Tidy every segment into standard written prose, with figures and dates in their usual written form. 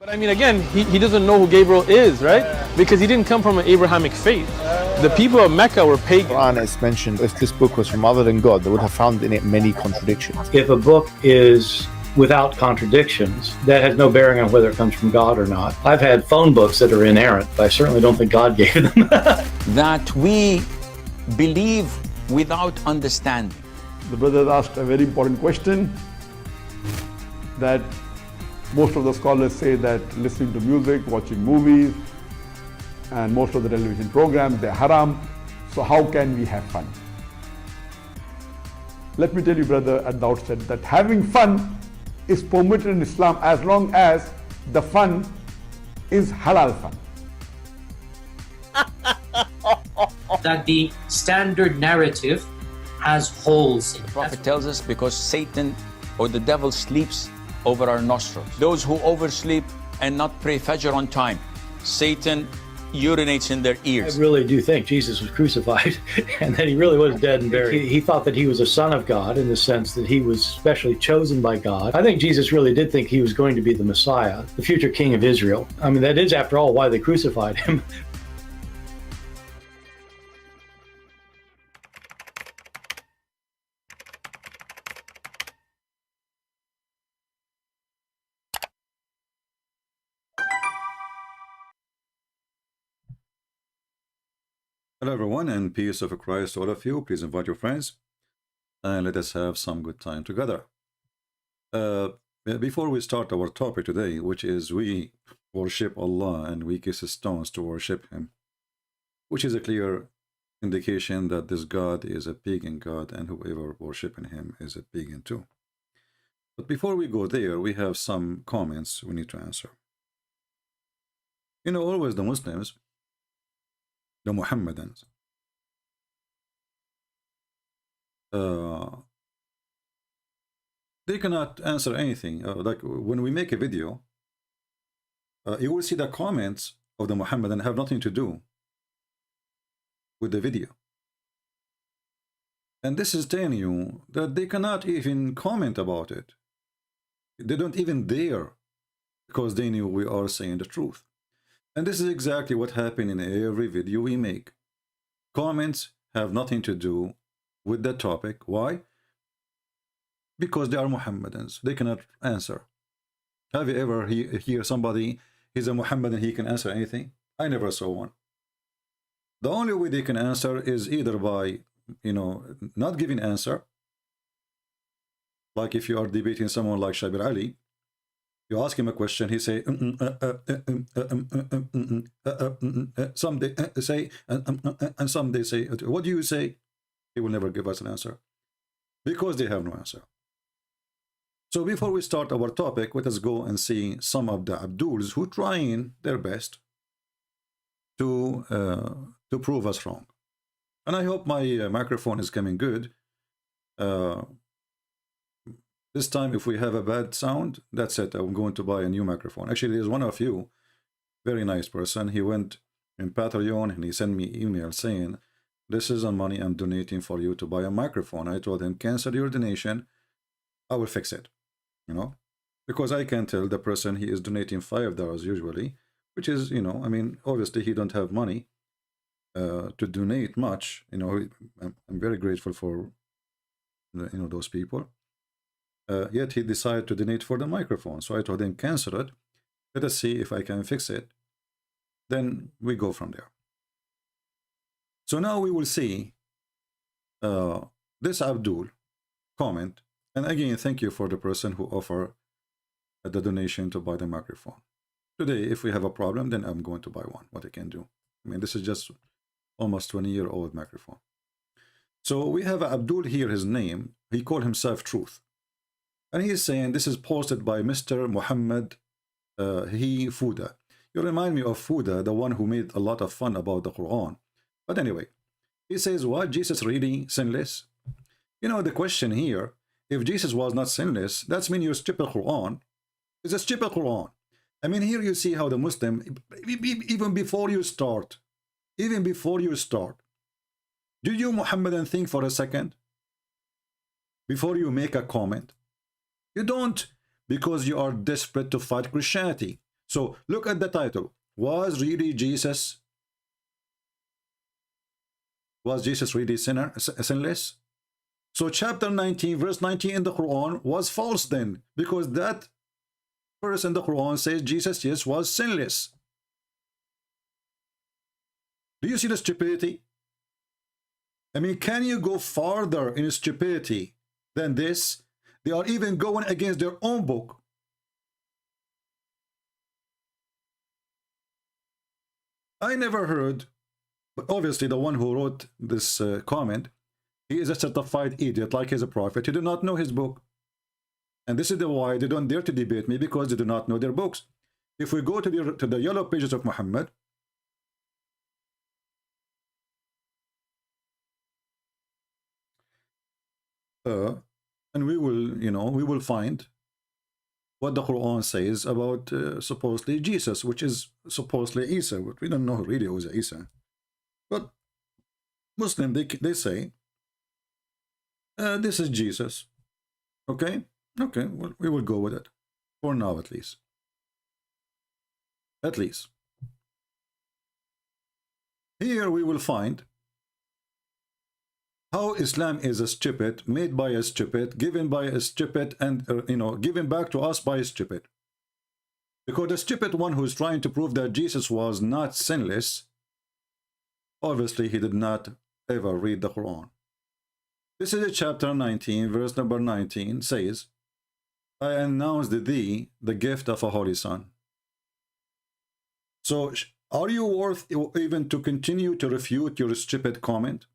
But I mean, again, he doesn't know who Gabriel is, right? Because he didn't come from an Abrahamic faith. The people of Mecca were pagan. Quran is mentioned, if this book was from other than God, they would have found in it many contradictions. If a book is without contradictions, that has no bearing on whether it comes from God or not. I've had phone books that are inerrant, but I certainly don't think God gave them. That we believe without understanding. The brother asked a very important question, that most of the scholars say that listening to music, watching movies, and most of the television programs, they're haram. So how can we have fun? Let me tell you, brother, at the outset, that having fun is permitted in Islam as long as the fun is halal fun. That the standard narrative has holes in it. The Prophet tells us because Satan or the devil sleeps over our nostrils. Those who oversleep and not pray Fajr on time, Satan urinates in their ears. I really do think Jesus was crucified and that he really was dead and buried. He thought that he was a son of God in the sense that he was specially chosen by God. I think Jesus really did think he was going to be the Messiah, the future king of Israel. I mean, that is, after all, why they crucified him. Hello everyone, and peace of Christ to all of you. Please invite your friends and let us have some good time together. Before we start our topic today, which is we worship Allah and we kiss stones to worship him, which is a clear indication that this God is a pagan God and whoever worshiping him is a pagan too. But before we go there, we have some comments we need to answer. You know, always the Muslims, the Muhammadans, they cannot answer anything. Like when we make a video, you will see the comments of the Muhammadan have nothing to do with the video. And this is telling you that they cannot even comment about it. They don't even dare, because they knew we are saying the truth. And this is exactly what happened in every video we make. Comments have nothing to do with the topic. Why? Because they are Muhammadans. They cannot answer. Have you ever hear somebody, he's a Muhammadan, he can answer anything? I never saw one. The only way they can answer is either by, you know, not giving answer. Like if you are debating someone like Shabir Ali, you ask him a question, he say, some they say, and some they say, what do you say? He will never give us an answer because they have no answer. So before we start our topic, let us go and see some of the Abduls who trying their best to prove us wrong. And I hope my microphone is coming good. This time, if we have a bad sound, that's it. I'm going to buy a new microphone. Actually, there's one of you, very nice person. He went in Patreon and he sent me email saying, this is the money I'm donating for you to buy a microphone. I told him, cancel your donation. I will fix it. You know, because I can tell the person he is donating $5 usually, which is, you know, I mean, obviously he don't have money to donate much. You know, I'm very grateful for, you know, those people. Yet he decided to donate for the microphone. So I told him, cancel it. Let us see if I can fix it. Then we go from there. So now we will see this Abdul comment. And again, thank you for the person who offered the donation to buy the microphone. Today, if we have a problem, then I'm going to buy one. What I can do. I mean, this is just almost 20-year-old microphone. So we have Abdul here, his name. He called himself Truth. And he is saying, this is posted by Mr. Muhammad Fuda. You remind me of Fuda, the one who made a lot of fun about the Quran. But anyway, he says, what, Jesus really sinless? You know, the question here, if Jesus was not sinless, that's mean you stupid Quran. It's a stupid Quran. I mean, here you see how the Muslim, even before you start, do you Muhammadan think for a second before you make a comment? You don't, because you are desperate to fight Christianity. So look at the title. Was Jesus really sinless? So chapter 19, verse 19 in the Quran was false then, because that verse in the Quran says Jesus, yes, was sinless. Do you see the stupidity? I mean, can you go farther in stupidity than this? They are even going against their own book. I never heard, but obviously the one who wrote this comment, he is a certified idiot, like he's a prophet. He do not know his book. And this is the why they don't dare to debate me, because they do not know their books. If we go to the yellow pages of Muhammad, and we will, we will find what the Quran says about supposedly Jesus, which is supposedly Isa, but we don't know really who is Isa. But Muslim, they say this is Jesus. Okay, well, we will go with it for now, at least. Here we will find how Islam is a stupid, made by a stupid, given by a stupid, and given back to us by a stupid. Because the stupid one who is trying to prove that Jesus was not sinless, obviously he did not ever read the Quran. This is chapter 19, verse number 19, says, I announced thee the gift of a holy son. So are you worth even to continue to refute your stupid comment?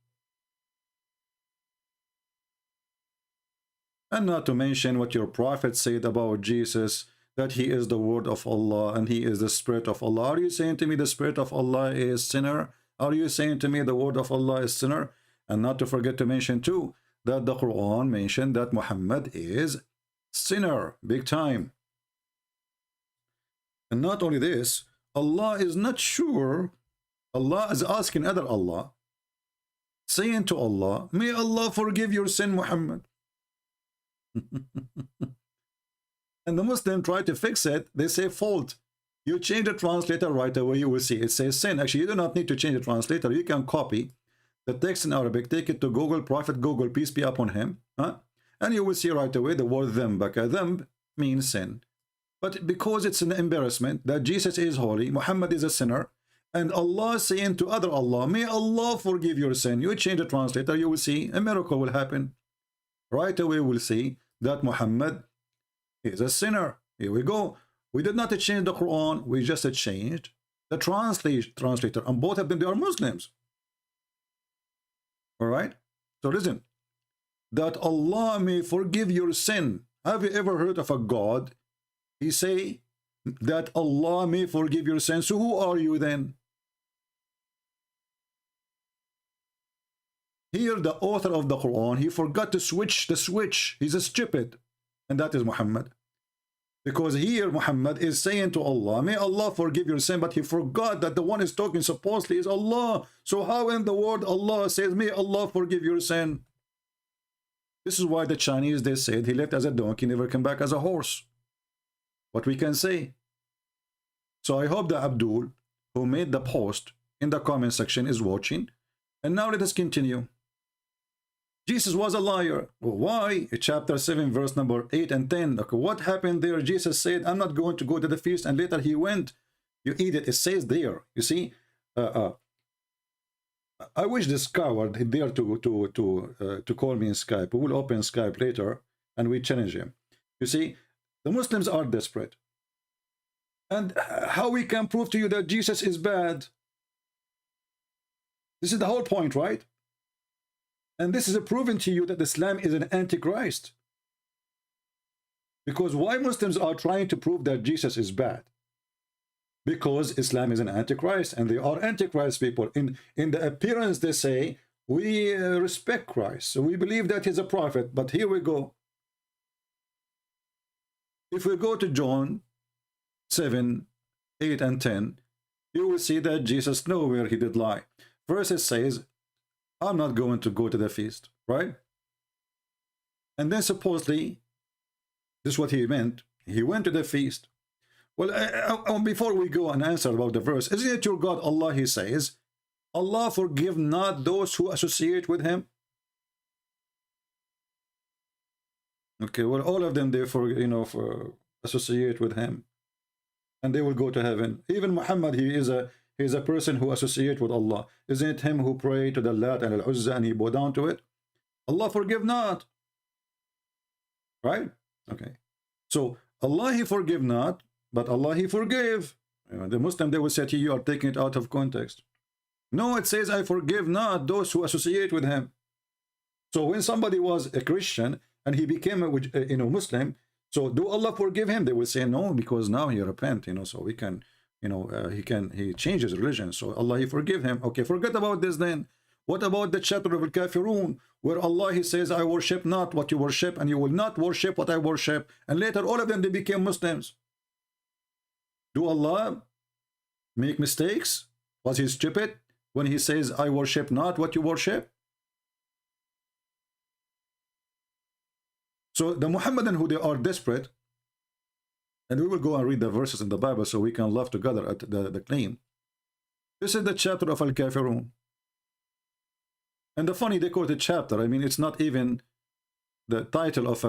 And not to mention what your prophet said about Jesus, that he is the word of Allah and he is the spirit of Allah. Are you saying to me the spirit of Allah is sinner? Are you saying to me the word of Allah is sinner? And not to forget to mention too, that the Quran mentioned that Muhammad is sinner, big time. And not only this, Allah is not sure. Allah is asking other Allah, saying to Allah, may Allah forgive your sin, Muhammad. And the Muslim try to fix it. They say fault. You change the translator right away, you will see it says sin. Actually, you do not need to change the translator. You can copy the text in Arabic, take it to Google, Prophet Google, peace be upon him, and you will see right away the word dhanb. Dhanb means sin. But because it's an embarrassment that Jesus is holy, Muhammad is a sinner, and Allah is saying to other Allah, may Allah forgive your sin. You change the translator, you will see a miracle will happen. Right away we'll see that Muhammad is a sinner. Here we go. We did not change the Quran, we just changed the translator, and both of them, they are Muslims. All right? So listen, that Allah may forgive your sin. Have you ever heard of a God? He say that Allah may forgive your sin. So who are you then? Here the author of the Quran, he forgot to switch the switch. He's a stupid. And that is Muhammad. Because here Muhammad is saying to Allah, may Allah forgive your sin, but he forgot that the one is talking supposedly is Allah. So how in the word Allah says, may Allah forgive your sin? This is why the Chinese, they said he left as a donkey, never came back as a horse. What we can say. So I hope that Abdul, who made the post in the comment section, is watching. And now let us continue. Jesus was a liar. Well, why? Chapter 7, verse number 8 and 10. Okay, what happened there? Jesus said, I'm not going to go to the feast. And later he went. You idiot. It says there. You see? I wish this coward dare to call me in Skype. We will open Skype later and we challenge him. You see? The Muslims are desperate. And how we can prove to you that Jesus is bad? This is the whole point, right? And this is proving to you that Islam is an antichrist. Because why Muslims are trying to prove that Jesus is bad? Because Islam is an antichrist, and they are antichrist people. In the appearance, they say, we respect Christ, so we believe that he's a prophet. But here we go. If we go to John 7, 8, and 10, you will see that Jesus nowhere he did lie. First it says, I'm not going to go to the feast, right? And then supposedly, this is what he meant. He went to the feast. Well, before we go and answer about the verse, isn't it your God Allah? He says, Allah forgive not those who associate with him. Okay, well, all of them, they for associate with him, and they will go to heaven. Even Muhammad, he is a person who associate with Allah. Isn't it him who prayed to the Lat and Al-Uzza and he bowed down to it? Allah forgive not. Right? Okay. So Allah he forgive not, but Allah he forgive. The Muslim, they will say to you, you are taking it out of context. No, it says, I forgive not those who associate with him. So when somebody was a Christian and he became a Muslim, so do Allah forgive him? They will say no, because now he repent, so we can, he changed his religion. So Allah he forgive him. Okay, forget about this then. What about the chapter of Al-Kafirun, where Allah he says, I worship not what you worship, and you will not worship what I worship. And later all of them, they became Muslims. Do Allah make mistakes? Was he stupid when he says, I worship not what you worship? So the Muhammadan who they are desperate, and we will go and read the verses in the Bible so we can laugh together at the claim. This is the chapter of Al-Kafirun. And the funny, they quote the chapter. I mean, it's not even the title of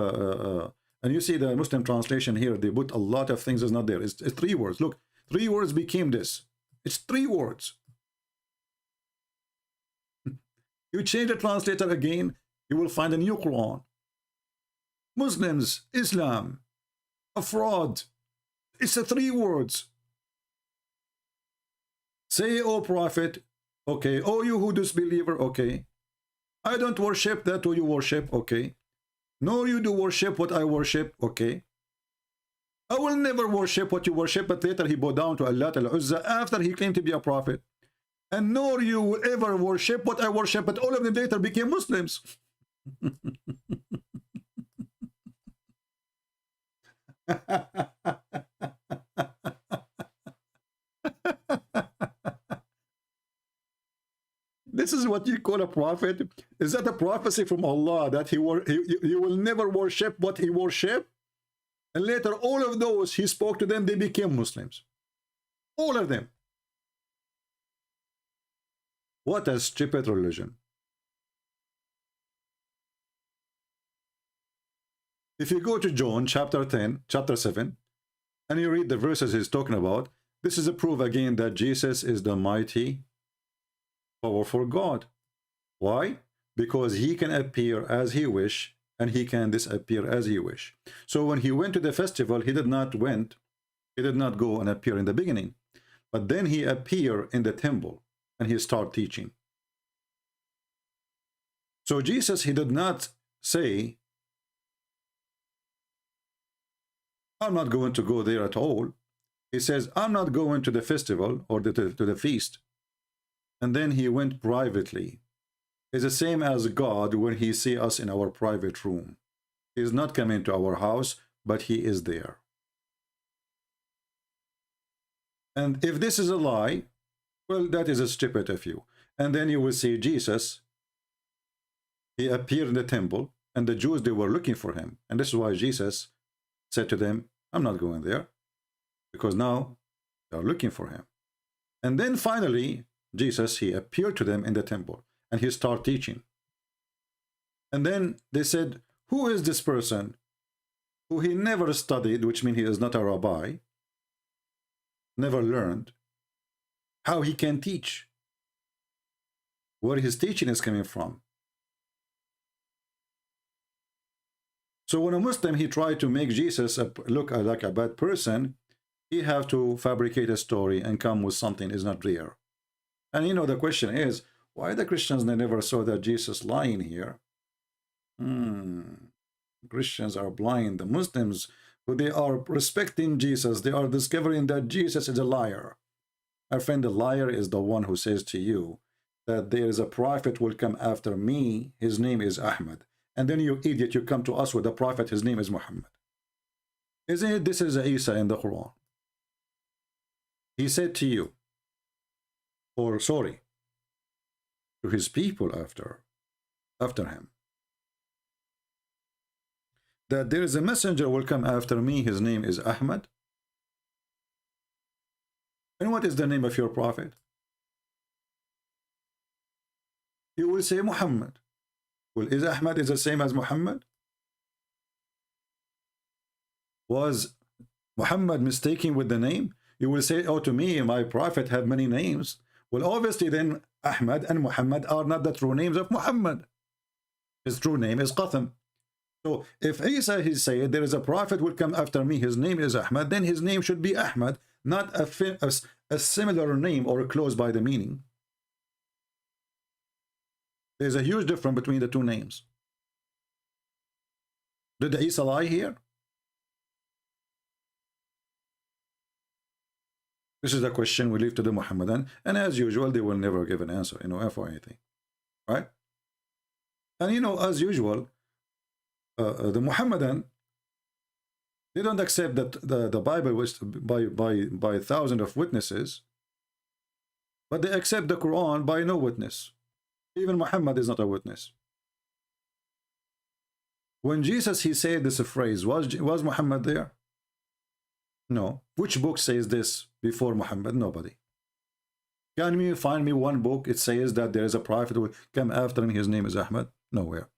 and you see the Muslim translation here, they put a lot of things is not there. It's 3 words. Look, 3 words became this. It's 3 words. You change the translator again, you will find a new Quran. Muslims, Islam, a fraud. It's a 3 words. Say, O Prophet, okay. O you who disbeliever, okay. I don't worship that who you worship, okay. Nor you do worship what I worship, okay. I will never worship what you worship, but later he bowed down to Allah Al-Uzza after he claimed to be a prophet. And nor you will ever worship what I worship, but all of them later became Muslims. This is what you call a prophet? Is that a prophecy from Allah that you will never worship what he worship? And later all of those he spoke to them, they became Muslims. All of them. What a stupid religion. If you go to John chapter 10, chapter 7, and you read the verses he's talking about, this is a proof again that Jesus is the mighty, powerful God. Why? Because he can appear as he wish, and he can disappear as he wish. So when he went to the festival, he did not go and appear in the beginning. But then he appeared in the temple, and he started teaching. So Jesus, he did not say, I'm not going to go there at all. He says, I'm not going to the festival or to the feast. And then he went privately. It's the same as God when he sees us in our private room. He is not coming to our house, but he is there. And if this is a lie, well, that is a stupid of you. And then you will see Jesus. He appeared in the temple, and the Jews, they were looking for him. And this is why Jesus said to them, I'm not going there, because now they are looking for him. And then finally, Jesus, he appeared to them in the temple, and he started teaching. And then they said, who is this person who he never studied, which means he is not a rabbi, never learned, how he can teach, where his teaching is coming from? So when a Muslim, he tried to make Jesus look like a bad person, he have to fabricate a story and come with something is not there. And the question is, why the Christians, they never saw that Jesus lying here? Christians are blind. The Muslims, who they are respecting Jesus, they are discovering that Jesus is a liar. My friend, the liar is the one who says to you that there is a prophet will come after me, his name is Ahmed. And then you idiot, you come to us with a prophet, his name is Muhammad. Isn't it? This is Isa in the Quran. He said to you, or sorry, to his people after him, that there is a messenger will come after me, his name is Ahmed. And what is the name of your prophet? You will say Muhammad. Well, is Ahmad is the same as Muhammad? Was Muhammad mistaken with the name? You will say, oh, to me, my prophet have many names. Well, obviously then Ahmad and Muhammad are not the true names of Muhammad. His true name is Qatham. So if Isa, he said, there is a prophet will come after me, his name is Ahmad, then his name should be Ahmad, not a similar name or close by the meaning. There's a huge difference between the two names. Did Isa lie here? This is the question we leave to the Muhammadan, and as usual, they will never give an answer, for anything, right? And as usual, the Muhammadan, they don't accept that the Bible was by thousands of witnesses, but they accept the Quran by no witness. Even Muhammad is not a witness. When Jesus, he said this phrase, was Muhammad there? No. Which book says this before Muhammad? Nobody. Can you find me one book it says that there is a prophet who will come after him, his name is Ahmad? Nowhere.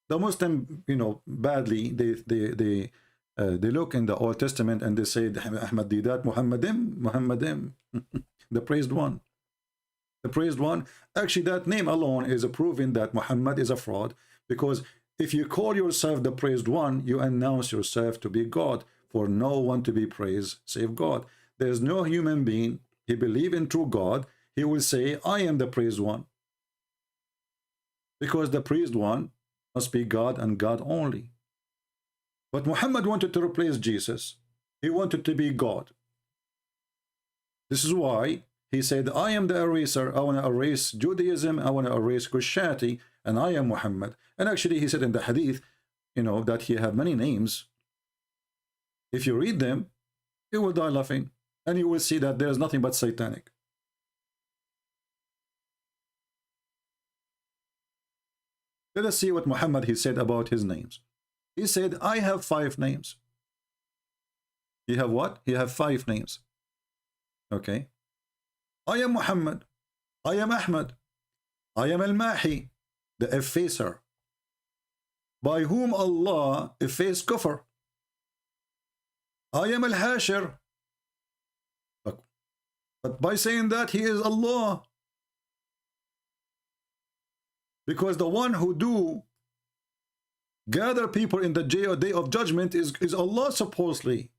The Muslim, badly, they look in the Old Testament and they say Ahmad Didat Muhammadim, the praised one. The praised one. Actually, that name alone is a proving that Muhammad is a fraud, because if you call yourself the praised one, you announce yourself to be God. For no one to be praised save God. There is no human being, he believes in true God, he will say, I am the praised one. Because the praised one must be God and God only. But Muhammad wanted to replace Jesus. He wanted to be God. This is why he said, I am the eraser. I want to erase Judaism. I want to erase Christianity. And I am Muhammad. And actually he said in the hadith, that he have many names. If you read them, you will die laughing. And you will see that there is nothing but satanic. Let us see what Muhammad, he said about his names. He said, I have 5 names. You have what? You have 5 names. Okay. I am Muhammad. I am Ahmad. I am Al-Mahi, the effacer, by whom Allah effaced kufr. I am Al-Hashir. But by saying that, he is Allah. Because the one who do gather people in the day of judgment is Allah, supposedly.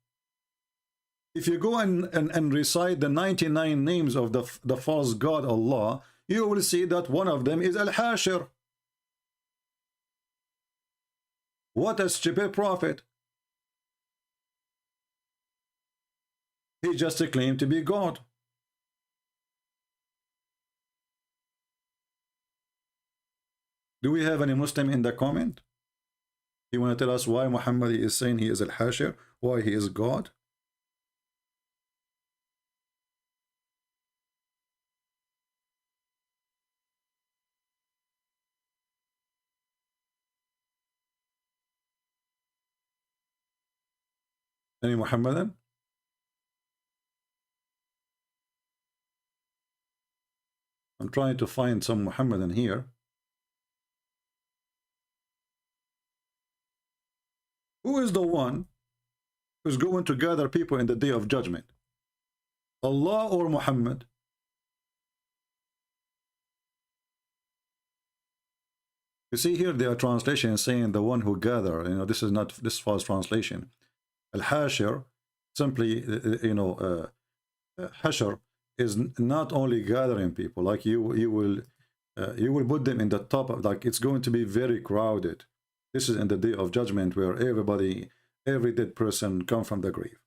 If you go and recite the 99 names of the false God Allah, you will see that one of them is Al-Hashir. What a stupid prophet. He just claimed to be God. Do we have any Muslim in the comment? You want to tell us why Muhammad is saying he is Al-Hashir, why he is God? Any Muhammadan? I'm trying to find some Muhammadan here. Who is the one who's going to gather people in the day of judgment? Allah or Muhammad? You see here their translation is saying the one who gather. This is not this false translation. Al-Hashir, simply, Hashar is not only gathering people. Like you will put them in the top of, like it's going to be very crowded. This is in the day of judgment where every dead person come from the grave.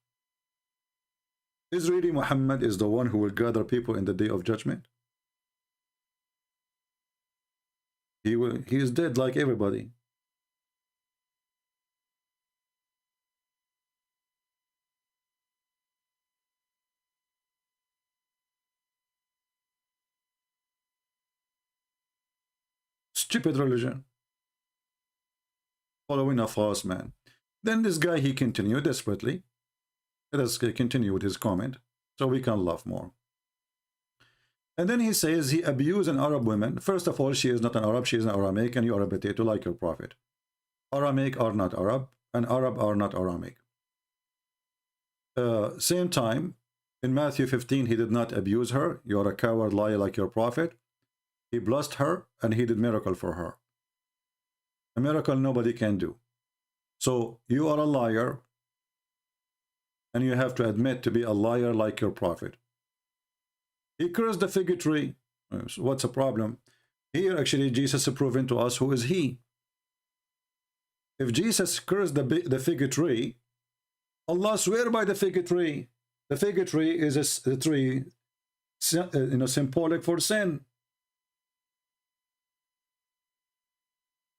Is really Muhammad is the one who will gather people in the day of judgment? He is dead like everybody. Stupid religion. Following a false man. Then this guy, he continued desperately. Let us continue with his comment so we can laugh more. And then he says he abused an Arab woman. First of all, she is not an Arab, she is an Aramaic, and you are a potato like your prophet. Aramaic are not Arab, and Arab are not Aramaic. Same time, in Matthew 15, he did not abuse her. You are a coward liar like your prophet. He blessed her, and he did miracle for her. A miracle nobody can do. So you are a liar, and you have to admit to be a liar like your prophet. He cursed the fig tree. So what's the problem? Here, actually, Jesus is proving to us who is he. If Jesus cursed the fig tree, Allah swear by the fig tree. The fig tree is a tree, symbolic for sin.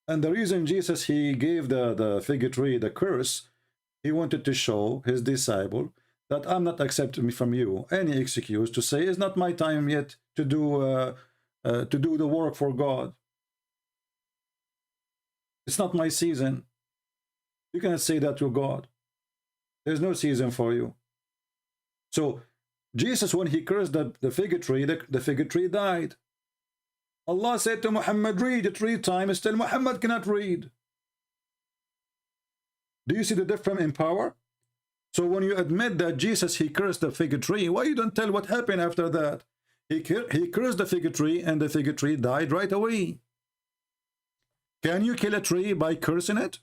And the reason Jesus, he gave the fig tree the curse, he wanted to show his disciple that I'm not accepting from you any excuse to say it's not my time yet to do the work for God. It's not my season. You cannot say that to God. There's no season for you. So Jesus, when he cursed the fig tree, the fig tree died. Allah said to Muhammad, read it 3 times. Still Muhammad cannot read. Do you see the difference in power? So when you admit that Jesus, he cursed the fig tree, why you don't tell what happened after that? He cursed the fig tree, and the fig tree died right away. Can you kill a tree by cursing it?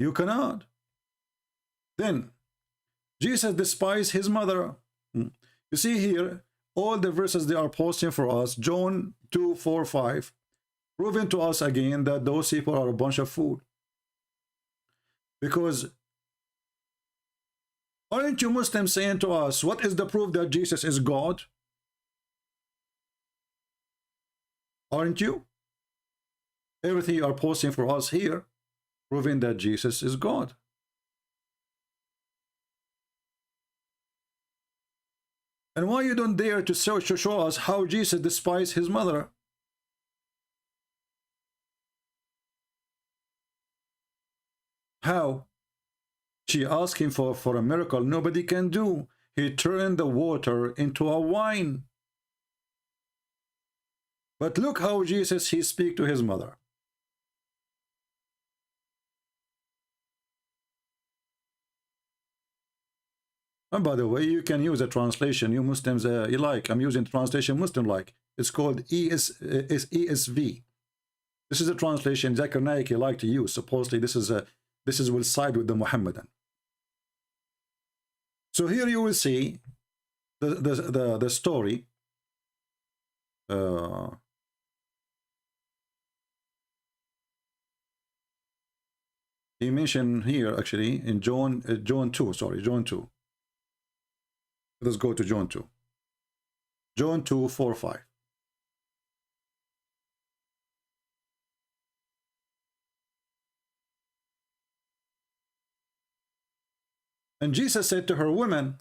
You cannot. Then Jesus despised his mother. You see here, all the verses they are posting for us, John 2, 4, 5, proving to us again that those people are a bunch of fool. Because aren't you Muslims saying to us, what is the proof that Jesus is God? Aren't you? Everything you are posting for us here, proving that Jesus is God. And why you don't dare to show us how Jesus despised his mother? How? She asked him for a miracle nobody can do. He turned the water into a wine. But look how Jesus, he speak to his mother. And by the way, you can use a translation you Muslims you like. I'm using translation Muslim like. It's called ESV. This is a translation Zakir Naik like to use. Supposedly this will side with the Muhammadan. So here you will see the story. He mentioned here actually in John 2. Sorry, John 2. Let's go to John 2. John 2, 4, 5. And Jesus said to her, women,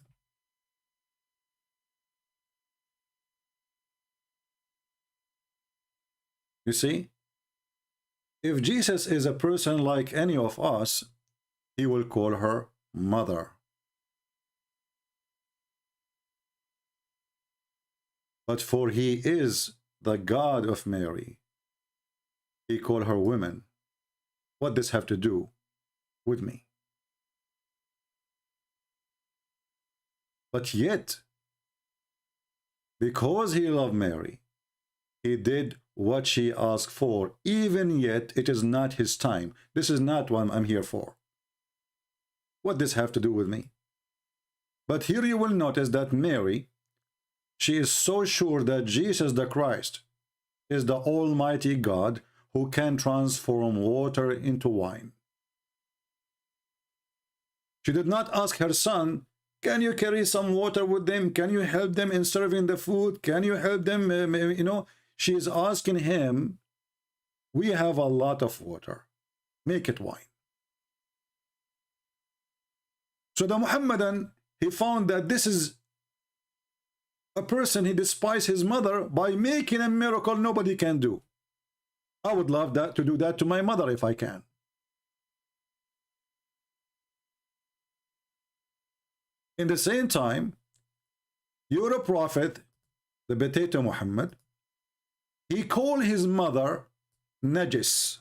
you see, if Jesus is a person like any of us, he will call her mother. But for he is the God of Mary, he called her women. What does this have to do with me? But yet, because he loved Mary, he did what she asked for. Even yet, it is not his time. This is not what I'm here for. What does this have to do with me? But here you will notice that Mary, she is so sure that Jesus the Christ is the Almighty God who can transform water into wine. She did not ask her son, can you carry some water with them? Can you help them in serving the food? Can you help them? She is asking him, we have a lot of water. Make it wine. So the Muhammadan, he found that this is a person, he despised his mother by making a miracle nobody can do. I would love that to do that to my mother if I can. In the same time, You're a prophet, the potato Muhammad. He called his mother Najis.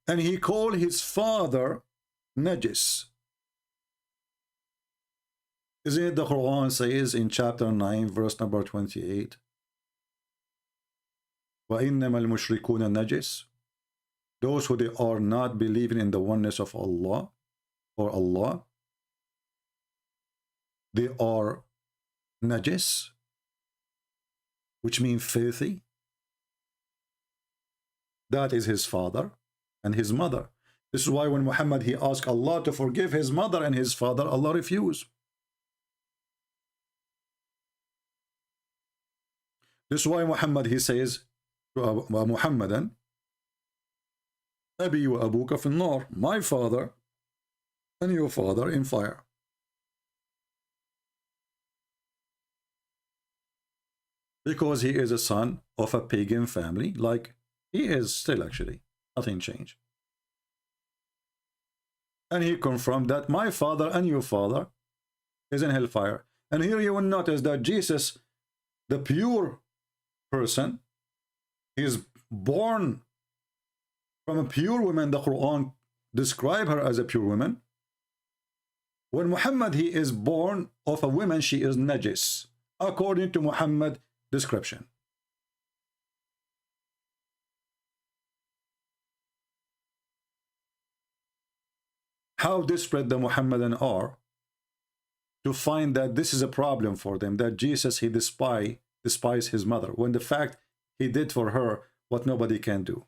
And he called his father Najis. Isn't it the Quran says in chapter 9, verse number 28? وَإِنَّمَا الْمُشْرِكُونَ نَجِسٌ. Those who they are not believing in the oneness of Allah or Allah, they are najis, which means filthy. That is his father and his mother. This is why when Muhammad he asked Allah to forgive his mother and his father, Allah refused. This is why Muhammad he says to Muhammadan, Abi wa abuka fi nar, my father and your father in fire. Because he is a son of a pagan family, like he is still actually. Nothing changed. And he confirmed that my father and your father is in hellfire. And here you will notice that Jesus, the pure person, is born from a pure woman. The Quran describes her as a pure woman. When Muhammad he is born of a woman, she is najis, according to Muhammad description. How desperate the Muhammadan are to find that this is a problem for them, that Jesus he despise his mother, when the fact he did for her what nobody can do.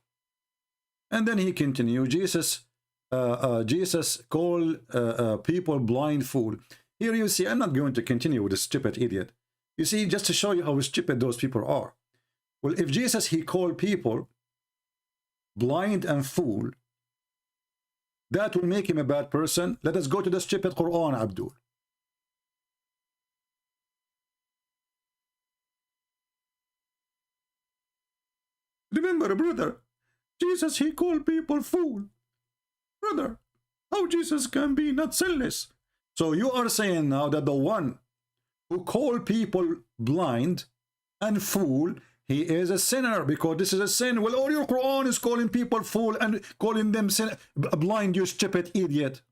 And then he continued, Jesus called people blind fool. Here you see, I'm not going to continue with the stupid idiot. You see, just to show you how stupid those people are. Well, if Jesus he called people blind and fool, that will make him a bad person. Let us go to the stupid Quran, Abdul. Remember, brother, Jesus he called people fool. Brother, how Jesus can be not sinless? So you are saying now that the one who called people blind and fool, he is a sinner because this is a sin. Well, all your Quran is calling people fool and calling them sin, blind, you stupid idiot.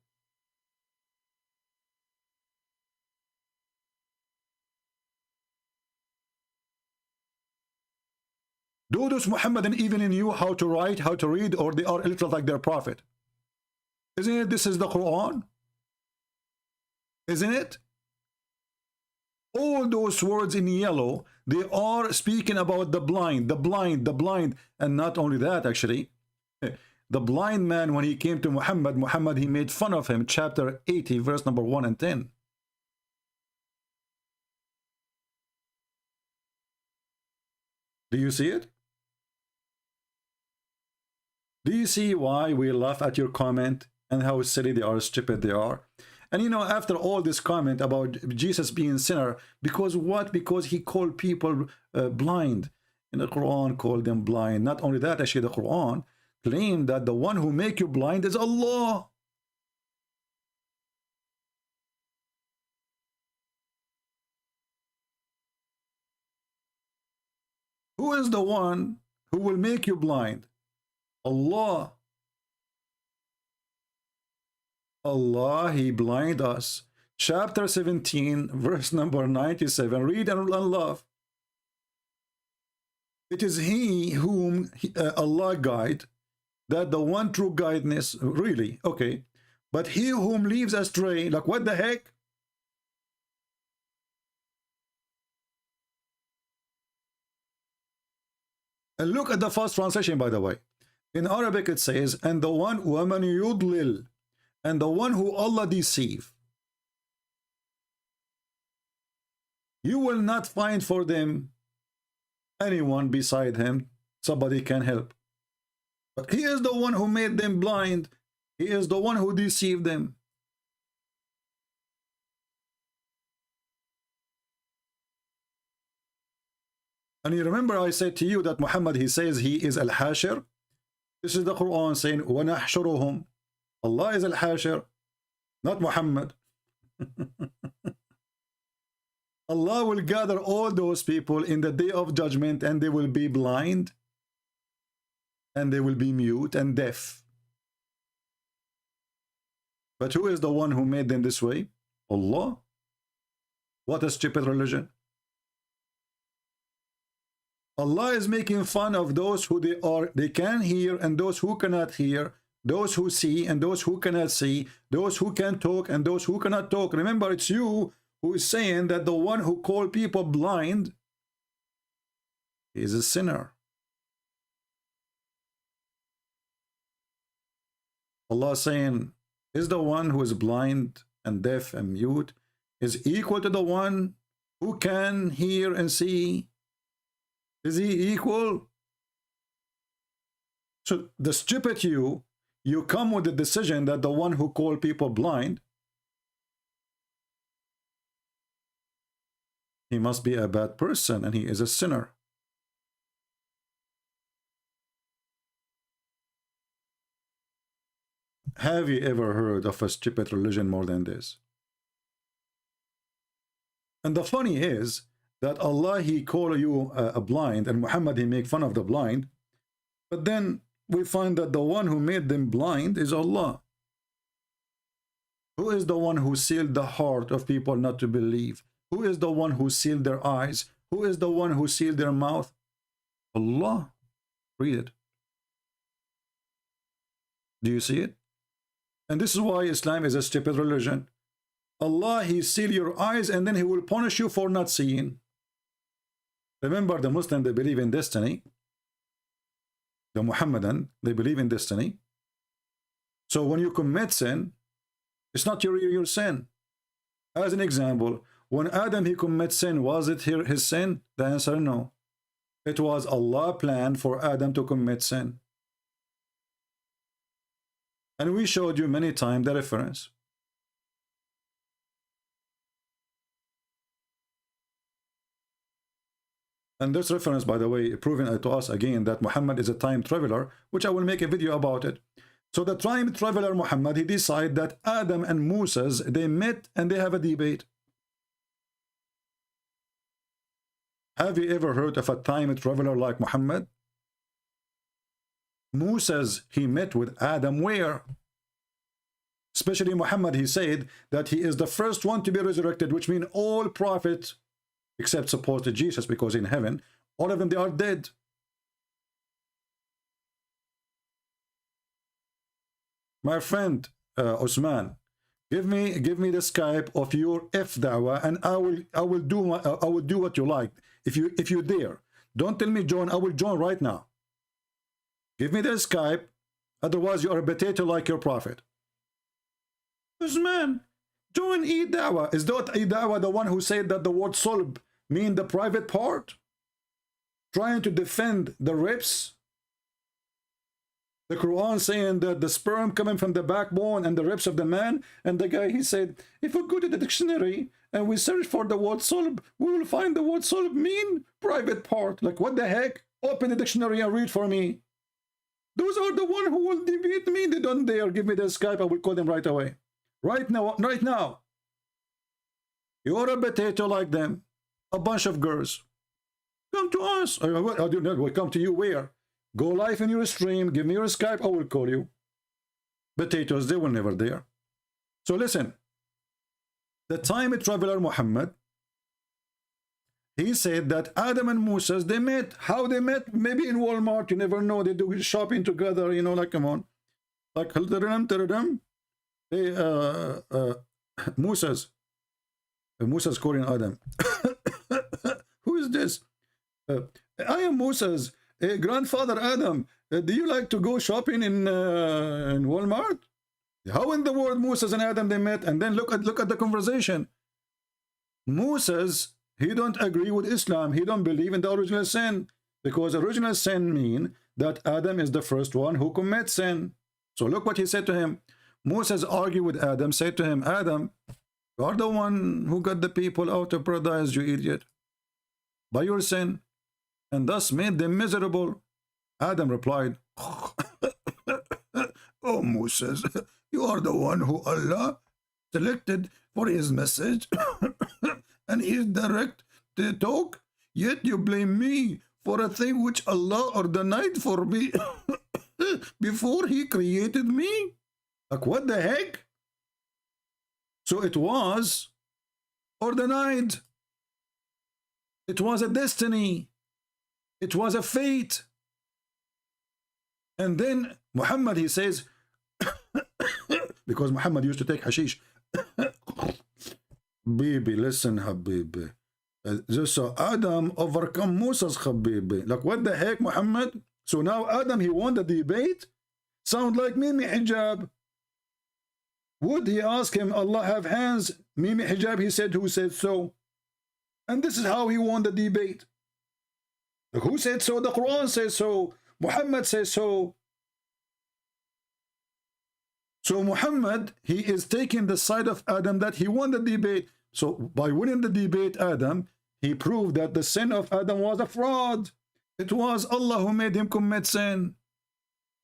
Do those Muhammadan even in you how to write, how to read, or they are illiterate like their prophet? Isn't it? This is the Quran. Isn't it? All those words in yellow, they are speaking about the blind, the blind, the blind. And not only that, actually, the blind man, when he came to Muhammad, he made fun of him. Chapter 80, verse number 1 and 10. Do you see it? Do you see why we laugh at your comment and how silly they are, stupid they are? And you know, after all this comment about Jesus being a sinner, because what? Because he called people blind. And the Quran called them blind. Not only that, actually the Quran claimed that the one who make you blind is Allah. Who is the one who will make you blind? Allah. Allah, he blind us. Chapter 17, verse number 97. Read and love. It is he whom Allah guide, that the one true guidance, really, okay. But he whom leaves astray, like what the heck? And look at the first translation, by the way. In Arabic it says, and the one وَمَنْ يُضْلِلْ, and the one who Allah deceive. You will not find for them anyone beside him, somebody can help. But he is the one who made them blind. He is the one who deceived them. And you remember I said to you that Muhammad, he says he is Al-Hashir. This is the Quran saying, وَنَحْشُرُهُمْ. Allah is Al-Hashir, not Muhammad. Allah will gather all those people in the day of judgment, and they will be blind, and they will be mute and deaf. But who is the one who made them this way? Allah. What a stupid religion. Allah is making fun of those who they can hear and those who cannot hear, those who see and those who cannot see, those who can talk and those who cannot talk. Remember, it's you who is saying that the one who called people blind is a sinner. Allah saying, is the one who is blind and deaf and mute is equal to the one who can hear and see? Is he equal? So the stupid you come with the decision that the one who called people blind, he must be a bad person and he is a sinner. Have you ever heard of a stupid religion more than this? And the funny is that Allah, he call you a blind, and Muhammad, he make fun of the blind, but then we find that the one who made them blind is Allah. Who is the one who sealed the heart of people not to believe? Who is the one who sealed their eyes? Who is the one who sealed their mouth? Allah. Read it. Do you see it? And this is why Islam is a stupid religion. Allah, he seal your eyes and then he will punish you for not seeing. Remember, the Muslim, they believe in destiny. The Muhammadan, they believe in destiny. So when you commit sin, it's not your sin. As an example, when Adam, he commit sin, was it his sin? The answer, no. It was Allah planned for Adam to commit sin. And we showed you many times the reference. And this reference, by the way, proving to us again that Muhammad is a time traveler, which I will make a video about it. So the time traveler Muhammad, he decided that Adam and Moses, they met and they have a debate. Have you ever heard of a time traveler like Muhammad? Moses, he met with Adam where? Especially Muhammad, he said that he is the first one to be resurrected, which means all prophets, except supposed Jesus, because in heaven, all of them, they are dead. My friend Osman, give me the Skype of your F da'wah, and I will do what you like. If you dare, don't tell me join. I will join right now. Give me the Skype, otherwise you are a potato like your prophet. Osman, join E-Dawah. Is that E-Dawah the one who said that the word sulb mean the private part? Trying to defend the ribs? The Quran saying that the sperm coming from the backbone and the ribs of the man, and the guy, he said, if we go to the dictionary and we search for the word sulb, we will find the word sulb mean private part. Like, what the heck? Open the dictionary and read for me. Those are the one who will debate me. They don't dare give me the Skype. I will call them right away. Right now, right now. You're a potato like them. A bunch of girls. Come to us. I do not. Will come to you where? Go live in your stream. Give me your Skype. I will call you. Potatoes, they will never dare. So listen. The time traveler Muhammad, he said that Adam and Moses, they met. How they met? Maybe in Walmart. You never know. They do shopping together. You know, like, come on. Like, Moses calling Adam. Who is this? I am Moses, grandfather Adam. Do you like to go shopping in Walmart? How in the world Moses and Adam they met? And then look at the conversation. Moses, he don't agree with Islam. He don't believe in the original sin, because original sin mean that Adam is the first one who commits sin. So look what he said to him. Moses argued with Adam, said to him, Adam, you are the one who got the people out of paradise, you idiot, by your sin, and thus made them miserable. Adam replied, oh Moses, you are the one who Allah selected for his message and He is direct to talk, yet you blame me for a thing which Allah ordained for me before He created me? Like, what the heck? So it was ordained. It was a destiny. It was a fate. And then Muhammad, he says, because Muhammad used to take hashish. Baby, listen, Habibi. So Adam overcome Moses, Habibi. Like, what the heck, Muhammad? So now Adam, he won the debate? Sound like Mimi Hijab. Would he ask him, Allah have hands? Mimi Hijab, he said, who said so? And this is how he won the debate. Who said so? The Quran says so. Muhammad says so. So Muhammad, he is taking the side of Adam that he won the debate. So by winning the debate, Adam, he proved that the sin of Adam was a fraud. It was Allah who made him commit sin.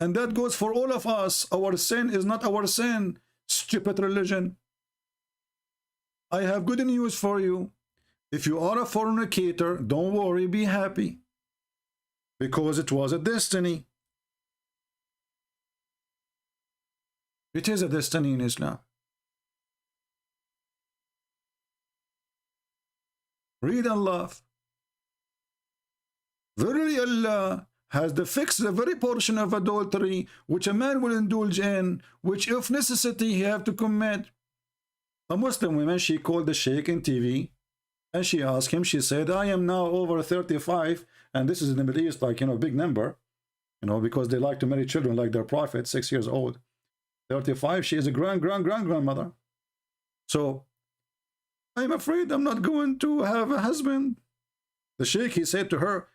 And that goes for all of us. Our sin is not our sin. Stupid religion. I have good news for you. If you are a fornicator, don't worry, be happy. Because it was a destiny. It is a destiny in Islam. Read and laugh. Verily Allah has fixed the very portion of adultery which a man will indulge in, which if necessity he have to commit. A Muslim woman, she called the sheikh in TV, and she asked him, she said, I am now over 35, and this is in the Middle East, like, big number, because they like to marry children like their prophet, 6 years old. 35, she is a grandmother. So, I'm afraid I'm not going to have a husband. The sheikh, he said to her,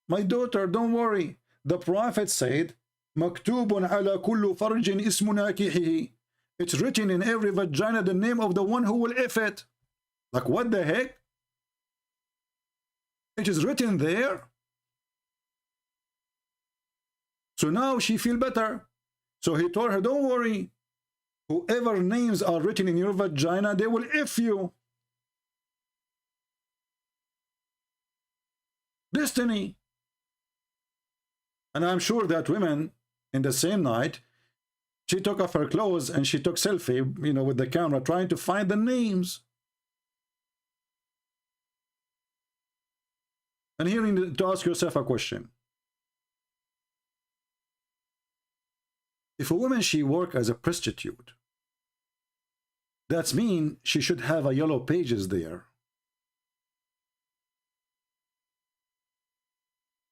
my daughter, don't worry. The prophet said, Maktubun ala kullu farjin ismu nakihihi. It's written in every vagina the name of the one who will if it. Like, what the heck? It is written there. So now she feel better. So he told her, don't worry. Whoever names are written in your vagina, they will if you. Destiny. And I'm sure that women in the same night, she took off her clothes and she took selfie, with the camera, trying to find the names. And here you need to ask yourself a question. If a woman, she work as a prostitute, that means she should have a yellow pages there.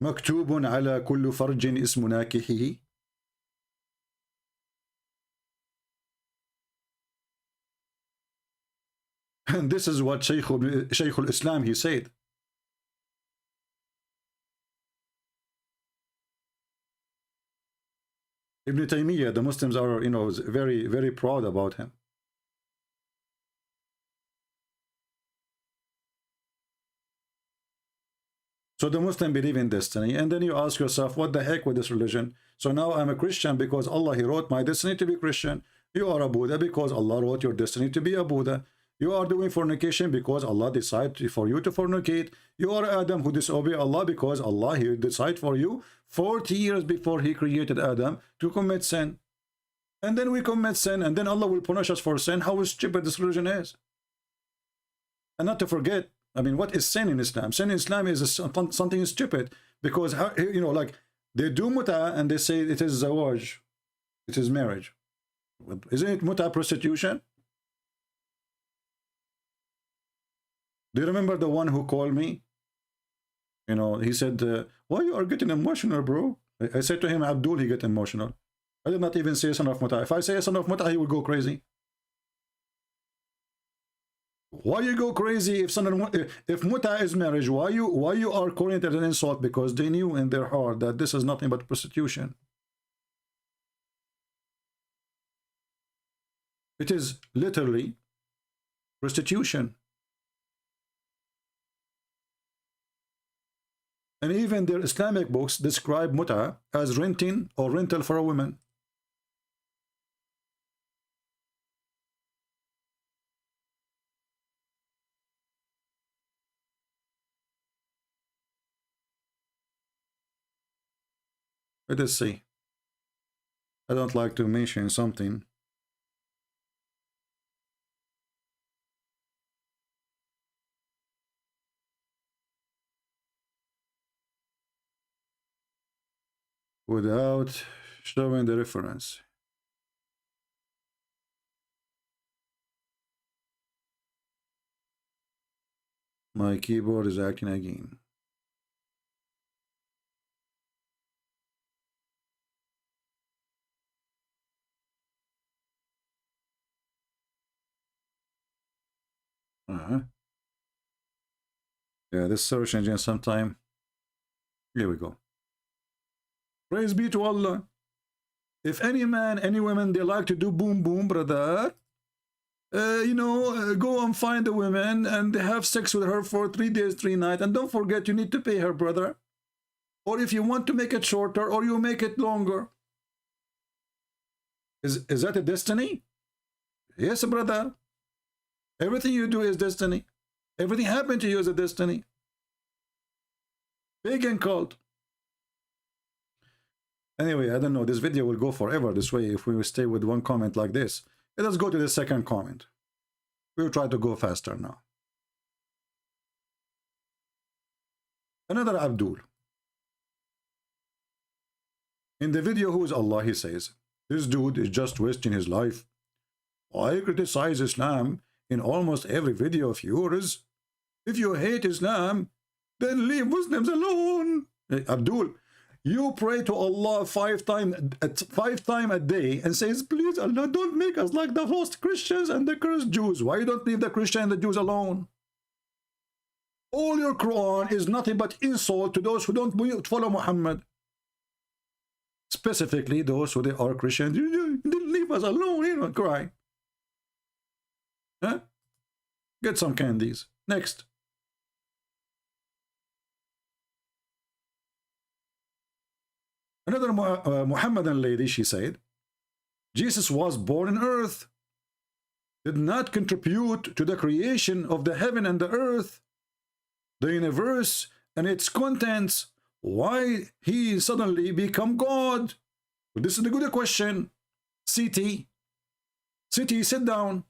مكتوب على كل فرج اسم ناكحه. And this is what Shaykh al-Islam, he said. Ibn Taymiyyah, the Muslims are, very, very proud about him. So the Muslim believe in destiny, and then you ask yourself, what the heck with this religion? So now I'm a Christian because Allah, He wrote my destiny to be Christian. You are a Buddha because Allah wrote your destiny to be a Buddha. You are doing fornication because Allah decided for you to fornicate. You are Adam who disobey Allah because Allah, He decided for you 40 years before He created Adam to commit sin. And then we commit sin, and then Allah will punish us for sin. How stupid this religion is. And not to forget, what is sin in Islam? Sin in Islam is something stupid because, like they do muta and they say it is zawaj, it is marriage. Isn't it muta prostitution? Do you remember the one who called me? He said, why you are getting emotional, bro? I said to him, Abdul, he get emotional. I did not even say son of muta. If I say son of muta, he will go crazy. Why you go crazy if muta is marriage? Why you are calling it an insult? Because they knew in their heart that this is nothing but prostitution. It is literally prostitution. And even their Islamic books describe muta as renting or rental for a woman. Let us see. I don't like to mention something. Without showing the reference. My keyboard is acting again. Yeah, this search engine sometime. Here we go. Praise be to Allah. If any man, any woman, they like to do boom boom, brother, go and find the women and have sex with her for 3 days, 3 nights. And don't forget, you need to pay her, brother. Or if you want to make it shorter, or you make it longer. Is that a destiny? Yes, brother. Everything you do is destiny. Everything happened to you is a destiny. Pagan cult. Anyway, I don't know. This video will go forever this way if we stay with one comment like this. Let us go to the second comment. We'll try to go faster now. Another Abdul. In the video, who is Allah, he says, this dude is just wasting his life. I criticize Islam in almost every video of yours. If you hate Islam, then leave Muslims alone. Hey, Abdul, you pray to Allah 5 times a day and says, please Allah, don't make us like the lost Christians and the cursed Jews. Why you don't leave the Christians and the Jews alone? All your Quran is nothing but insult to those who don't follow Muhammad. Specifically those who they are Christians. You leave us alone, you don't cry. Huh? Get some candies. Next. Another Muhammadan lady, she said, Jesus was born on earth, did not contribute to the creation of the heaven and the earth, the universe and its contents. Why he suddenly become God? Well, this is a good question. CT, sit down.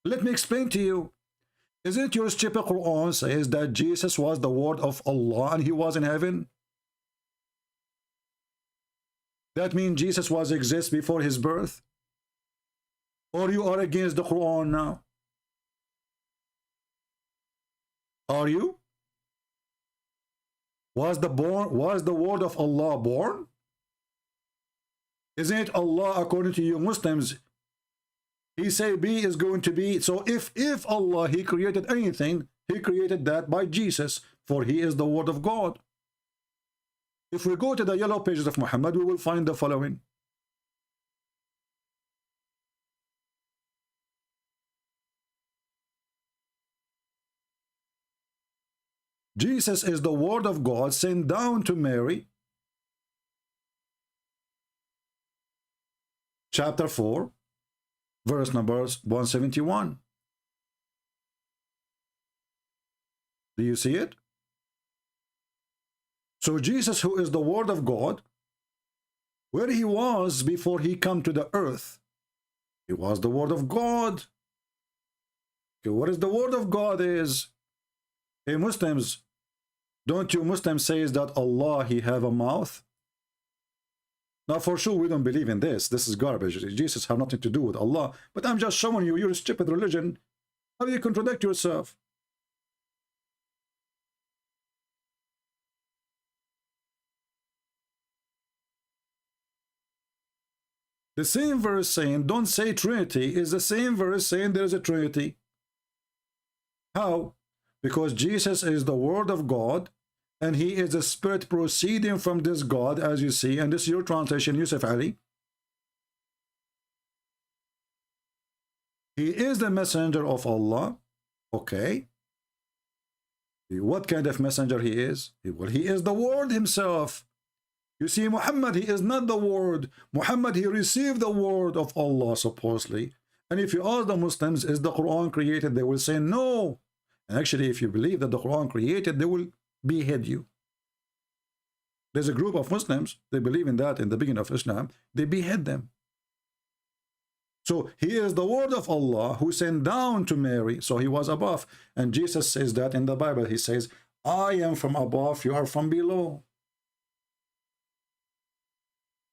Let me explain to you. Isn't your stupid Quran says that Jesus was the word of Allah and he was in heaven? That means Jesus was exist before his birth? Or you are against the Quran now? Are you? Was the word of Allah born? Isn't it Allah, according to you Muslims, he say B is going to be? So if Allah, he created anything, he created that by Jesus, for he is the word of God. If we go to the yellow pages of Muhammad, we will find the following. Jesus is the word of God sent down to Mary. Chapter 4, verse number 171. Do you see it? So Jesus, who is the word of God, where he was before he come to the earth, he was the word of God. Okay, what is the word of God is? Hey Muslims, don't you Muslims say that Allah, he have a mouth? Now for sure we don't believe in this. This is garbage. Jesus have nothing to do with Allah. But I'm just showing you your stupid religion. How do you contradict yourself? The same verse saying, don't say Trinity, is the same verse saying there is a Trinity. How? Because Jesus is the Word of God, and he is a spirit proceeding from this God, as you see, and this is your translation, Yusuf Ali. He is the messenger of Allah. Okay. What kind of messenger he is? Well, he is the Word himself. You see, Muhammad, he is not the word. Muhammad, he received the word of Allah, supposedly. And if you ask the Muslims, is the Quran created? They will say no. And actually, if you believe that the Quran created, they will behead you. There's a group of Muslims, they believe in that in the beginning of Islam, they behead them. So he is the word of Allah who sent down to Mary, so he was above. And Jesus says that in the Bible. He says, I am from above, you are from below.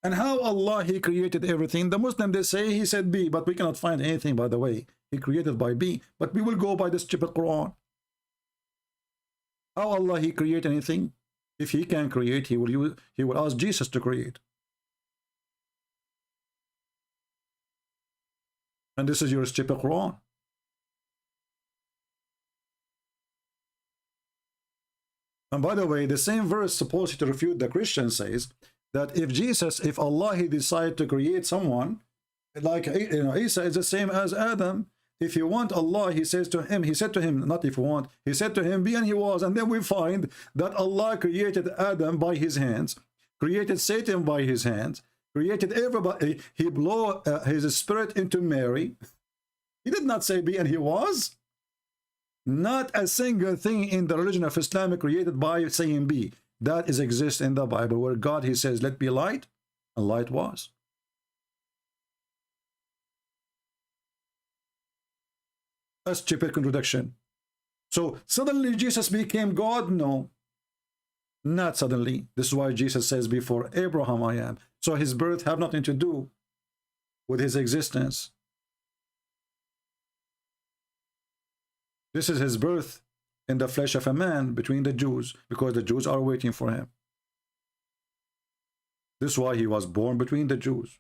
And how Allah, he created everything. The Muslim, they say he said B, but we cannot find anything, by the way. He created by B, but we will go by the stupid Quran. How Allah, he create anything? If he can create, he will ask Jesus to create. And this is your stupid Quran. And by the way, the same verse supposed to refute the Christian says that if Allah, he decided to create someone, like Isa is the same as Adam. If you want Allah, he said to him, not if you want, he said to him, be, and he was. And then we find that Allah created Adam by his hands, created Satan by his hands, created everybody. He blew his spirit into Mary. He did not say be, and he was. Not a single thing in the religion of Islam created by saying be. That exists in the Bible, where God, he says, let be light, and light was. A stupid contradiction. So suddenly Jesus became God? No, not suddenly. This is why Jesus says, before Abraham I am. So his birth have nothing to do with his existence. This is his birth in the flesh of a man between the Jews, because the Jews are waiting for him. This is why he was born between the Jews.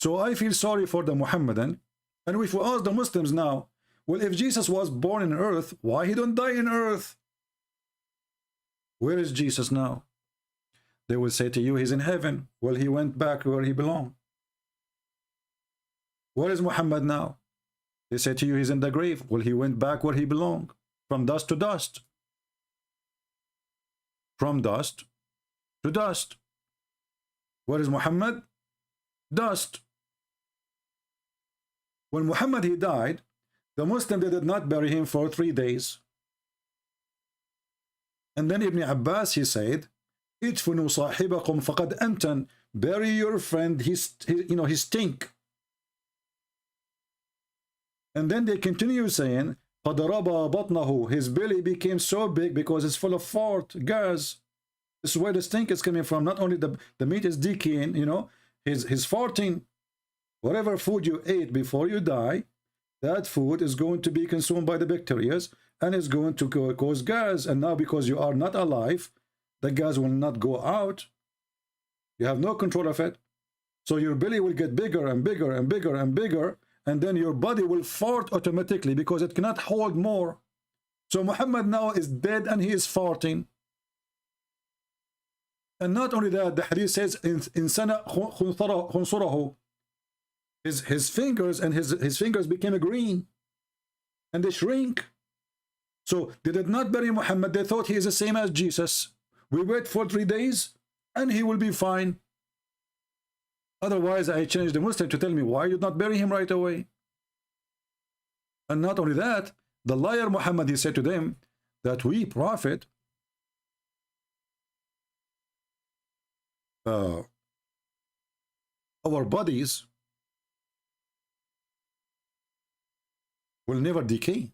So I feel sorry for the Muhammadan. And if we ask the Muslims now, well, if Jesus was born in earth, why he don't die in earth? Where is Jesus now? They will say to you, he's in heaven. Well, he went back where he belonged. Where is Muhammad now? They say to you, he's in the grave. Well, he went back where he belonged. From dust to dust. From dust to dust. Where is Muhammad? Dust. When Muhammad, he died, the Muslim, they did not bury him for 3 days. And then Ibn Abbas, he said, idfunu sahibakum faqad antan, bury your friend, he stink. And then they continue saying, قَدْ رَبَى بَطْنَهُ, his belly became so big because it's full of fart, gas. This is where the stink is coming from. Not only the meat is decaying, his farting. Whatever food you ate before you die, that food is going to be consumed by the bacteria and is going to cause gas. And now because you are not alive, the gas will not go out. You have no control of it. So your belly will get bigger and bigger and bigger and bigger. And then your body will fart automatically because it cannot hold more. So Muhammad now is dead and he is farting. And not only that, the hadith says, insana khunsurahu, his fingers and his fingers became green and they shrink. So they did not bury Muhammad. They thought he is the same as Jesus. We wait for 3 days and he will be fine. Otherwise, I challenge the Muslim to tell me why you did not bury him right away. And not only that, the liar Muhammad, he said to them that we, Prophet, our bodies will never decay.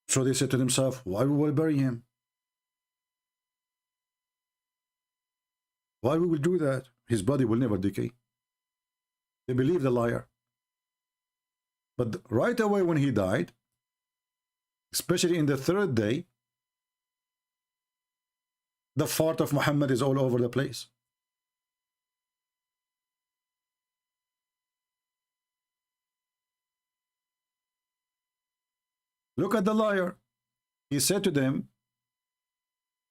So they said to themselves, why we will bury him? Why we will do that? His body will never decay. They believe the liar. But right away when he died, especially in the 3rd day, the fart of Muhammad is all over the place. Look at the liar. He said to them,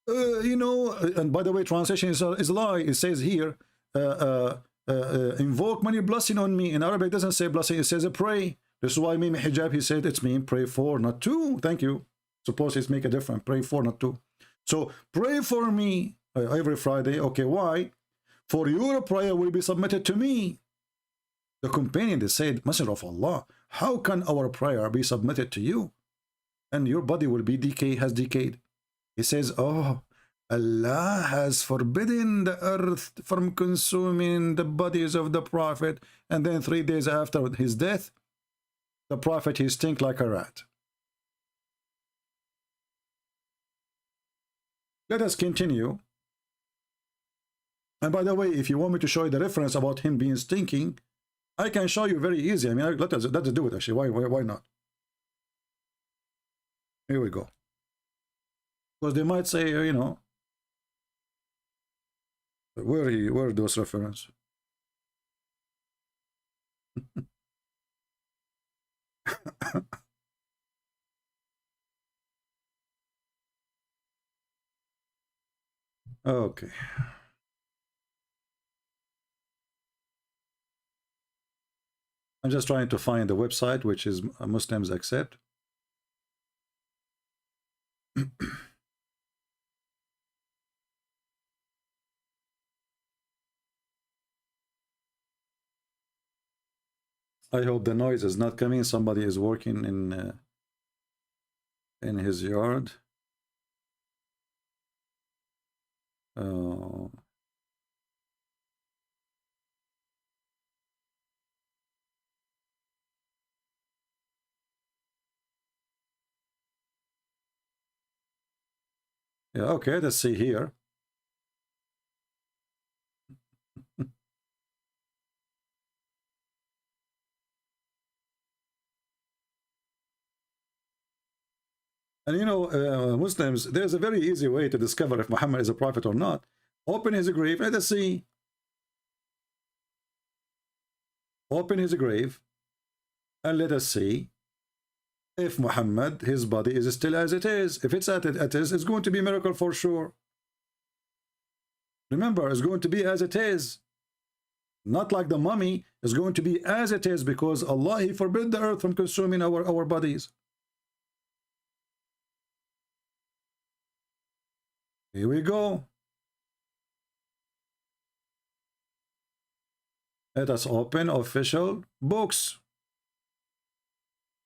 and by the way, translation is a lie. It says here, invoke many blessing on me. In Arabic, it doesn't say blessing, it says a pray. This is why Mimi Hijab, he said it's mean pray for, not to. Thank you. Suppose it's make a difference. Pray for, not to. So pray for me every Friday. Okay, why? For your prayer will be submitted to me. The companion, they said, Messenger of Allah, how can our prayer be submitted to you and your body will be has decayed? He says, oh, Allah has forbidden the earth from consuming the bodies of the Prophet, and then 3 days after his death, the Prophet, he stink like a rat. Let us continue. And by the way, if you want me to show you the reference about him being stinking, I can show you very easy. I mean, let us do it actually. Why not? Here we go. Because they might say, you know, where those reference? Okay. I'm just trying to find the website which is Muslims accept. I hope the noise is not coming. Somebody is working in his yard. Yeah, okay, let's see here. And you know, Muslims, there's a very easy way to discover if Muhammad is a prophet or not. Open his grave, let us see. Open his grave, and let us see if Muhammad, his body is still as it is. If it's it's going to be a miracle for sure. Remember, it's going to be as it is. Not like the mummy. It's going to be as it is because Allah, He forbid the earth from consuming our bodies. Here we go. Let us open official books.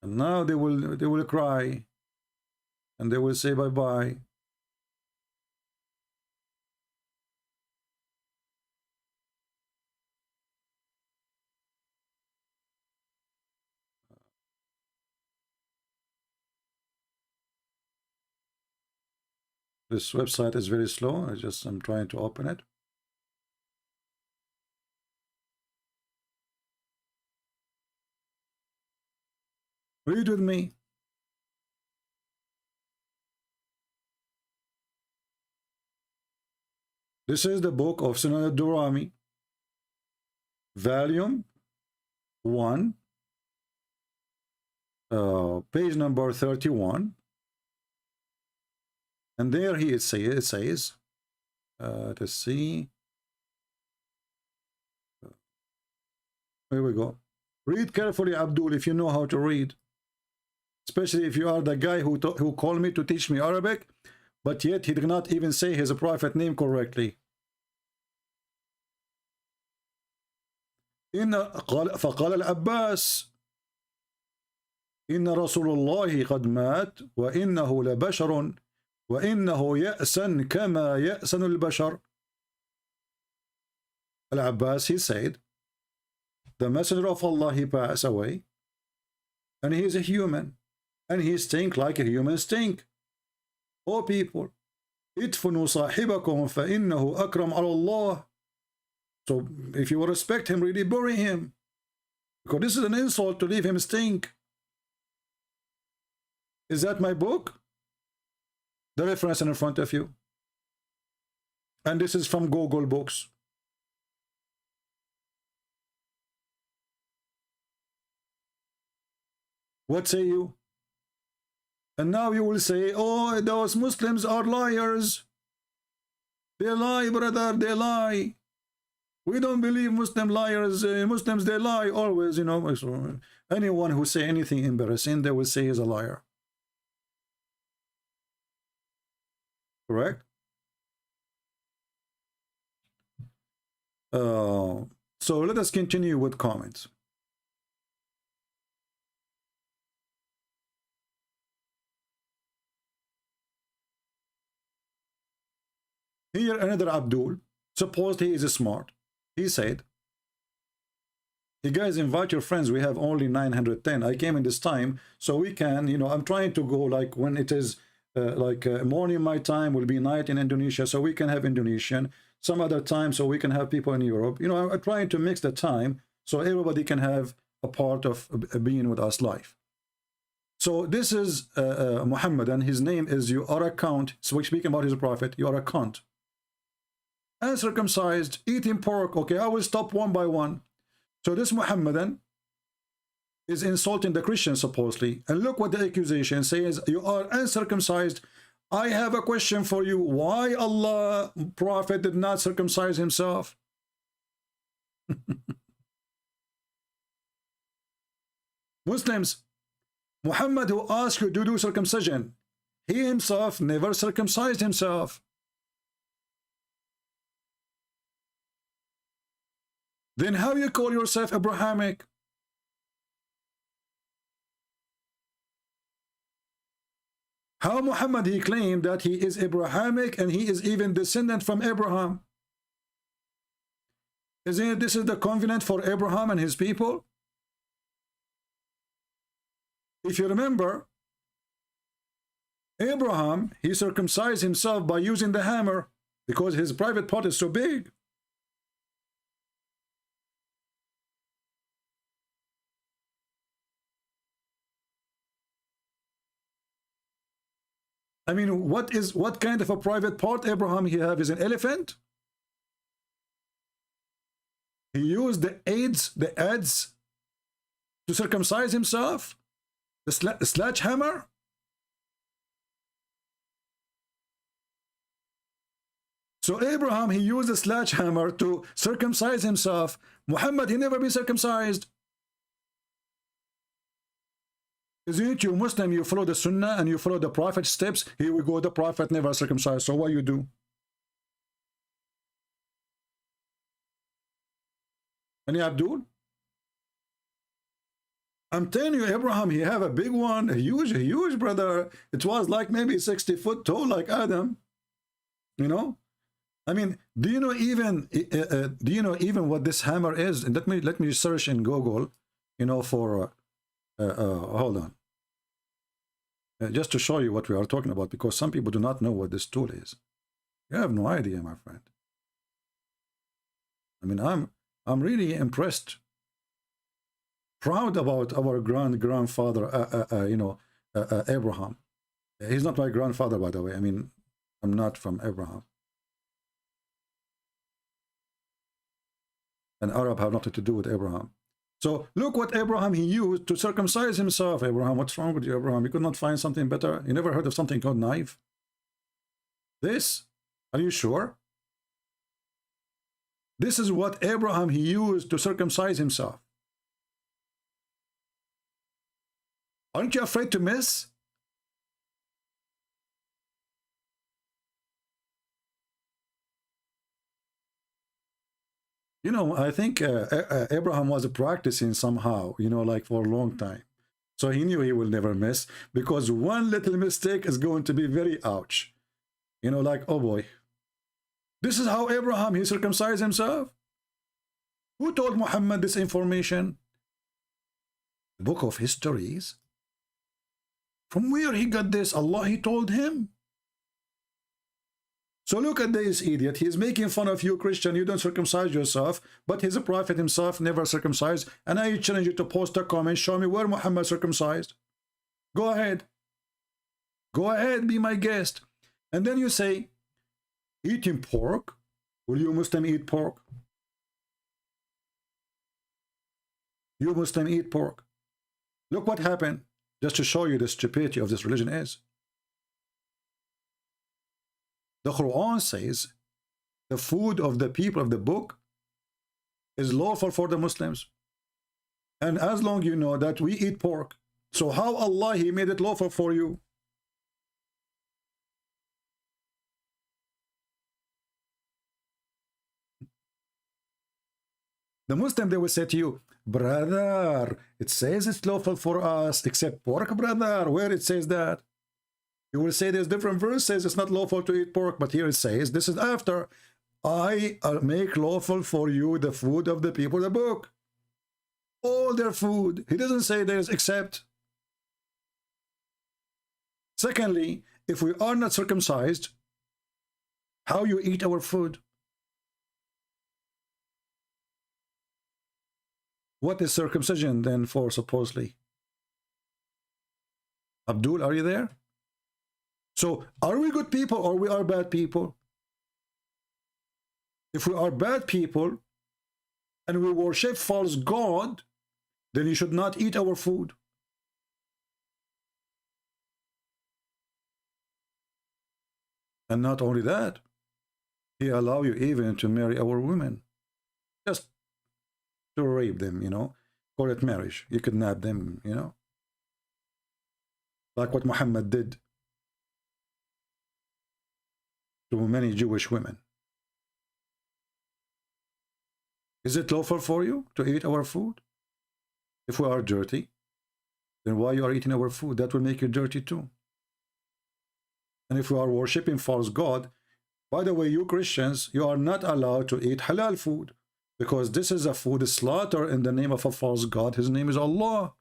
And now they will cry. And they will say bye-bye. This website is very slow. I'm trying to open it. Read with me. This is the book of Sunan al-Durami, volume 1, page number 31. And there it says, let's see. Here we go. Read carefully, Abdul, if you know how to read. Especially if you are the guy who called me to teach me Arabic, but yet he did not even say his prophet name correctly. فقال العباس إن رسول الله قد مات وإنه لبشر وإنه يأسن كما يأسن البشر. Al-Abbas, he said, the messenger of Allah, he passed away, and he is a human, and he stink like a human stink. O people, ادفنوا صاحبكم فإنه أكرم على الله. So if you will respect him, really bury him, because this is an insult to leave him stink. Is that my book? The reference in front of you. And this is from Google Books. What say you? And now you will say, oh, those Muslims are liars. They lie, brother, they lie. We don't believe Muslim liars. Muslims, they lie always, you know. So anyone who say anything embarrassing, they will say he's a liar. Correct? So let us continue with comments. Here another Abdul, supposed he is smart. He said, you guys invite your friends, we have only 910. I came in this time, so we can, you know, I'm trying to go like when it is morning my time will be night in Indonesia, so we can have Indonesian. Some other time, so we can have people in Europe. You know, I'm trying to mix the time so everybody can have a part of being with us live. So this is Muhammad, and his name is, you are a cunt. So we're speaking about his prophet, you are a cunt. Uncircumcised, eating pork. Okay, I will stop one by one. So this Muhammadan is insulting the Christians supposedly. And look what the accusation says, you are uncircumcised. I have a question for you. Why Allah prophet did not circumcise himself? Muslims, Muhammad who asked you to do circumcision, he himself never circumcised himself. Then how you call yourself Abrahamic? How Muhammad he claimed that he is Abrahamic and he is even descendant from Abraham? Isn't it this is the covenant for Abraham and his people? If you remember, Abraham, he circumcised himself by using the hammer because his private part is so big. I mean, what kind of a private part Abraham he have? Is an elephant? He used the adze to circumcise himself? The sledgehammer? So Abraham, he used a sledgehammer to circumcise himself. Muhammad, he never been circumcised. Isn't you Muslim, you follow the Sunnah and you follow the Prophet's steps? Here we go, the Prophet never circumcised. So what you do? Any Abdul? I'm telling you, Abraham, he have a big one, a huge brother. It was like maybe 60 foot tall like Adam. You know? I mean, do you know even what this hammer is? And let me search in Google, you know, for hold on. Just to show you what we are talking about, because some people do not know what this tool is. You have no idea, my friend. I mean, I'm really impressed, proud about our grandfather, Abraham. He's not my grandfather, by the way. I mean, I'm not from Abraham. And Arab have nothing to do with Abraham. So look what Abraham he used to circumcise himself. Abraham, what's wrong with you, Abraham? You could not find something better? You never heard of something called knife? This? Are you sure? This is what Abraham he used to circumcise himself. Aren't you afraid to miss? You know, I think Abraham was practicing somehow, you know, like for a long time. So he knew he will never miss, because one little mistake is going to be very ouch. You know, like, oh boy. This is how Abraham, he circumcised himself. Who told Muhammad this information? The book of histories. From where he got this? Allah, he told him. So look at this idiot. He's making fun of you, Christian. You don't circumcise yourself, but his prophet himself never circumcised. And I challenge you to post a comment. Show me where Muhammad circumcised. Go ahead. Go ahead, be my guest. And then you say, eating pork? Will you Muslim eat pork? You Muslim eat pork. Look what happened. Just to show you the stupidity of this religion is. The Quran says the food of the people of the book is lawful for the Muslims. And as long you know that we eat pork, so how Allah he made it lawful for you? The Muslim, they will say to you, brother, it says it's lawful for us, except pork, brother. Where it says that? You will say there's different verses, it's not lawful to eat pork, but here it says, this is after, I make lawful for you the food of the people of the book. All their food. He doesn't say there's except. Secondly, if we are not circumcised, how you eat our food? What is circumcision then for, supposedly? Abdul, are you there? So, are we good people or we are bad people? If we are bad people and we worship false god, then you should not eat our food. And not only that, he allow you even to marry our women. Just to rape them, you know. Call it marriage. You kidnap them, you know. Like what Muhammad did to many Jewish women. Is it lawful for you to eat our food? If we are dirty, then why you are eating our food? That will make you dirty too. And if we are worshipping false god, by the way, you Christians, you are not allowed to eat halal food, because this is a food slaughtered in the name of a false god. His name is Allah.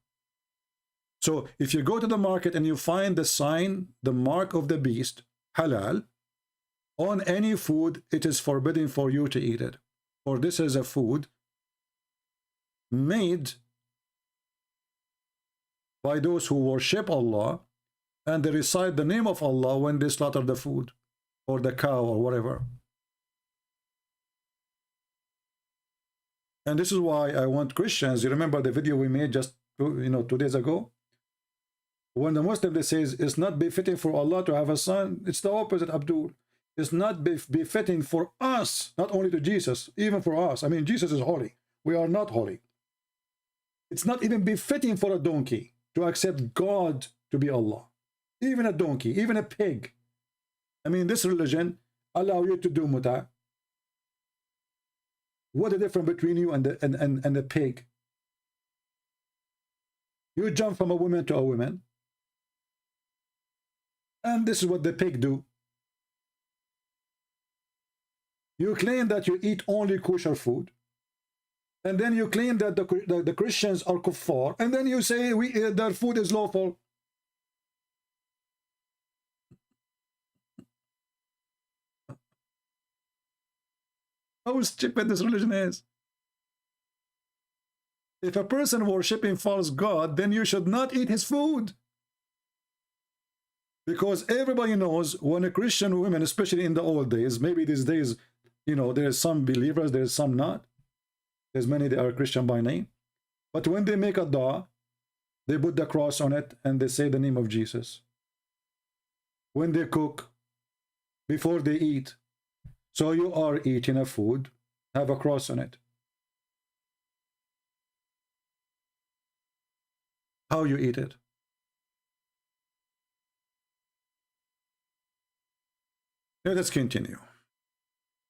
So if you go to the market and you find the sign, the mark of the beast, halal, on any food, it is forbidden for you to eat it. For this is a food made by those who worship Allah, and they recite the name of Allah when they slaughter the food, or the cow, or whatever. And this is why I want Christians, you remember the video we made just 2 days ago? When the Muslim they says it's not befitting for Allah to have a son, it's the opposite, Abdul. It's not befitting for us, not only to Jesus, even for us. I mean, Jesus is holy. We are not holy. It's not even befitting for a donkey to accept God to be Allah. Even a donkey, even a pig. I mean, this religion allow you to do muta. What is the difference between you and the pig? You jump from a woman to a woman. And this is what the pig do. You claim that you eat only kosher food. And then you claim that the Christians are kuffar. And then you say their food is lawful. How stupid this religion is. If a person worshipping false god, then you should not eat his food. Because everybody knows when a Christian woman, especially in the old days, maybe these days, you know, there's some believers, there's some not. There's many that are Christian by name. But when they make a dua, they put the cross on it and they say the name of Jesus. When they cook, before they eat, so you are eating a food, have a cross on it. How you eat it? Let's continue.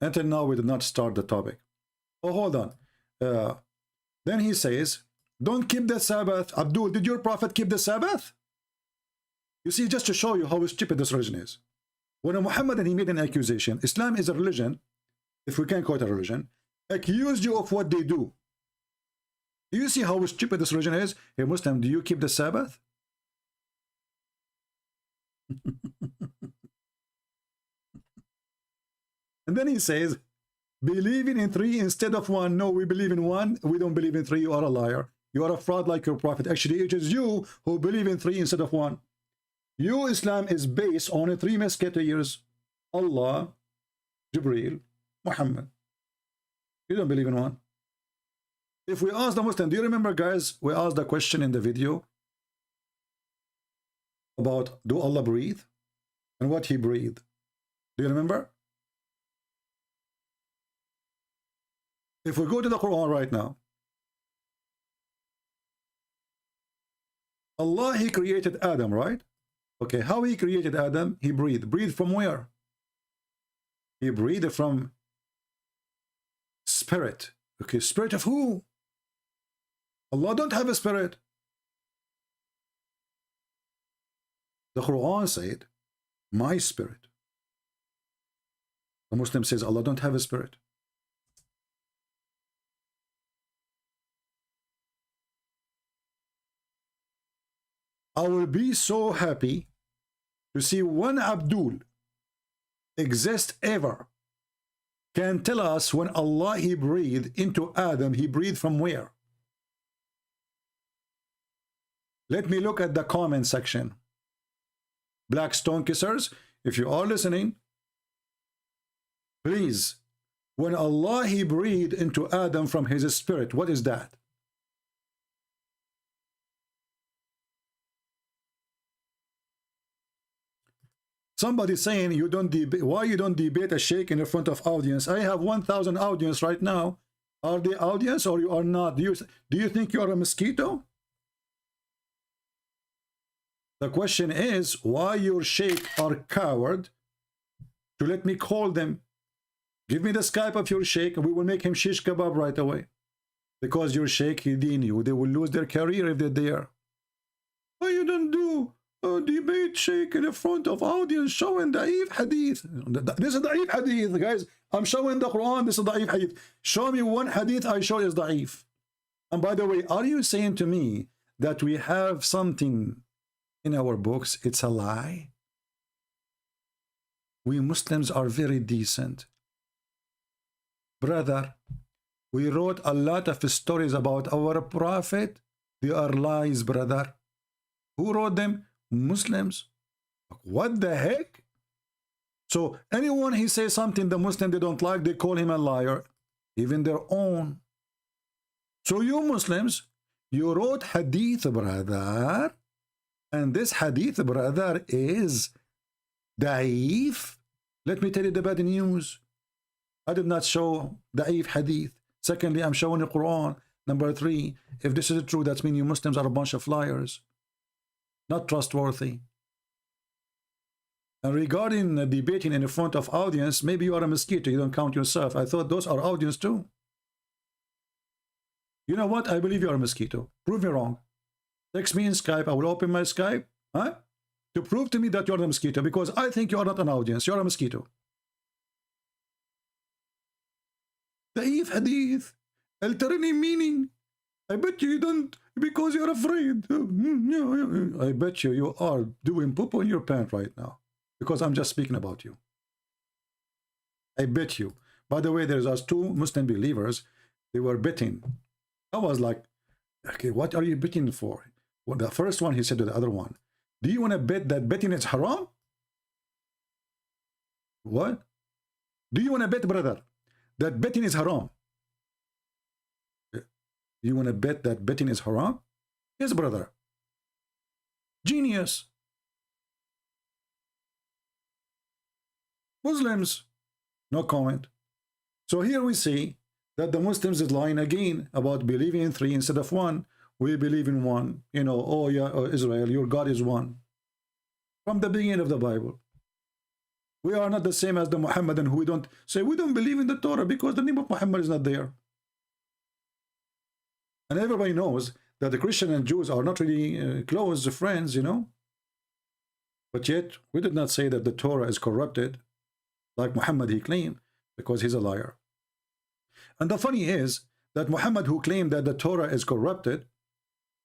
Until now, we did not start the topic. Oh, hold on. Then he says, don't keep the Sabbath. Abdul, did your prophet keep the Sabbath? You see, just to show you how stupid this religion is. When Muhammad and he made an accusation, Islam is a religion, if we can call it a religion, accused you of what they do. Do you see how stupid this religion is? Hey Muslim, do you keep the Sabbath? And then he says, believing in 3 instead of 1. No, we believe in 1. We don't believe in 3. You are a liar. You are a fraud like your prophet. Actually, it is you who believe in 3 instead of 1. Your Islam is based on 3 musketeers. Allah, Jibreel, Muhammad. You don't believe in 1. If we ask the Muslim, do you remember, guys, we asked the question in the video about do Allah breathe and what he breathed. Do you remember? If we go to the Quran right now, Allah, he created Adam, right? Okay, how he created Adam? He breathed. Breathed from where? He breathed from spirit. Okay, spirit of who? Allah don't have a spirit. The Quran said My spirit. The Muslim says Allah don't have a spirit. I will be so happy to see one Abdul exist ever can tell us when Allah he breathed into Adam, he breathed from where? Let me look at the comment section. Black stone kissers, if you are listening, please, when Allah he breathed into Adam from his spirit, what is that? Somebody saying you don't debate. Why you don't debate a sheikh in front of audience? I have 1,000 audience right now. Are they audience or you are not? Do you think you are a mosquito? The question is why your sheikh are coward to let me call them. Give me the Skype of your sheikh and we will make him shish kebab right away. Because your sheikh he deen you. They will lose their career if they're there. Why you don't do a debate sheikh in front of audience showing da'if hadith? This is da'if hadith, guys. I'm showing the Quran. This is da'if hadith. Show me one hadith I show is da'if. And by the way, are you saying to me that we have something in our books? It's a lie. We Muslims are very decent. Brother, we wrote a lot of stories about our prophet. They are lies, brother. Who wrote them? Muslims. What the heck? So anyone he says something the Muslim they don't like, they call him a liar. Even their own. So you Muslims, you wrote hadith, brother. And this hadith, brother, is da'if. Let me tell you the bad news. I did not show da'if hadith. Secondly, I'm showing the Quran. Number 3, if this is true, that means you Muslims are a bunch of liars. Not trustworthy. And regarding debating in front of audience, maybe you are a mosquito, you don't count yourself. I thought those are audience too. You know what? I believe you are a mosquito. Prove me wrong. Text me in Skype. I will open my Skype to prove to me that you're a mosquito, because I think you are not an audience. You're a mosquito. Da'if hadith. Alternate meaning. I bet you don't, because you're afraid. I bet you are doing poop on your pants right now, because I'm just speaking about you. I bet you. By the way, there's us 2 Muslim believers. They were betting. I was like, okay, what are you betting for? Well, the first one, he said to the other one, do you want to bet that betting is haram? What? Do you want to bet, brother, that betting is haram? You want to bet that betting is haram? Yes, brother. Genius. Muslims. No comment. So here we see that the Muslims is lying again about believing in 3 instead of 1. We believe in 1. You know, oh yeah, oh, Israel, your God is 1. From the beginning of the Bible. We are not the same as the Muhammadan who don't say we don't believe in the Torah because the name of Muhammad is not there. And everybody knows that the Christian and Jews are not really close friends, you know. But yet, we did not say that the Torah is corrupted, like Muhammad he claimed, because he's a liar. And the funny is that Muhammad, who claimed that the Torah is corrupted,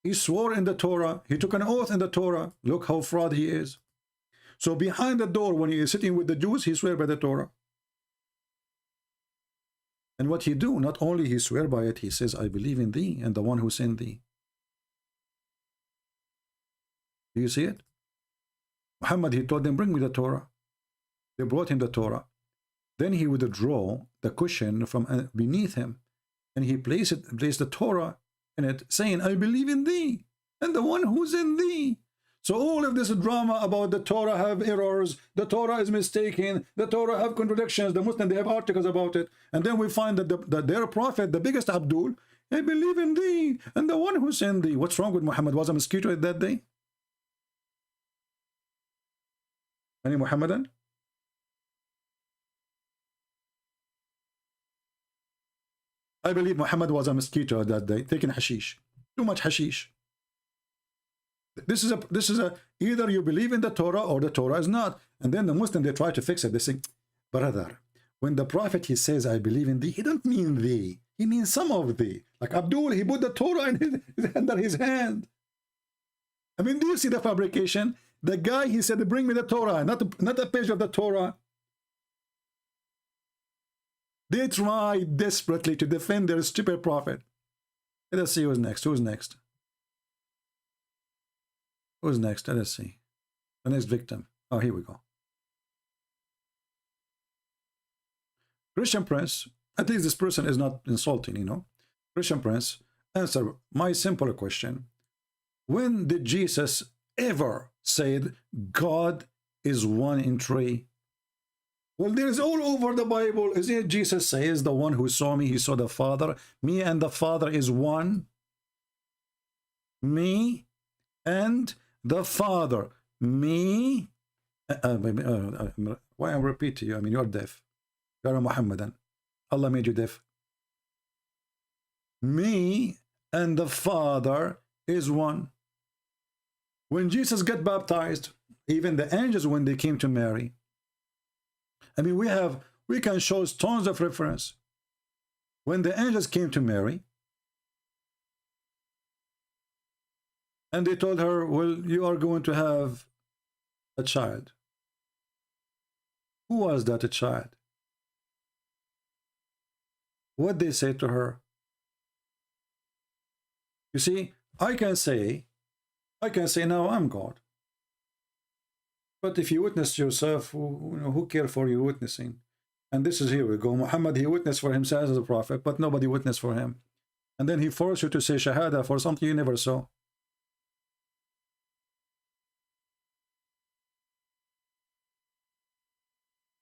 he swore in the Torah, he took an oath in the Torah. Look how fraud he is. So behind the door, when he is sitting with the Jews, he swear by the Torah. And what he do, not only he swear by it, he says, I believe in thee and the one who sent thee. Do you see it? Muhammad, he told them, bring me the Torah. They brought him the Torah. Then he would draw the cushion from beneath him, and he placed the Torah in it, saying, I believe in thee and the one who's in thee. So all of this drama about the Torah have errors, the Torah is mistaken, the Torah have contradictions, the Muslims, they have articles about it. And then we find that their prophet, the biggest Abdul, I believe in thee and the one who sent thee. What's wrong with Muhammad? Was a mosquito at that day? Any Muhammadan? I believe Muhammad was a mosquito that day, taking hashish. Too much hashish. This is a either you believe in the Torah or the Torah is not. And then the Muslim, they try to fix it. They say, brother, when the prophet, he says, I believe in thee, he don't mean thee. He means some of thee. Like Abdul, he put the Torah under his hand. I mean, do you see the fabrication? The guy, he said, bring me the Torah, not a page of the Torah. They try desperately to defend their stupid prophet. Let us see who's next. Who's next? Who's next? Let us see. The next victim. Oh, here we go. Christian Prince. At least this person is not insulting, you know. Christian Prince, answer my simple question. When did Jesus ever said God is one in three? Well, there's all over the Bible. Isn't it Jesus says, the one who saw me, he saw the Father. Me and the Father is one. Me and the Father. Me. Why I repeat to you? I mean, you're deaf. You're a Muhammadan. Allah made you deaf. Me and the Father is one. When Jesus got baptized, even the angels, when they came to Mary, I mean, we can show tons of reference. When the angels came to Mary, and they told her, well, you are going to have a child. Who was that a child? What they say to her? You see, I can say, now I'm God. But if you witness yourself, who care for your witnessing? And this is, here we go. Muhammad, he witnessed for himself as a prophet, but nobody witnessed for him. And then he forced you to say Shahada for something you never saw.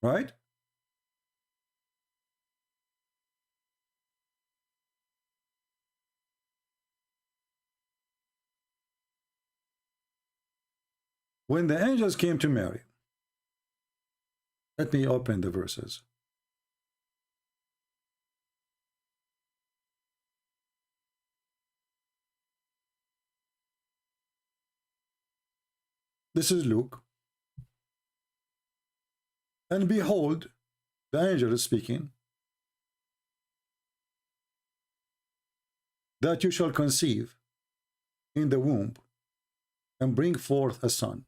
Right? When the angels came to Mary, let me open the verses. This is Luke. And behold, the angel is speaking, that you shall conceive in the womb and bring forth a son,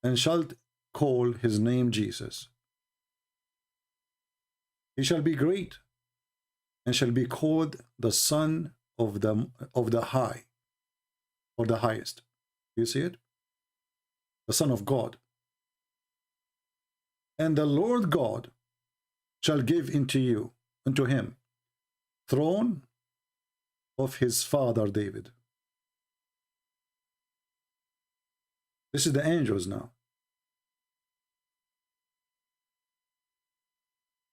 and shalt call his name Jesus. He shall be great, and shall be called the Son of the High, or the Highest. You see it? The Son of God. And the Lord God shall give unto him, throne of his father David. This is the angels now.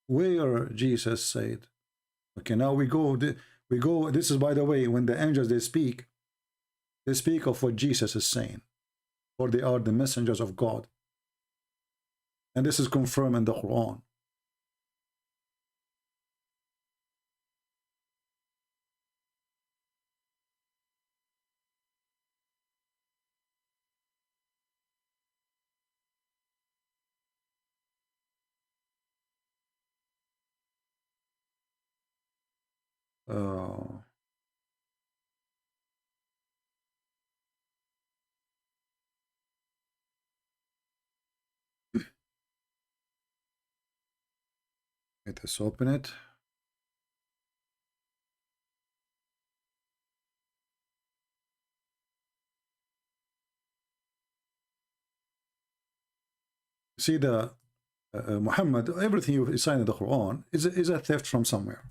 Where Jesus said, okay, now we go, this is, by the way, when the angels, they speak of what Jesus is saying, for they are the messengers of God. And this is confirmed in the Quran. Let us open it. See, the Muhammad, everything you sign in the Quran is a theft from somewhere.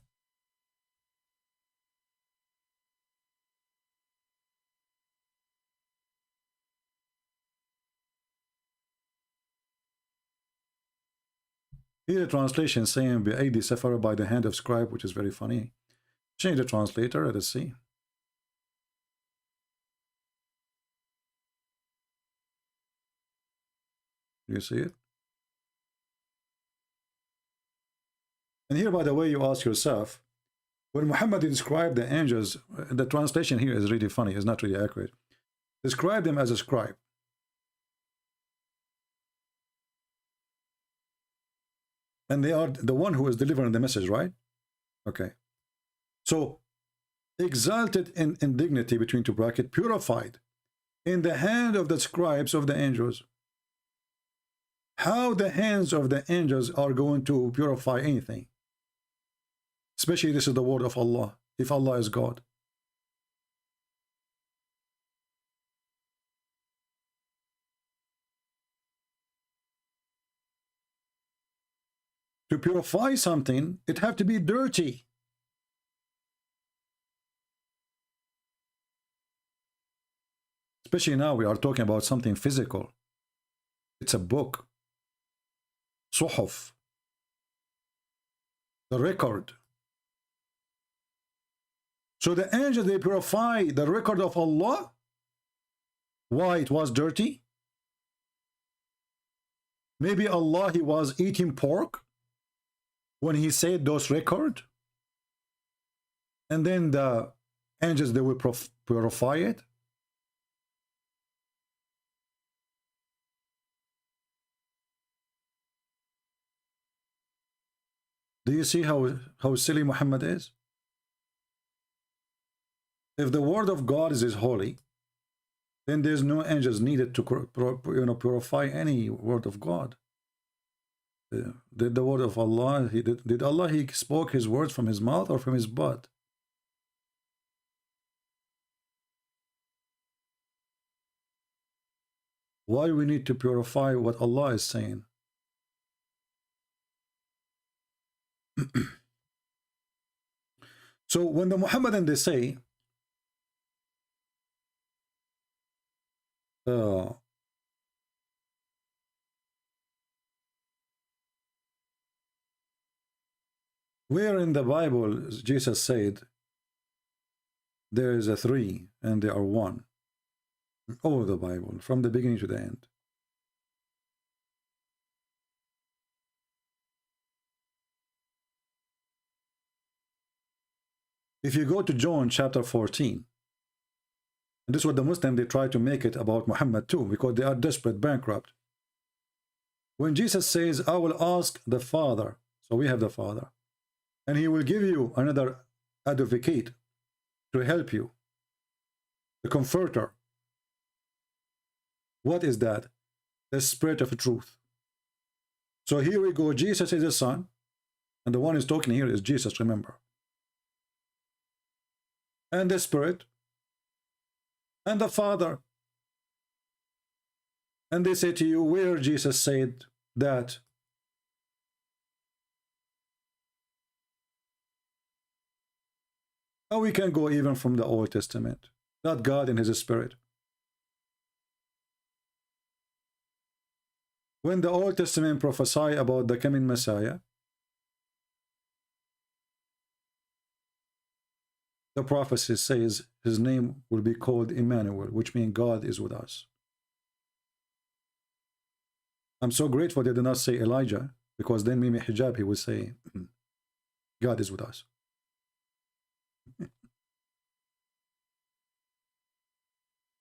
Here a translation saying بأيدي سفر, by the hand of scribe, which is very funny. Change the translator, let us see. You see it? And here, by the way, you ask yourself, when Muhammad described the angels, the translation here is really funny, it's not really accurate. Describe them as a scribe. And they are the one who is delivering the message, right? Okay. So, exalted in dignity between two brackets, purified in the hand of the scribes of the angels. How the hands of the angels are going to purify anything? Especially this is the word of Allah, if Allah is God. To purify something, it have to be dirty. Especially now we are talking about something physical. It's a book. Suhuf. The record. So the angels, they purify the record of Allah. Why it was dirty? Maybe Allah, he was eating pork when he said those record. And then the angels, they will purify it. Do you see how silly Muhammad is? If the word of God is holy, then there's no angels needed to purify any word of God. Did the word of Allah, did Allah, he spoke his words from his mouth or from his butt? Why we need to purify what Allah is saying? So when the Muhammadan, they say, where in the Bible Jesus said there is a three and they are one? All the Bible, from the beginning to the end. If you go to John chapter 14, and this is what the Muslim, they try to make it about Muhammad too, because they are desperate, bankrupt. When Jesus says, I will ask the Father, so we have the Father, and he will give you another advocate to help you, the comforter. What is that? The Spirit of truth. So here we go, Jesus is the Son, and the one who's talking here is Jesus, remember. And the Spirit, and the Father. And they say to you, where Jesus said that? And we can go even from the Old Testament, not God and his Spirit. When the Old Testament prophesy about the coming Messiah, the prophecy says his name will be called Emmanuel, which means God is with us. I'm so grateful they did not say Elijah, because then Mimi Hijab, he would say, God is with us.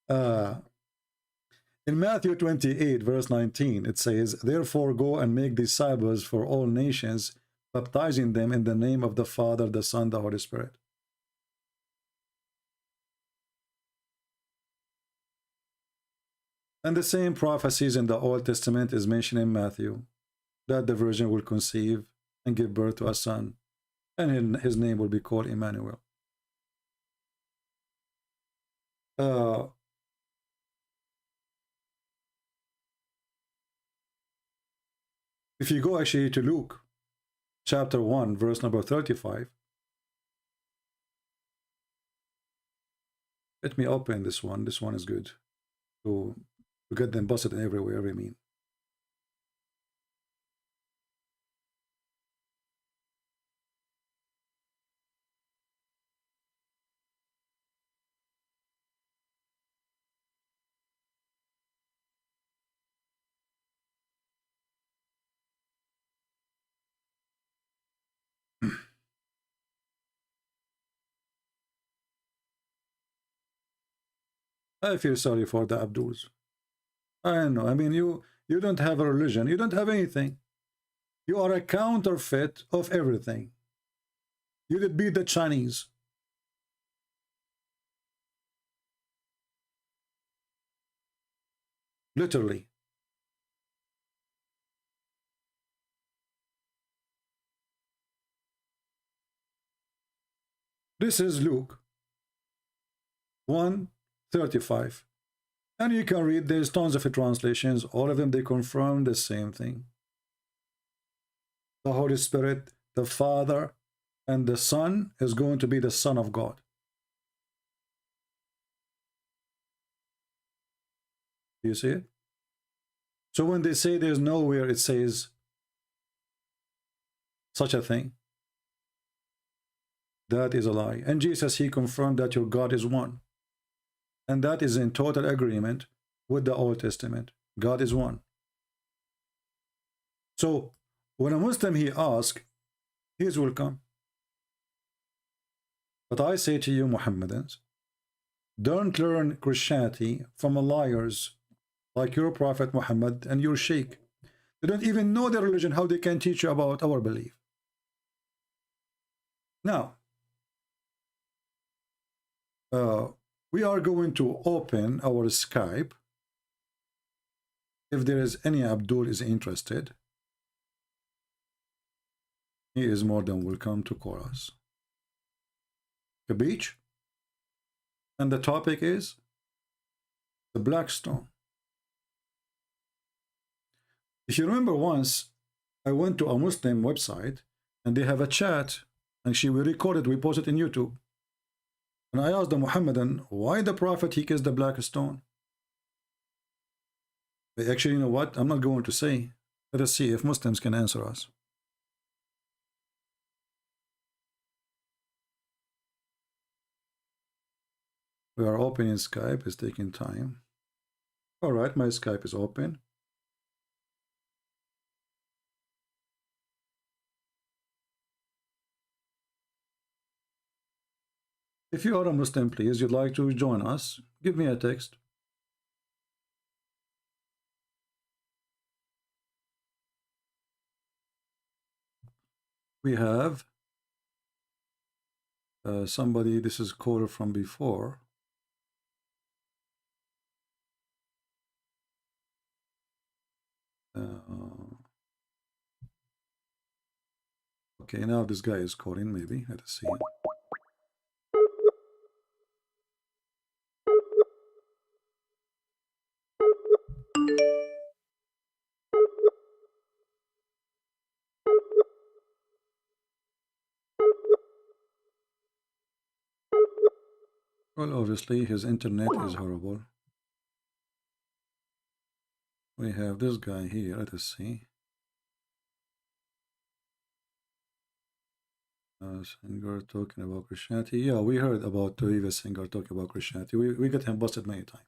In Matthew 28, verse 19, it says, therefore go and make disciples for all nations, baptizing them in the name of the Father, the Son, the Holy Spirit. And the same prophecies in the Old Testament is mentioned in Matthew, that the virgin will conceive and give birth to a son, and his name will be called Emmanuel. If you go actually to Luke, chapter 1, verse number 35, let me open this one. This one is good. To get them busted everywhere, I mean. I feel sorry for the Abduls. I know. I mean, you don't have a religion. You don't have anything. You are a counterfeit of everything. You did beat the Chinese. Literally. This is Luke 1:35. And you can read, there's tons of translations. All of them, they confirm the same thing. The Holy Spirit, the Father, and the Son is going to be the Son of God. Do you see it? So when they say there's nowhere it says such a thing, that is a lie. And Jesus, he confirmed that your God is one. And that is in total agreement with the Old Testament. God is one. So when a Muslim he asks, he is welcome. But I say to you, Muhammadans, don't learn Christianity from liars like your Prophet Muhammad and your Sheikh. They don't even know their religion, how they can teach you about our belief. Now, we are going to open our Skype. If there is any Abdul is interested, he is more than welcome to call us. The beach, and the topic is the Black Stone. If you remember, once I went to a Muslim website and they have a chat, and we recorded, we posted in YouTube. And I asked the Muhammadan, why the Prophet he kissed the black stone? Actually, you know what? I'm not going to say. Let us see if Muslims can answer us. We are opening Skype. It's taking time. All right, my Skype is open. If you are a Muslim, please, you'd like to join us, give me a text. We have somebody, this is caller from before. Okay, now this guy is calling, maybe. Let us see. Well, obviously, his internet is horrible. We have this guy here. Let us see. Singer talking about Christianity. Yeah, we heard about Toiva Singer talking about Christianity. We got him busted many times.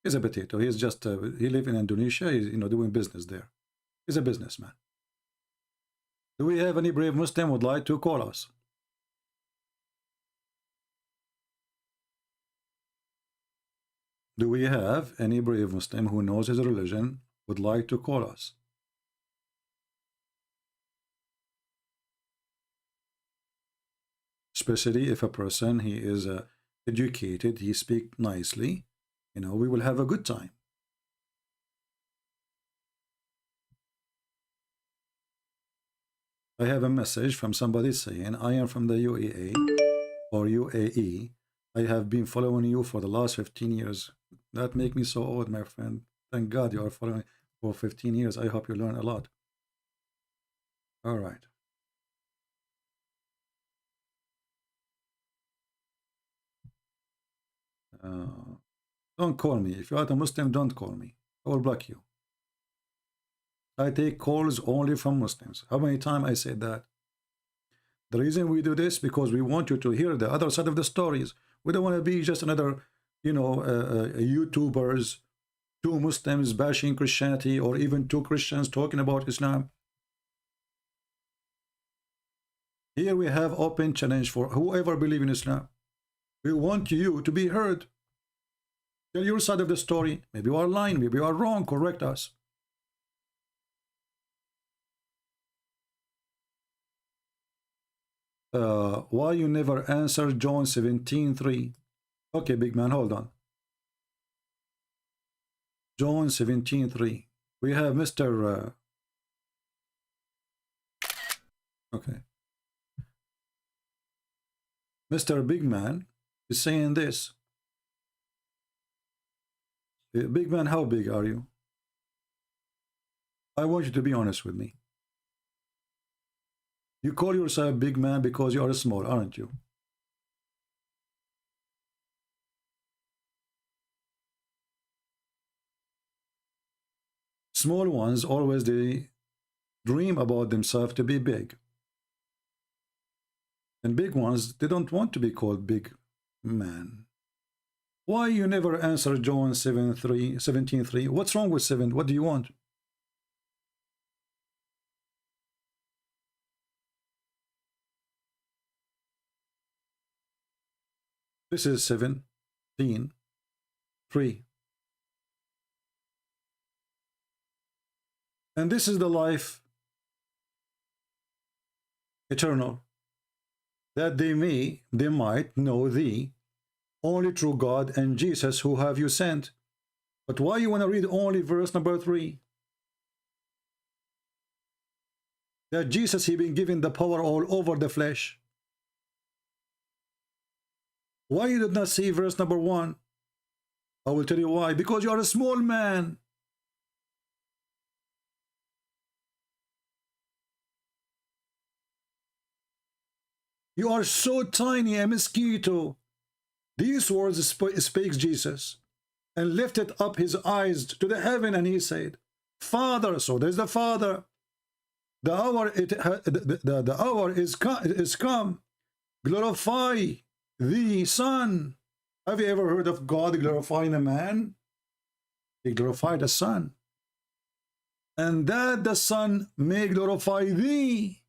He's a potato. He's just, he lives in Indonesia. He's, doing business there. He's a businessman. Do we have any brave Muslim who would like to call us? Do we have any brave Muslim who knows his religion would like to call us? Especially if a person, he is educated, he speaks nicely, we will have a good time. I have a message from somebody saying, I am from the UAE or UAE. I have been following you for the last 15 years. That makes me so old, my friend. Thank God you are following for 15 years. I hope you learn a lot. All right. Don't call me. If you are a Muslim, don't call me. I will block you. I take calls only from Muslims. How many times I said that? The reason we do this, because we want you to hear the other side of the stories. We don't want to be just another, YouTubers, two Muslims bashing Christianity, or even two Christians talking about Islam. Here we have open challenge for whoever believes in Islam. We want you to be heard. Tell your side of the story. Maybe you are lying, maybe you are wrong. Correct us. Why you never answer John 17:3? Okay, big man, hold on. John 17:3. We have Mr. Okay. Mr. Big Man is saying this. Big man, how big are you? I want you to be honest with me. You call yourself big man because you are small, aren't you? Small ones always they dream about themselves to be big. And big ones, they don't want to be called big man. Why you never answer John 17:3? What's wrong with 7? What do you want? This is 17:3. And this is the life eternal, that they might know thee, only true God, and Jesus, who have you sent. But why you want to read only verse number 3? That Jesus, he been given the power all over the flesh. Why you did not see verse number 1? I will tell you why. Because you are a small man. You are so tiny, a mosquito. These words speaks Jesus, and lifted up his eyes to the heaven, and he said, Father, so there's the Father. The hour is come. Glorify the Son. Have you ever heard of God glorifying a man? He glorified the Son. And that the Son may glorify thee.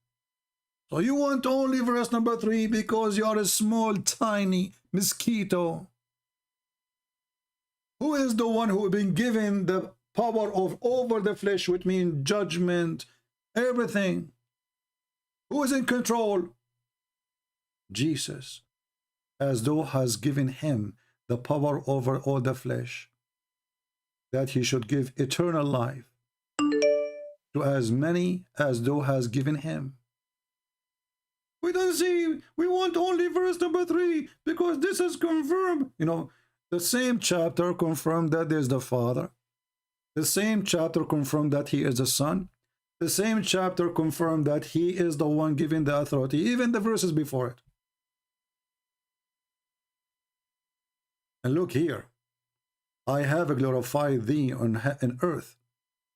So you want only verse number 3 because you are a small, tiny mosquito. Who is the one who has been given the power of over the flesh, which means judgment, everything? Who is in control? Jesus, as though has given him the power over all the flesh, that he should give eternal life to as many as thou has given him. We don't see, we want only verse number 3 because this is confirmed. You know, the same chapter confirmed that there's the Father. The same chapter confirmed that he is the Son. The same chapter confirmed that he is the one giving the authority, even the verses before it. And look here. I have glorified thee on earth.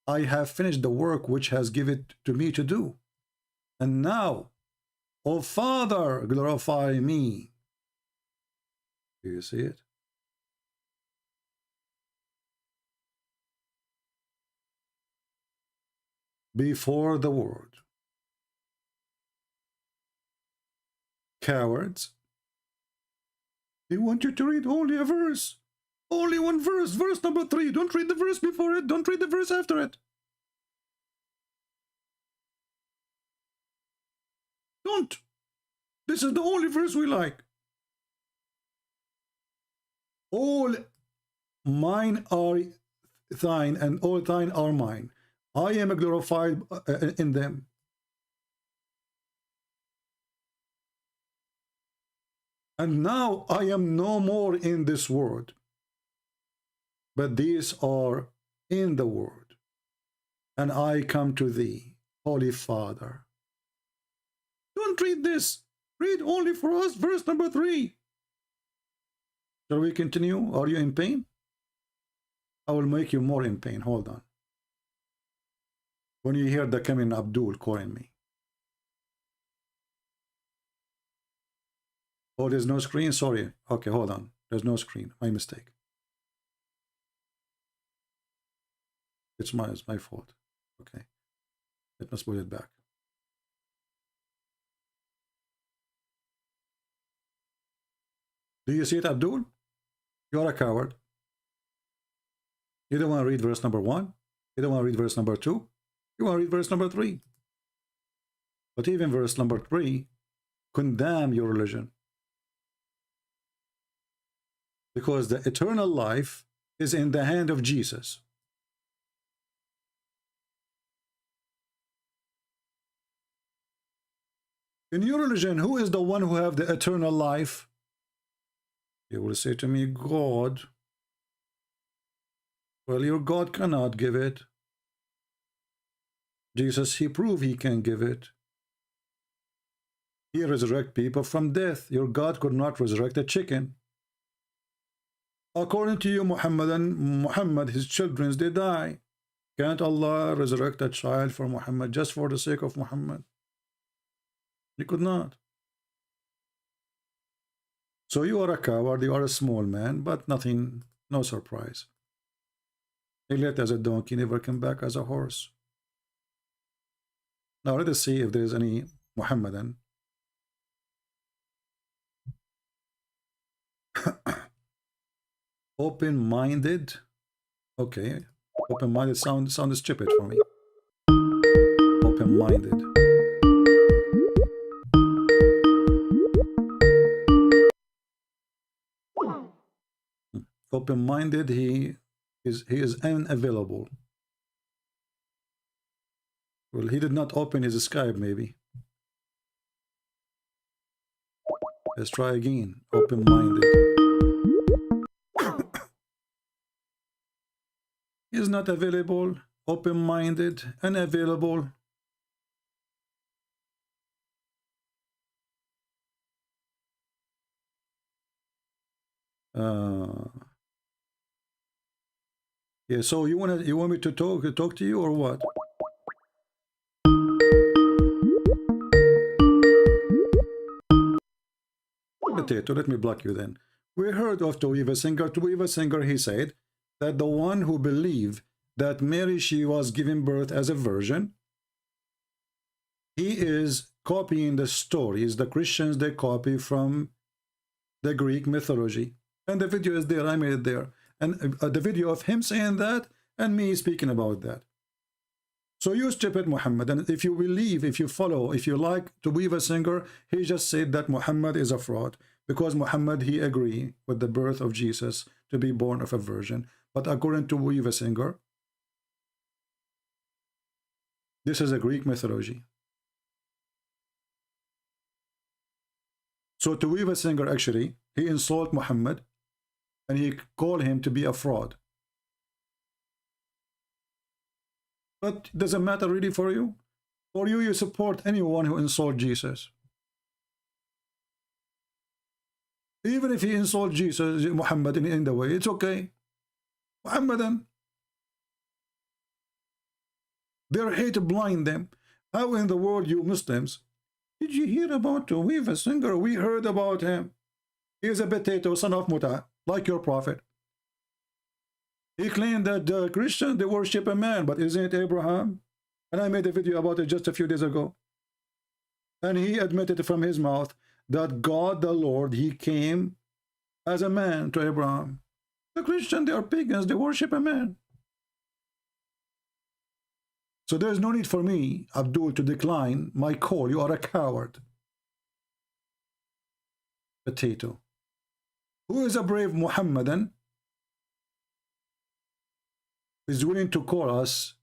I have finished the work which has given to me to do. And now, O Father, glorify me. Do you see it? Before the word. Cowards. They want you to read only a verse. Only one verse. Verse number 3. Don't read the verse before it. Don't read the verse after it. Don't. This is the only verse we like. All mine are thine, and all thine are mine. I am glorified in them. And now I am no more in this world, but these are in the world. And I come to thee, Holy Father. Don't read this. Read only for us verse number 3. Shall we continue? Are you in pain? I will make you more in pain. Hold on. When you hear the coming Abdul calling me. Oh, there's no screen? Sorry. Okay, hold on. There's no screen. My mistake. It's my fault. Okay. Let us put it back. Do you see it, Abdul? You are a coward. You don't want to read verse number 1. You don't want to read verse number 2. You want to read verse number 3. But even verse number 3 condemn your religion. Because the eternal life is in the hand of Jesus. In your religion, who is the one who have the eternal life? You will say to me, God. Well, your God cannot give it. Jesus, he proved he can give it. He resurrect people from death. Your God could not resurrect a chicken. According to you, Muhammad, his children, they die. Can't Allah resurrect a child for Muhammad just for the sake of Muhammad? He could not. So you are a coward, you are a small man, but nothing, no surprise. He left as a donkey, never came back as a horse. Now let us see if there is any Muhammadan. Open-minded. Okay. Open-minded sound stupid for me. Open-minded. Open-minded, he is unavailable. Well, he did not open his Skype, maybe. Let's try again. Open-minded. He is not available. Open-minded, unavailable. Yeah, so you want me to talk to you or what? Potato, let me block you then. We heard of Tuiva Singer. Tuiva Singer, he said that the one who believed that Mary, she was given birth as a virgin, he is copying the stories the Christians, they copy from the Greek mythology. And the video is there, I made it there. And the video of him saying that and me speaking about that. So you stupid Muhammad, and if you believe, if you follow, if you like Tuiva Singer, he just said that Muhammad is a fraud because Muhammad, he agreed with the birth of Jesus to be born of a virgin. But according to Tuiva Singer, this is a Greek mythology. So Tuiva Singer actually, he insulted Muhammad and he called him to be a fraud. But does it matter really for you? For you, you support anyone who insults Jesus. Even if he insults Jesus, Muhammad in the way, it's okay. Muhammadan. Their hate blind them. How in the world, you Muslims, did you hear about Tuiva Singer? We heard about him. He is a potato, son of Muta, like your prophet. He claimed that the Christians, they worship a man, but isn't it Abraham? And I made a video about it just a few days ago. And he admitted from his mouth that God the Lord, he came as a man to Abraham. The Christians, they are pagans, they worship a man. So there's no need for me, Abdul, to decline my call. You are a coward. Potato. Who is a brave Muhammadan is willing to call us,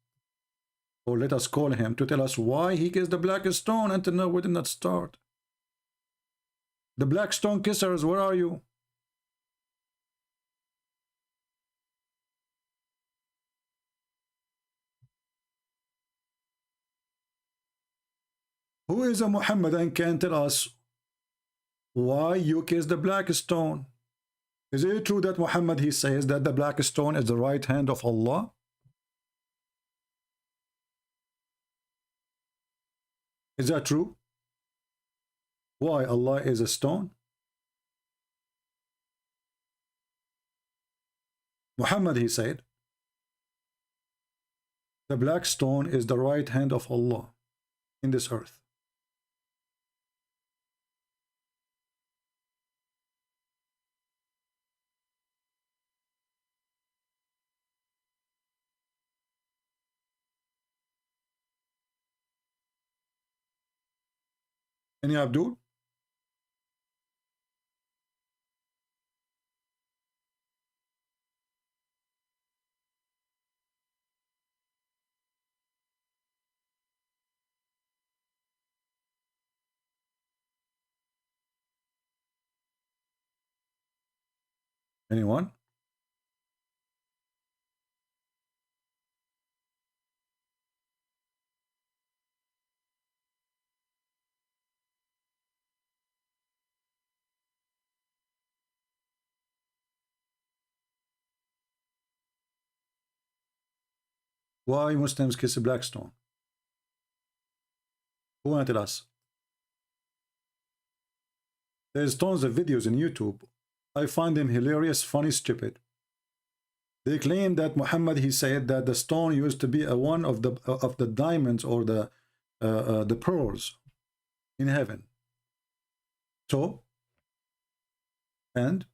or let us call him, to tell us why he kissed the black stone until now we did not start. The black stone kissers, where are you? Who is a Muhammadan can tell us why you kissed the black stone? Is it true that Muhammad, he says that the black stone is the right hand of Allah? Is that true? Why Allah is a stone? Muhammad, he said, the black stone is the right hand of Allah in this earth. Any Abdul? Anyone? Why Muslims kiss a black stone? Who wanna tell us? There's tons of videos on YouTube. I find them hilarious, funny, stupid. They claim that Muhammad, he said that the stone used to be one of the diamonds or the pearls in heaven. So, and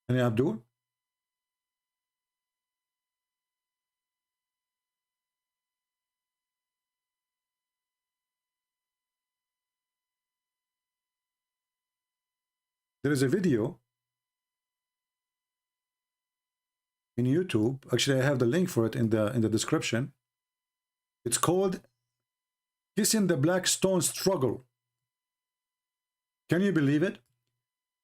any Abdul? There is a video in YouTube. Actually, I have the link for it in the description. It's called "Kissing the Black Stone Struggle." Can you believe it?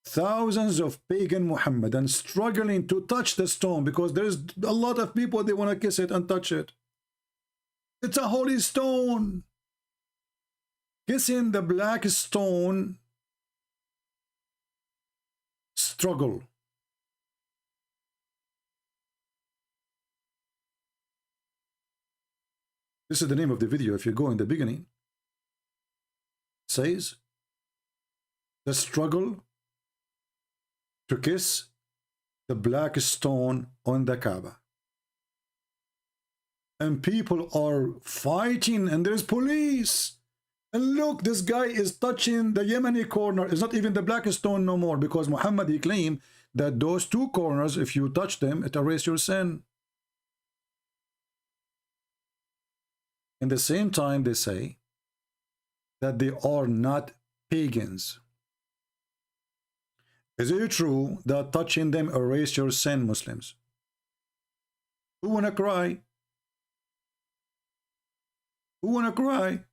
Thousands of pagan Muhammadans struggling to touch the stone because there's a lot of people, they want to kiss it and touch it. It's a holy stone. Kissing the black stone struggle. This is the name of the video. If you go in the beginning, it says the struggle to kiss the black stone on the Kaaba. And people are fighting, and there's police. And look, this guy is touching the Yemeni corner. It's not even the black stone no more, because Muhammad, he claimed that those two corners, if you touch them, it erases your sin. In the same time, they say that they are not pagans. Is it true that touching them erases your sin, Muslims? Who wanna cry? Who wanna cry?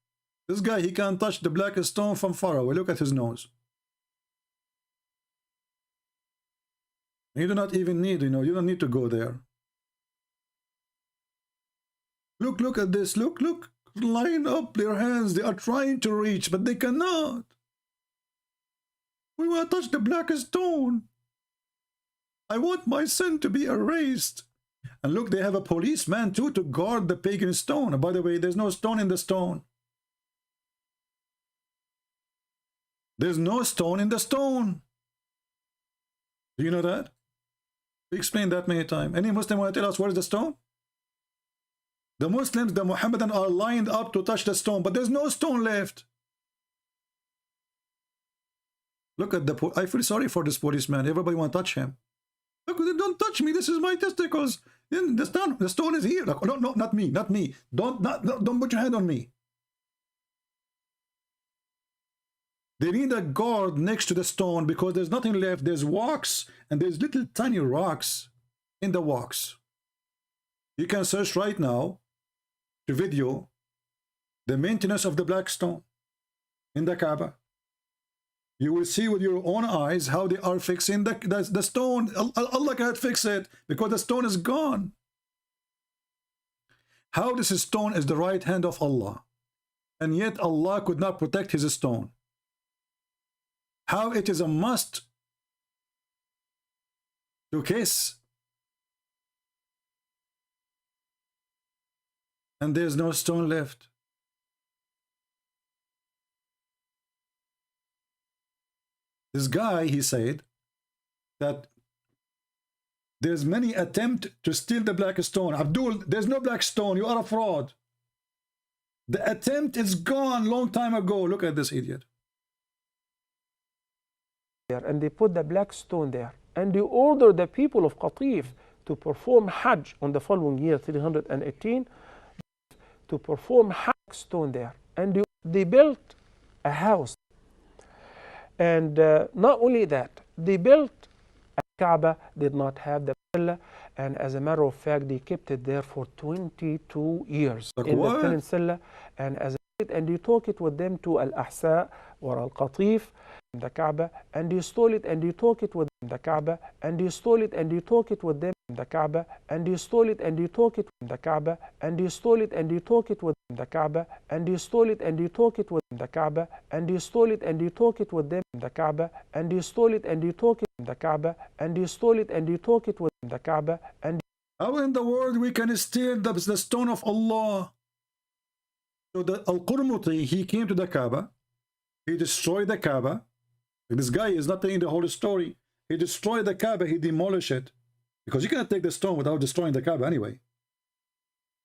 This guy, he can't touch the black stone from far away. Look at his nose. You do not even need, you don't need to go there. Look at this. Look. Line up their hands. They are trying to reach, but they cannot. We want to touch the black stone. I want my sin to be erased. And look, they have a policeman too to guard the pagan stone. And by the way, there's no stone in the stone. There's no stone in the stone. Do you know that? We explained that many times. Any Muslim want to tell us where is the stone? The Muslims, the Muhammadan, are lined up to touch the stone, but there's no stone left. Look at the... I feel sorry for this policeman. Everybody want to touch him. Look, don't touch me. This is my testicles. The stone is here. No, not me. Don't put your hand on me. They need a guard next to the stone because there's nothing left. There's rocks, and there's little tiny rocks in the rocks. You can search right now to video the maintenance of the black stone in the Kaaba. You will see with your own eyes how they are fixing the stone. Allah can't fix it because the stone is gone. How this stone is the right hand of Allah, and yet Allah could not protect his stone. How it is a must to kiss, and there's no stone left. This guy, he said that there's many attempt to steal the black stone. Abdul, there's no black stone. You are a fraud. The attempt is gone long time ago. Look at this idiot. there, and they put the black stone there, and they ordered the people of Qatif to perform Hajj on the following year, 318, to perform Hajj stone there, and they built a house. And not only that, they built a Kaaba, did not have the Qibla, and as a matter of fact, they kept it there for 22 years like in what? the peninsula, and they took it with them to Al-Ahsa or Al-Qatif, the Kaaba, and they stole it, and they took it with the Kaaba, and they stole it, and they took it with them the Kaaba, and they stole it, and they took it with the Kaaba, and they stole it, and they took it with the Kaaba, and they stole it, and they took it with the Kaaba, and they stole it, and they took it with them the Kaaba, and they stole it, and they took it the Kaaba, and they stole it, and they took it with the Kaaba, and how in the world we can steal the stone of Allah? So the Al-Qurmuti, he came to the Kaaba, he destroyed the Kaaba. This guy is not telling the whole story. He destroyed the Kaaba, he demolished it. Because you cannot take the stone without destroying the Kaaba anyway.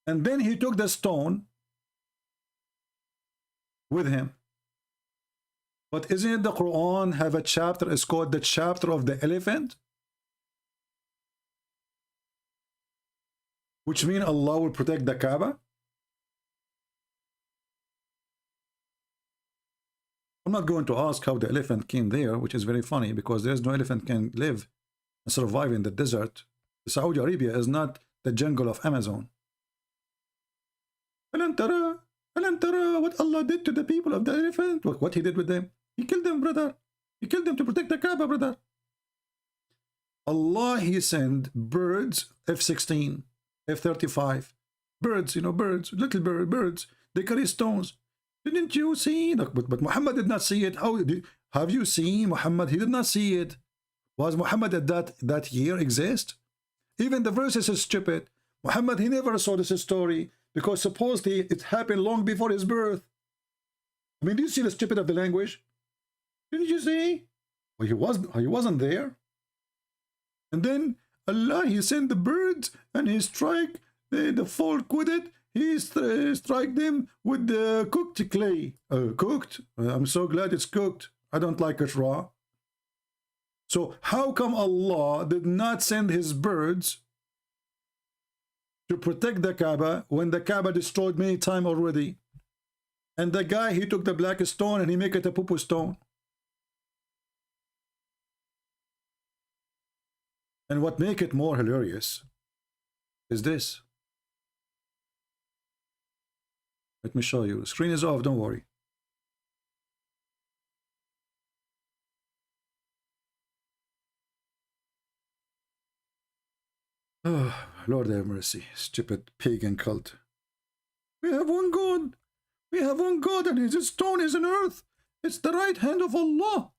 And then he took the stone with him. But isn't the Quran have a chapter, it's called the chapter of the elephant? Which means Allah will protect the Kaaba? I'm not going to ask how the elephant came there, which is very funny because there's no elephant can live and survive in the desert. Saudi Arabia is not the jungle of Amazon. Alam tara what Allah did to the people of the elephant? What he did with them? He killed them, brother. He killed them to protect the Kaaba, brother. Allah, he sent birds, F-16, F-35, birds, you know, birds, little birds. They carry stones. Didn't you see? Look, but Muhammad did not see it. Have you seen Muhammad? He did not see it. Was Muhammad at that year exist? Even the verses is stupid. Muhammad, he never saw this story because supposedly it happened long before his birth. I mean, do you see the stupid of the language? Didn't you see? Well, he wasn't there. And then Allah, he sent the birds and he strike the folk with it. He strike them with the cooked clay. Cooked? I'm so glad it's cooked. I don't like it raw. So how come Allah did not send his birds to protect the Kaaba when the Kaaba destroyed many times already? And the guy, he took the black stone and he make it a poo-poo stone. And what make it more hilarious is this. Let me show you. The screen is off, don't worry. Oh, Lord have mercy. Stupid pagan cult. We have one God. We have one God, and his stone is on earth. It's the right hand of Allah.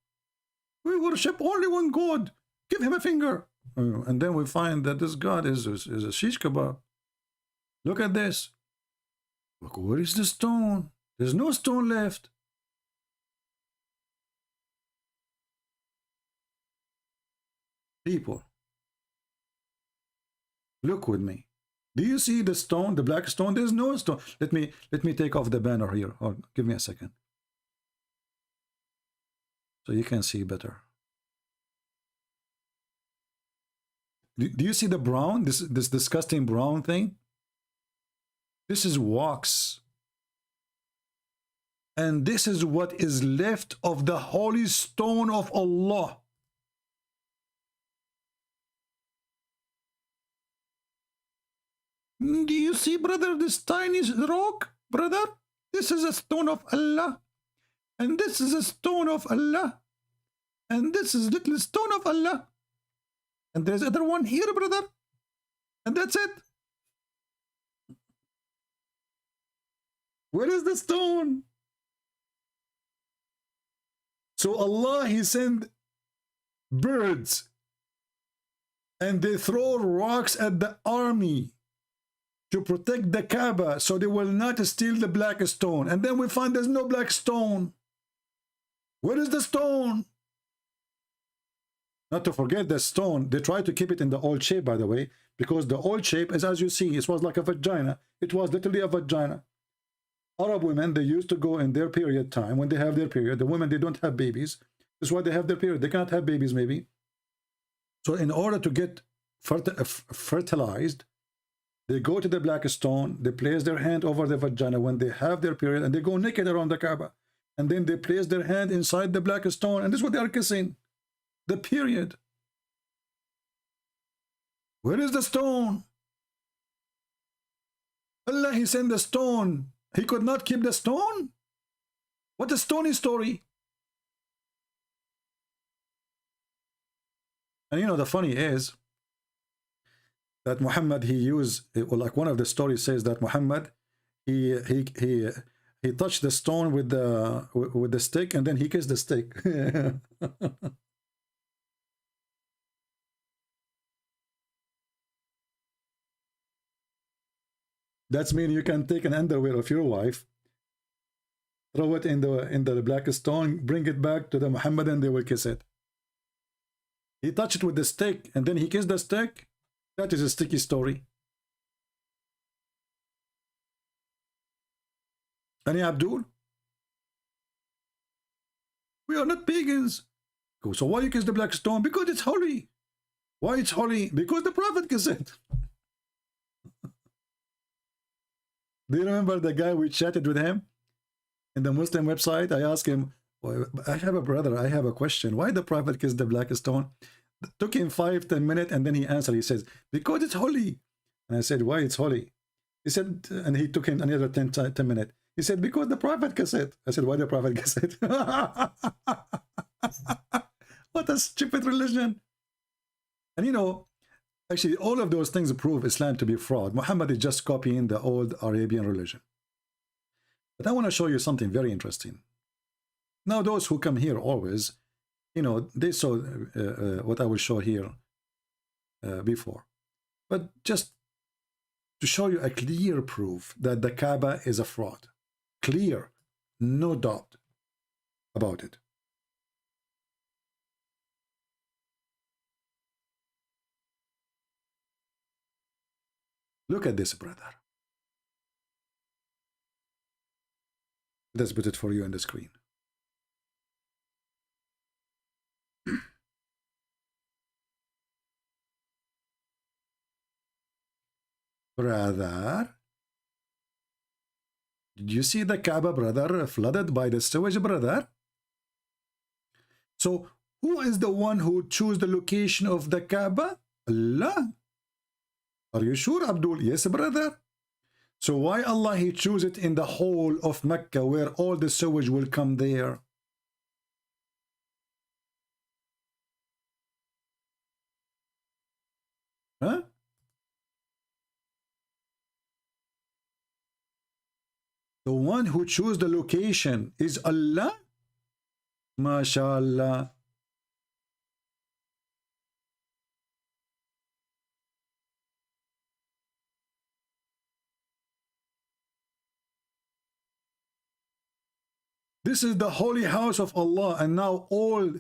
We worship only one God. Give him a finger. And then we find that this God is a shish kebab. Look at this. Look, where is the stone? There's no stone left. People, look with me. Do you see the stone, the black stone? There's no stone. Let me take off the banner here. Oh, give me a second. So you can see better. Do you see the brown? This disgusting brown thing? This is wax. And this is what is left of the holy stone of Allah. Do you see, brother, this tiny rock? Brother, this is a stone of Allah. And this is a stone of Allah. And this is little stone of Allah. And there's other one here, brother. And that's it. Where is the stone? So Allah, he sent birds and they throw rocks at the army to protect the Kaaba so they will not steal the black stone. And then we find there's no black stone. Where is the stone? Not to forget the stone, they try to keep it in the old shape, by the way, because the old shape is, as you see, it was like a vagina. It was literally a vagina. Arab women, they used to go in their period time, when they have their period, the women, they don't have babies. This is why they have their period. They cannot have babies, maybe. So in order to get fertilized, they go to the black stone, they place their hand over the vagina when they have their period, and they go naked around the Kaaba. And then they place their hand inside the black stone, and this is what they are kissing. The period. Where is the stone? Allah, He sent the stone. He could not keep the stone? What a stony story. And you know, the funny is that Muhammad, he used, like one of the stories says that Muhammad, he touched the stone with the stick, and then he kissed the stick. That's mean you can take an underwear of your wife, throw it in the black stone, bring it back to the Muhammad, and they will kiss it. He touched it with the stick, and then he kissed the stick. That is a sticky story. Any Abdul? We are not pagans. So why you kiss the black stone? Because it's holy. Why it's holy? Because the Prophet kissed it. Do you remember the guy we chatted with him in the Muslim website? I asked him, I have a brother, I have a question. Why the Prophet kissed the black stone? It took him 5-10 minutes, and then he answered. He says, because it's holy. And I said, why it's holy? He said, and he took him another 10 minutes. He said, because the Prophet kissed it. I said, why the Prophet kissed it? What a stupid religion. And you know, actually, all of those things prove Islam to be fraud. Muhammad is just copying the old Arabian religion. But I want to show you something very interesting. Now, those who come here always, you know, they saw what I will show here before. But just to show you a clear proof that the Kaaba is a fraud. Clear, no doubt about it. Look at this, brother. Let's put it for you on the screen. Brother, did you see the Kaaba, brother, flooded by the sewage, brother? So, who is the one who chose the location of the Kaaba? Allah. Are you sure, Abdul? Yes, brother. So why Allah He chose it in the whole of Mecca where all the sewage will come there? Huh? The one who chose the location is Allah? MashaAllah. This is the holy house of Allah, and now all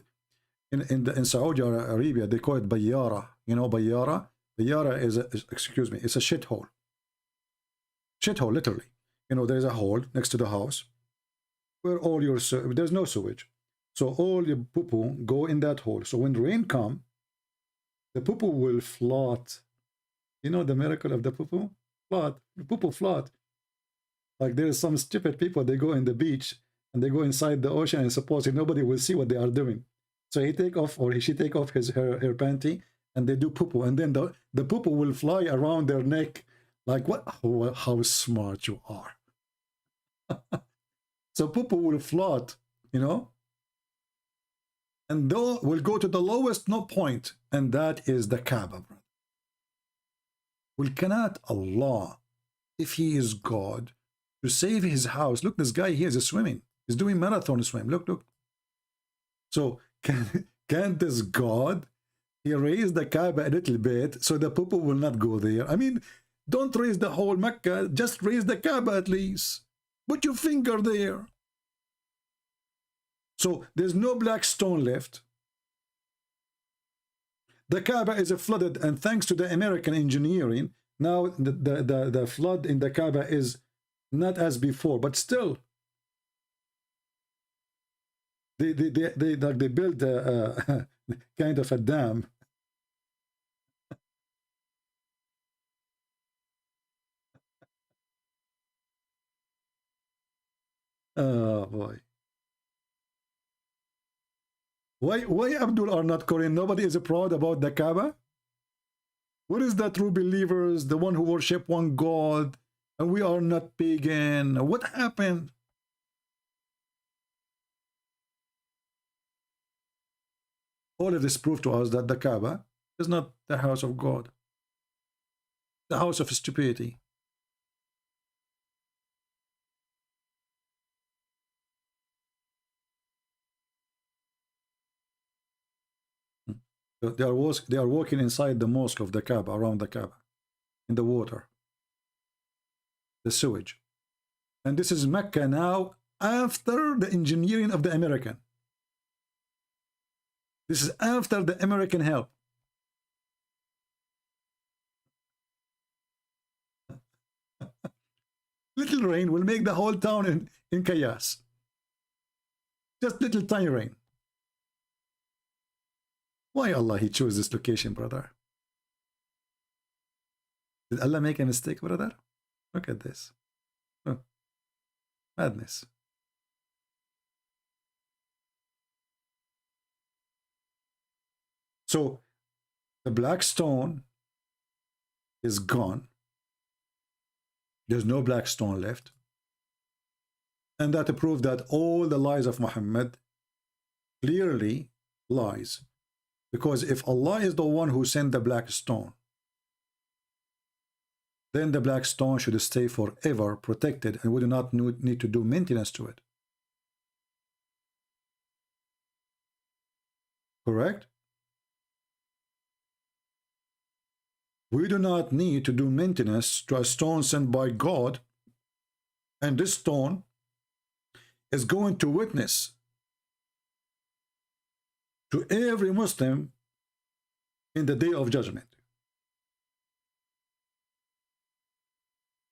in Saudi Arabia they call it Bayyara. You know Bayyara? Bayyara is excuse me, it's a shithole. Shithole, literally. You know, there's a hole next to the house where all your there's no sewage, so all your poo-poo go in that hole. So when rain come, the poo-poo will float. You know the miracle of the poo-poo? Float. The poo-poo float. Like there's some stupid people, they go in the beach and they go inside the ocean, and supposedly nobody will see what they are doing. So he take off, or she take off her panty, and they do poo-poo, and then the poo-poo will fly around their neck. Like what? How smart you are. So poo-poo will float, you know, and though will go to the lowest point, and that is the Kaaba. Well, cannot Allah, if He is God, to save His house? Look, this guy here is swimming. He's doing marathon swim. Look, look. So can this God, He raised the Kaaba a little bit so the poo-poo will not go there? I mean, don't raise the whole Mecca, just raise the Kaaba at least. Put your finger there. So there's no black stone left. The Kaaba is flooded, and thanks to the American engineering, now the flood in the Kaaba is not as before, but still. they build kind of a dam. Oh boy. Why Abdul are not Korean? Nobody is proud about the Kaaba? What is the true believers, the one who worship one God, and we are not pagan? What happened? All of this prove to us that the Kaaba is not the house of God, the house of stupidity. They are walking inside the mosque of the Kaaba, around the Kaaba, in the water, the sewage. And this is Mecca now after the engineering of the American. This is after the American help. Little rain will make the whole town in chaos. Just little tiny rain. Why Allah He chose this location, brother? Did Allah make a mistake, brother? Look at this. Oh, madness. So the black stone is gone. There's no black stone left. And that proved that all the lies of Muhammad clearly lies. Because if Allah is the one who sent the black stone, then the black stone should stay forever protected and we do not need to do maintenance to it. Correct? We do not need to do maintenance to a stone sent by God, and this stone is going to witness to every Muslim in the day of judgment.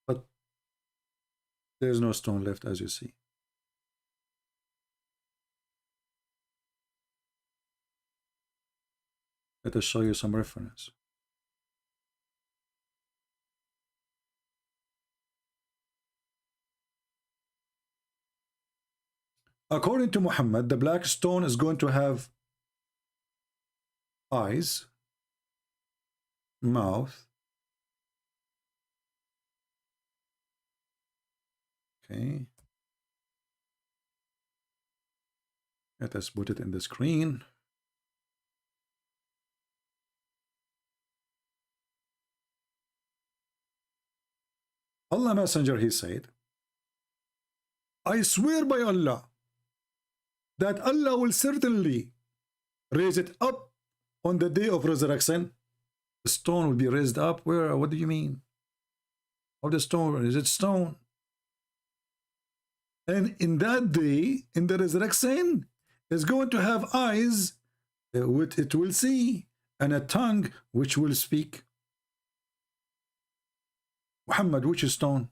But there's no stone left, as you see. Let us show you some reference. According to Muhammad, the black stone is going to have eyes, mouth, okay. Let us put it in the screen. Allah Messenger, he said, I swear by Allah that Allah will certainly raise it up on the day of resurrection. The stone will be raised up. Where? What do you mean? Of the stone? Is it stone? And in that day, in the resurrection, is going to have eyes which it will see, and a tongue which will speak. Muhammad, which is stone?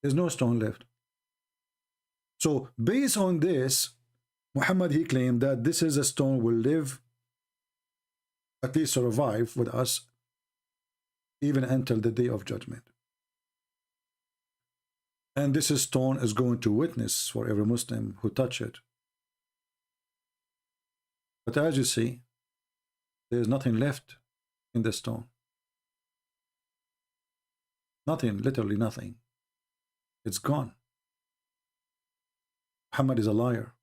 There's no stone left. So based on this, Muhammad, he claimed that this is a stone will live, at least survive with us, even until the day of judgment. And this stone is going to witness for every Muslim who touch it. But as you see, there is nothing left in the stone. Nothing, literally nothing. It's gone. Muhammad is a liar.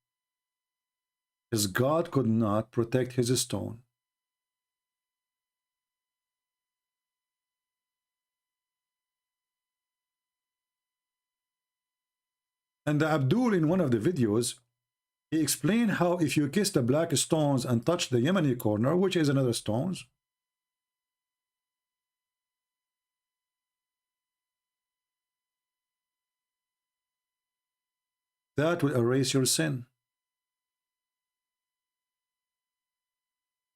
His God could not protect his stone. And the Abdul, in one of the videos, he explained how if you kiss the black stones and touch the Yemeni corner, which is another stones, that will erase your sin.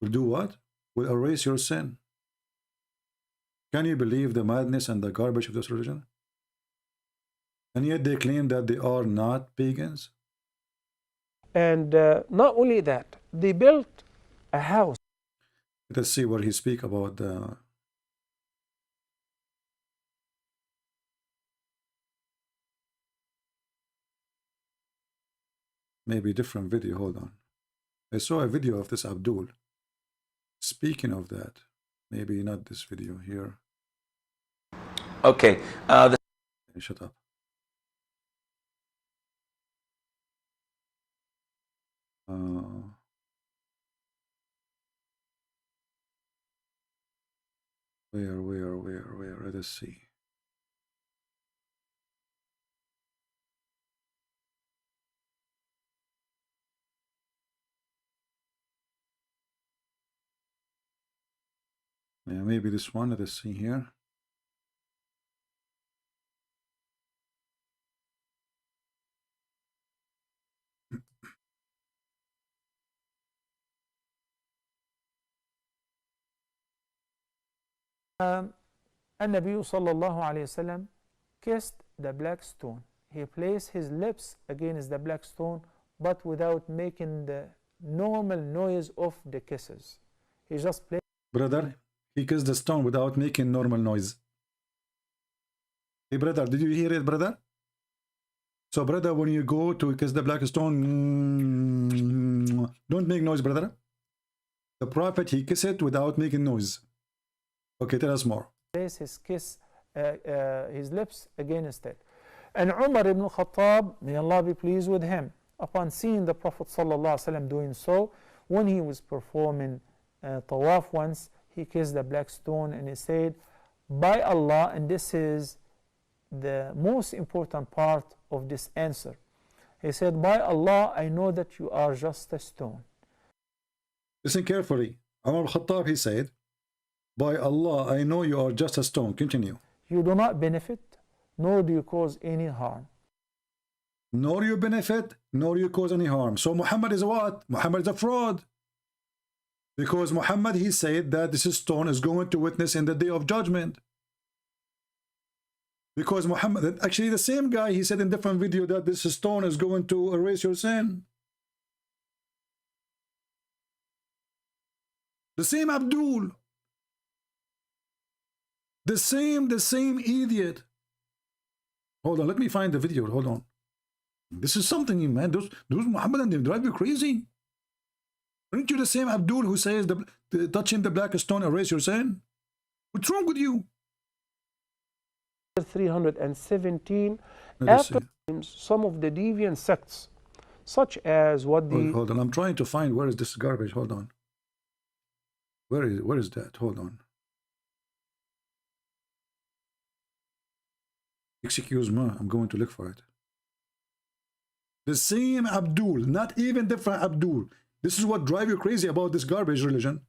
Will do what? Will erase your sin. Can you believe the madness and the garbage of this religion? And yet they claim that they are not pagans. And not only that, they built a house. Let's see what he speak about the. Maybe different video. Hold on. I saw a video of this Abdul. Speaking of that, maybe not this video here. Okay. Shut up. Where? Let us see. Yeah, maybe this one. Let us see here. النبي صلى الله عليه وسلم kissed the black stone. He placed his lips against the black stone, but without making the normal noise of the kisses. He just placed. Brother, he kissed the stone without making normal noise. Hey, brother, did you hear it, brother? So, brother, when you go to kiss the black stone, don't make noise, brother. The Prophet, he kissed it without making noise. Okay, tell us more. Place his lips against it. And Umar ibn Khattab, may Allah be pleased with him, upon seeing the Prophet ﷺ doing so, when he was performing tawaf once, he kissed the black stone and he said, by Allah, and this is the most important part of this answer. He said, by Allah, I know that you are just a stone. Listen carefully. Umar ibn Khattab, he said, by Allah, I know you are just a stone. Continue. You do not benefit, nor do you cause any harm. Nor you benefit, nor you cause any harm. So Muhammad is what? Muhammad is a fraud. Because Muhammad, he said that this stone is going to witness in the day of judgment. Because Muhammad, actually the same guy, he said in different video that this stone is going to erase your sin. The same Abdul. The same idiot. Hold on, let me find the video. Hold on. This is something, man. Those Muhammadan, they drive you crazy. Aren't you the same Abdul who says the touching the black stone erase your sin? What's wrong with you? 317, after some of the deviant sects, such as what the... Hold on, I'm trying to find where is this garbage. Hold on. Where is that? Hold on. Excuse me, I'm going to look for it. The same Abdul, not even different Abdul. This is what drives you crazy about this garbage religion.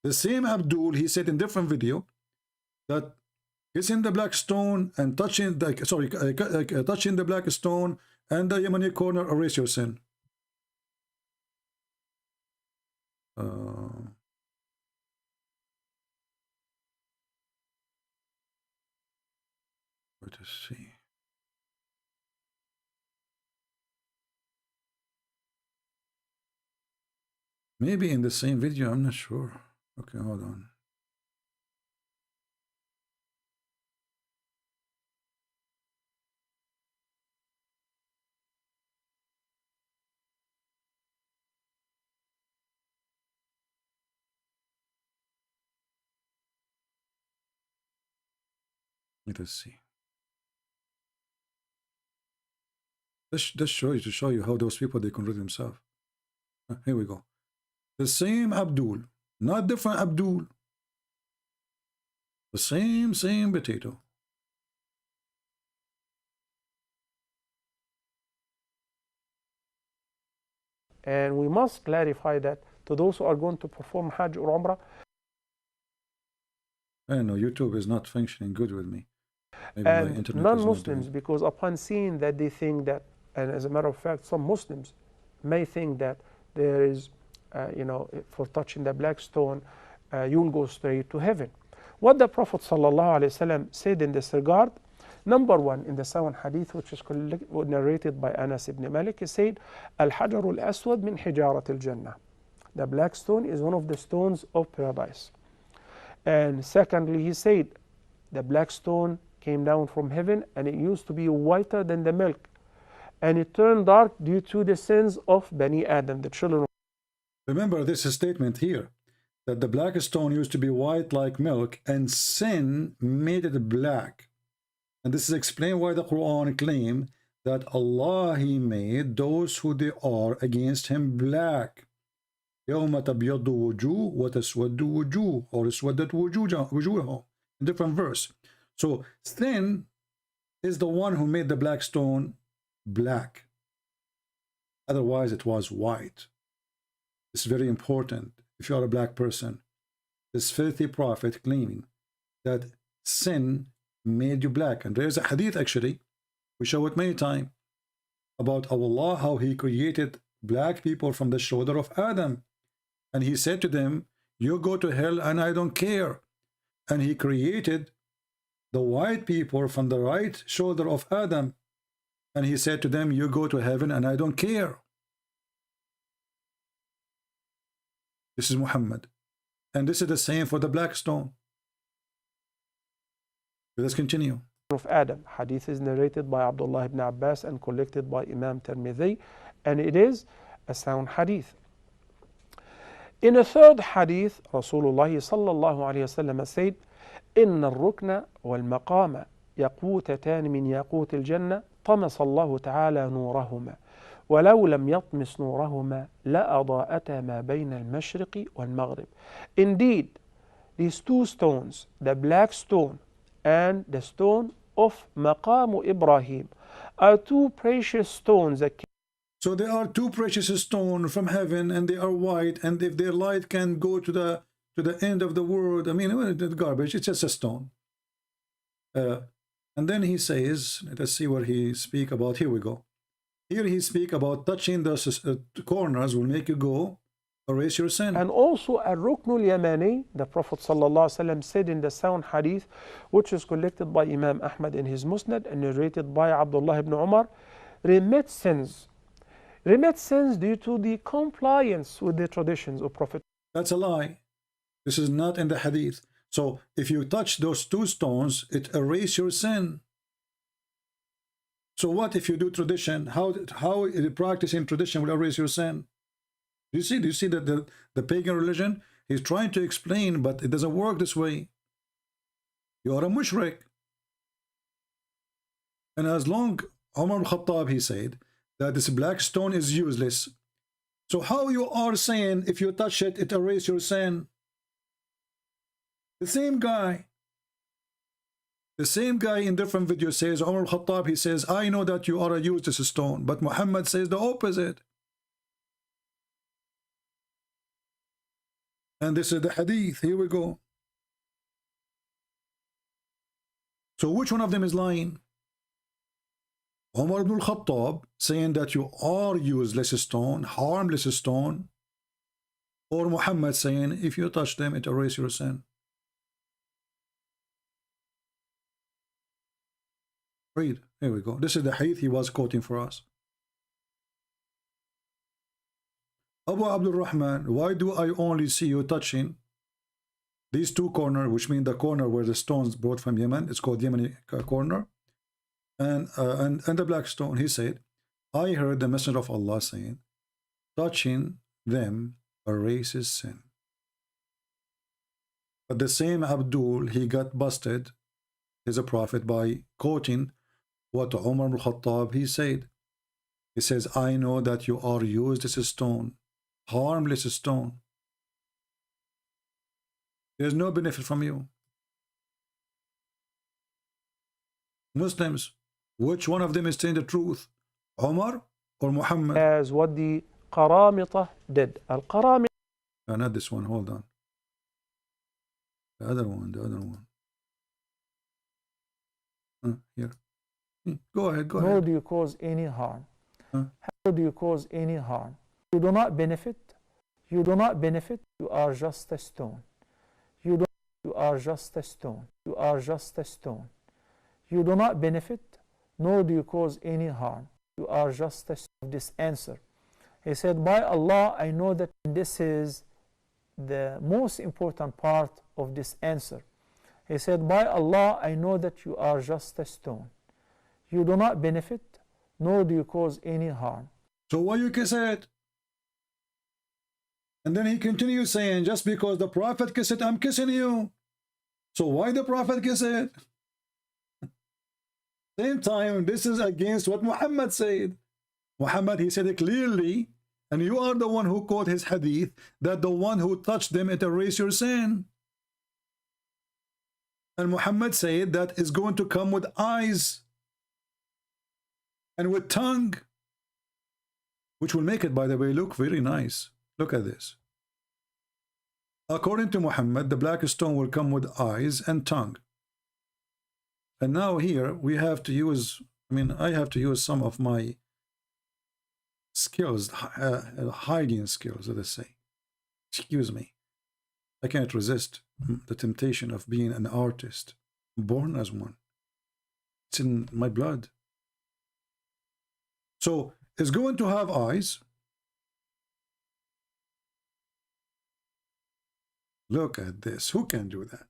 The same Abdul, he said in different video that kissing the black stone and touching the touching the black stone and the Yemeni corner erase your sin. Let us see. Maybe in the same video, I'm not sure. Okay, hold on. Let us see. This shows to show you how those people, they convert themselves. Here we go. The same Abdul, not different Abdul. The same potato. And we must clarify that to those who are going to perform Hajj or Umrah. I know YouTube is not functioning good with me. Maybe and non-Muslims, because upon seeing that, they think that, and as a matter of fact, some Muslims may think that there is, for touching the black stone, you'll go straight to heaven. What the Prophet ﷺ said in this regard, Number one, in the sound hadith, which is narrated by Anas ibn Malik, he said, Al-Hajar al-Aswad min hijarat al-Jannah. The black stone is one of the stones of paradise. And secondly, he said, the black stone came down from heaven and it used to be whiter than the milk. And it turned dark due to the sins of Bani Adam, the children of. Remember this statement here, that the black stone used to be white like milk and sin made it black. And this is explained why the Quran claims that Allah, He made those who they are against Him black. يوم تبيض وجوه وتسود وجوه, or اسودت وجوههم, in different verse. So sin is the one who made the black stone black. Otherwise it was white. It's very important. If you are a black person, this filthy prophet claiming that sin made you black. And there's a hadith actually, we show it many times, about Allah, how He created black people from the shoulder of Adam. And He said to them, you go to hell and I don't care. And He created the white people from the right shoulder of Adam. And He said to them, you go to heaven and I don't care. This is Muhammad. And this is the same for the black stone. Let's continue. Of Adam. Hadith is narrated by Abdullah ibn Abbas and collected by Imam Tirmidhi. And it is a sound hadith. In a third hadith, Rasulullah sallallahu alayhi wasallam said, إن الركن والمقام يقوتتان من ياقوت الجنة طمس الله تعالى نورهما ولو لم يطمس نورهما لأضاءتا ما بين المشرق والمغرب. Indeed, these two stones, the black stone and the stone of Maqam Ibrahim, are two precious stones that. So there are two precious stones from heaven, and they are white, and if their light can go to the end of the world, I mean, it's garbage, it's just a stone. And then he says, let's see what he speak about. Here we go. Here he speak about touching the corners will make you go erase your sin. And also Ar-Ruknul Yamani, the Prophet ﷺ said in the sound hadith, which is collected by Imam Ahmad in his Musnad and narrated by Abdullah ibn Umar, remit sins. Remit sins due to the compliance with the traditions of Prophet. That's a lie. This is not in the hadith. So if you touch those two stones, it erases your sin. So what if you do tradition? How practicing tradition will erase your sin? Do you see that the pagan religion is trying to explain, but it doesn't work this way. You are a mushrik. And as long Umar al-Khattab, he said that this black stone is useless. So how you are saying if you touch it, it erases your sin? The same guy in different videos says, Umar al-Khattab, he says, I know that you are a useless stone, but Muhammad says the opposite. And this is the hadith. Here we go. So which one of them is lying? Umar ibn al-Khattab saying that you are useless stone, harmless stone, or Muhammad saying if you touch them, it erases your sin? Read. Here we go. This is the hadith he was quoting for us. Abu Abdul Rahman, why do I only see you touching these two corners, which mean the corner where the stones brought from Yemen, it's called Yemeni corner, and the black stone? He said, I heard the Messenger of Allah saying, touching them erases sin. But the same Abdul, he got busted, he's a prophet, by quoting what Umar al-Khattab, he said. He says, I know that you are used as a stone, harmless stone. There's no benefit from you. Muslims, which one of them is telling the truth? Umar or Muhammad? As what the Qaramita did. Al-Qaramita. Not this one, hold on. The other one. Here. Go ahead. Nor do you cause any harm. How do you cause any harm? You do not benefit. You do not benefit. You are just a stone. You are just a stone. You are just a stone. You do not benefit, nor do you cause any harm. You are just of this answer. He said, by Allah, I know that this is the most important part of this answer. He said, by Allah, I know that you are just a stone. You do not benefit, nor do you cause any harm. So why you kiss it? And then he continues saying, just because the Prophet kissed it, I'm kissing you. So why the Prophet kiss it? Same time, this is against what Muhammad said. Muhammad, he said it clearly, and you are the one who quote his hadith, that the one who touched them, it erase your sin. And Muhammad said that is going to come with eyes and with tongue, which will make it, by the way, look very nice. Look at this. According to Muhammad, the black stone will come with eyes and tongue. And now here we have to use, I have to use some of my skills, hygiene skills, let us say. Excuse me. I can't resist the temptation of being an artist, born as one. It's in my blood. So it's going to have eyes. Look at this. Who can do that?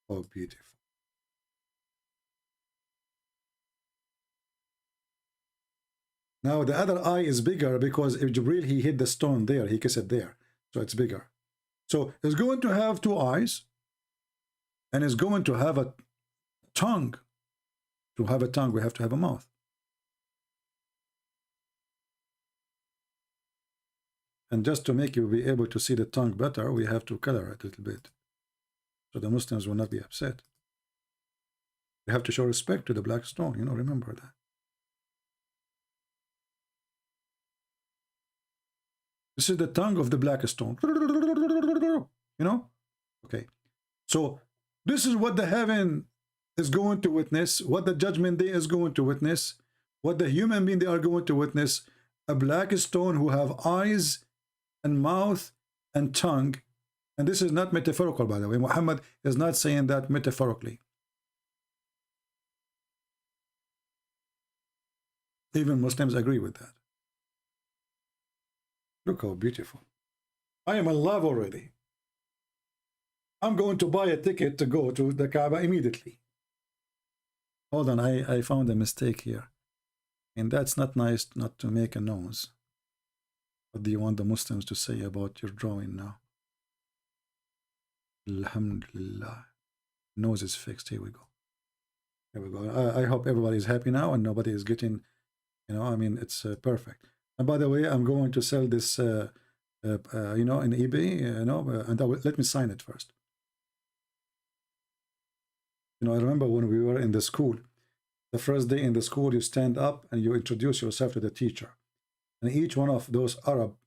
Oh, beautiful. Now the other eye is bigger because if Jibril, he hit the stone there, he kissed it there. So it's bigger. So it's going to have two eyes and it's going to have a tongue. To have a tongue, we have to have a mouth. And just to make you be able to see the tongue better, we have to color it a little bit. So the Muslims will not be upset. We have to show respect to the black stone, remember that. This is the tongue of the black stone. Okay. So this is what the heaven is going to witness, what the judgment day is going to witness, what the human being they are going to witness. A black stone who have eyes and mouth and tongue. And this is not metaphorical, by the way. Muhammad is not saying that metaphorically. Even Muslims agree with that. Look how beautiful. I am in love already. I'm going to buy a ticket to go to the Kaaba immediately. Hold on, I found a mistake here. And that's not nice not to make a nose. What do you want the Muslims to say about your drawing now? Alhamdulillah. Nose is fixed. Here we go. Here we go. I hope everybody is happy now and nobody is getting, it's perfect. And by the way, I'm going to sell this, in eBay, and let me sign it first. I remember when we were in the school, the first day in the school, you stand up and you introduce yourself to the teacher. And each one of those Arab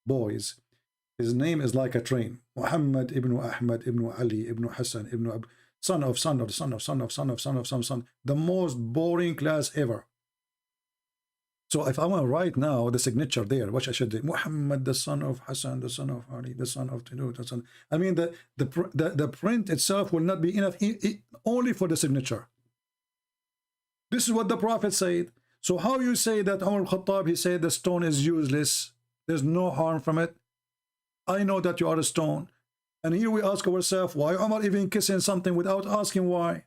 boys, his name is like a train. Muhammad ibn Ahmad ibn Ali ibn Hassan ibn Ab, son of. The most boring class ever. So if I want to write now the signature there, what I should do? Muhammad, the son of Hassan, the son of Ali, the son of the son. The print itself will not be enough only for the signature. This is what the Prophet said. So how you say that Umar al-Khattab, he said the stone is useless, there's no harm from it. I know that you are a stone. And here we ask ourselves, why Umar even kissing something without asking why?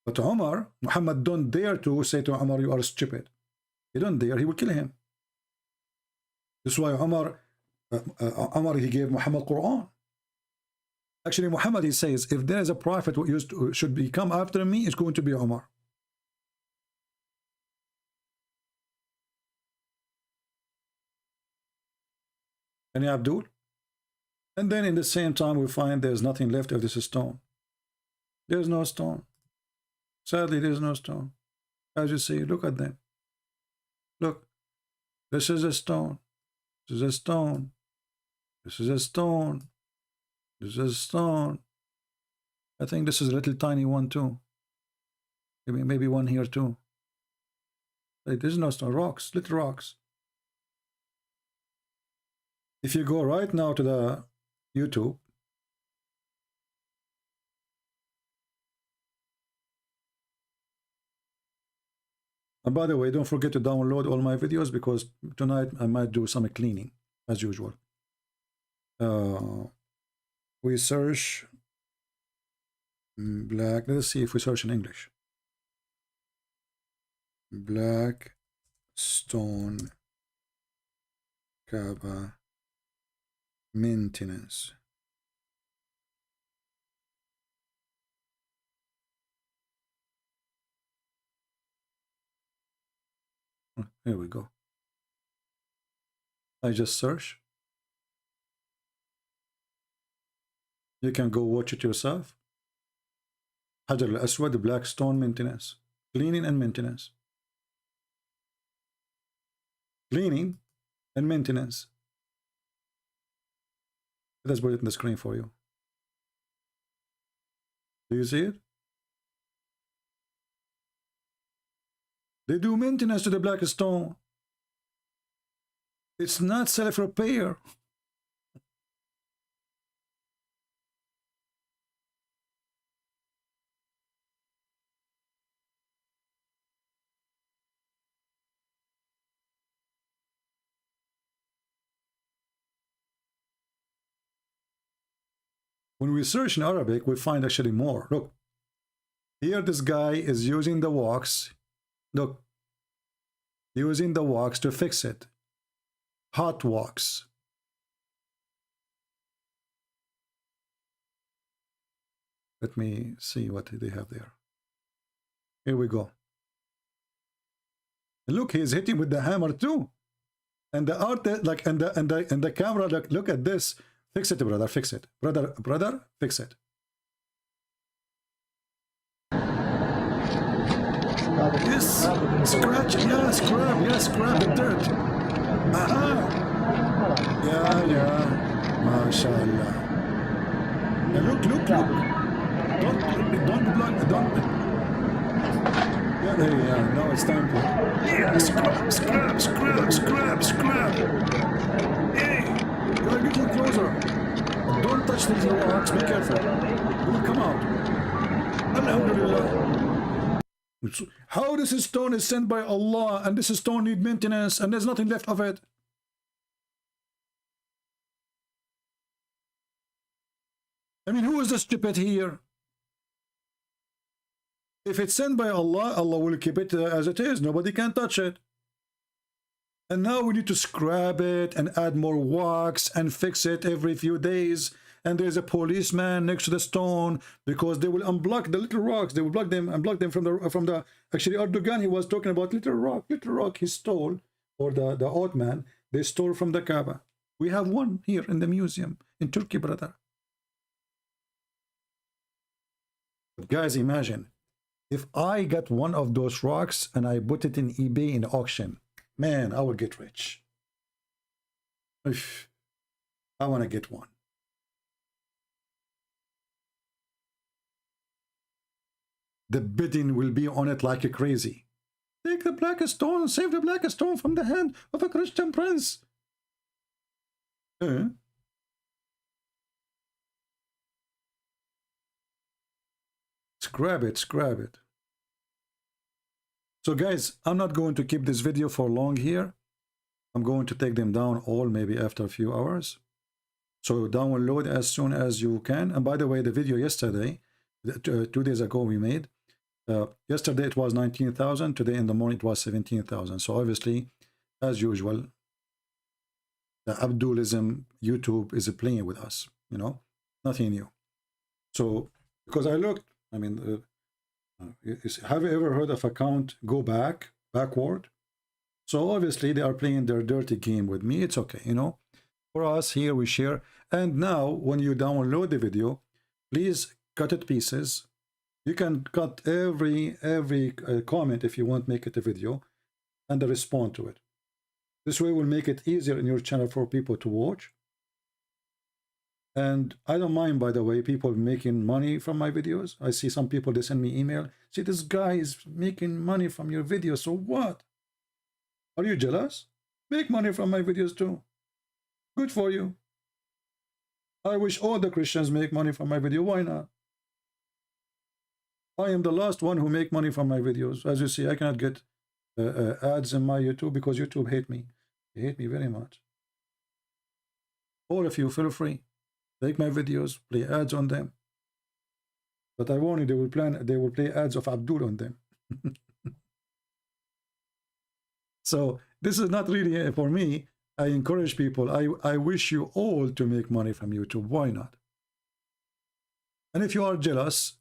But Umar, Muhammad don't dare to say to Umar, you are stupid. He don't dare, he will kill him. This is why Umar, he gave Muhammad Quran. Actually, Muhammad, he says, if there is a prophet who should become after me, it's going to be Umar. And Abdul. And then in the same time, we find there's nothing left of this stone. There's no stone. Sadly, there's no stone. As you see, look at them. Look. This is a stone. This is a stone. This is a stone. This is a stone. I think this is a little tiny one too. Maybe one here too. There's no stone. Rocks. Little rocks. If you go right now to the YouTube, And by the way, don't forget to download all my videos, because tonight I might do some cleaning as usual. We search black. Let's see if we search in English. Black stone Kaaba maintenance. Here we go. I just search. You can go watch it yourself. Hajar al-Aswad, black stone maintenance. Cleaning and maintenance. Cleaning and maintenance. Let's put it in the screen for you. Do you see it? They do maintenance to the black stone. It's not self-repair. When we search in Arabic, we find actually more. Look, here this guy is using the wax. Look, using the wax to fix it. Hot wax. Let me see what they have there. Here we go. And look, he's hitting with the hammer too. And the art, like, and the camera, like, look at this. Fix it, brother, fix it. Brother, fix it. Yes, scratch, yeah, scrub the dirt. Aha. Yeah. MashaAllah. Yeah, look. Don't block, don't. Yeah, now it's time to. Yeah, scrub. Hey, you're getting closer. Don't touch these rocks, be careful. It will come out. Alhamdulillah. How this stone is sent by Allah, and this stone need maintenance, and there's nothing left of it? I mean, who is the stupid here? If it's sent by Allah, Allah will keep it as it is. Nobody can touch it. And now we need to scrub it and add more wax and fix it every few days. And there's a policeman next to the stone, because they will unblock the little rocks. They will unblock them from the. Actually, Erdogan, he was talking about little rock he stole, or the Ottoman, they stole from the Kaaba. We have one here in the museum in Turkey, brother. But guys, imagine if I got one of those rocks and I put it in eBay in auction. Man, I will get rich. I want to get one. The bidding will be on it like a crazy. Take the black stone, save the black stone from the hand of a Christian prince. Scrap it. So guys, I'm not going to keep this video for long here. I'm going to take them down all maybe after a few hours. So download as soon as you can. And by the way, the video yesterday, 2 days ago we made, yesterday it was 19,000. Today in the morning it was 17,000. So obviously, as usual, the Abdulism YouTube is playing with us, you know, nothing new. So because I looked, I mean, have you ever heard of account go backward? So obviously they are playing their dirty game with me. It's okay, you know. For us here we share. And now when you download the video, please cut it pieces. You can cut every comment if you want to make it a video, and respond to it. This way will make it easier in your channel for people to watch. And I don't mind, by the way, people making money from my videos. I see some people, they send me email. See, this guy is making money from your videos. So what? Are you jealous? Make money from my videos too. Good for you. I wish all the Christians make money from my video. Why not? I am the last one who make money from my videos. As you see, I cannot get ads in my YouTube because YouTube hate me. They hate me very much. All of you, feel free. Take my videos, play ads on them. But I warn you, they will play ads of Abdul on them. So this is not really for me. I encourage people. I wish you all to make money from YouTube. Why not? And if you are jealous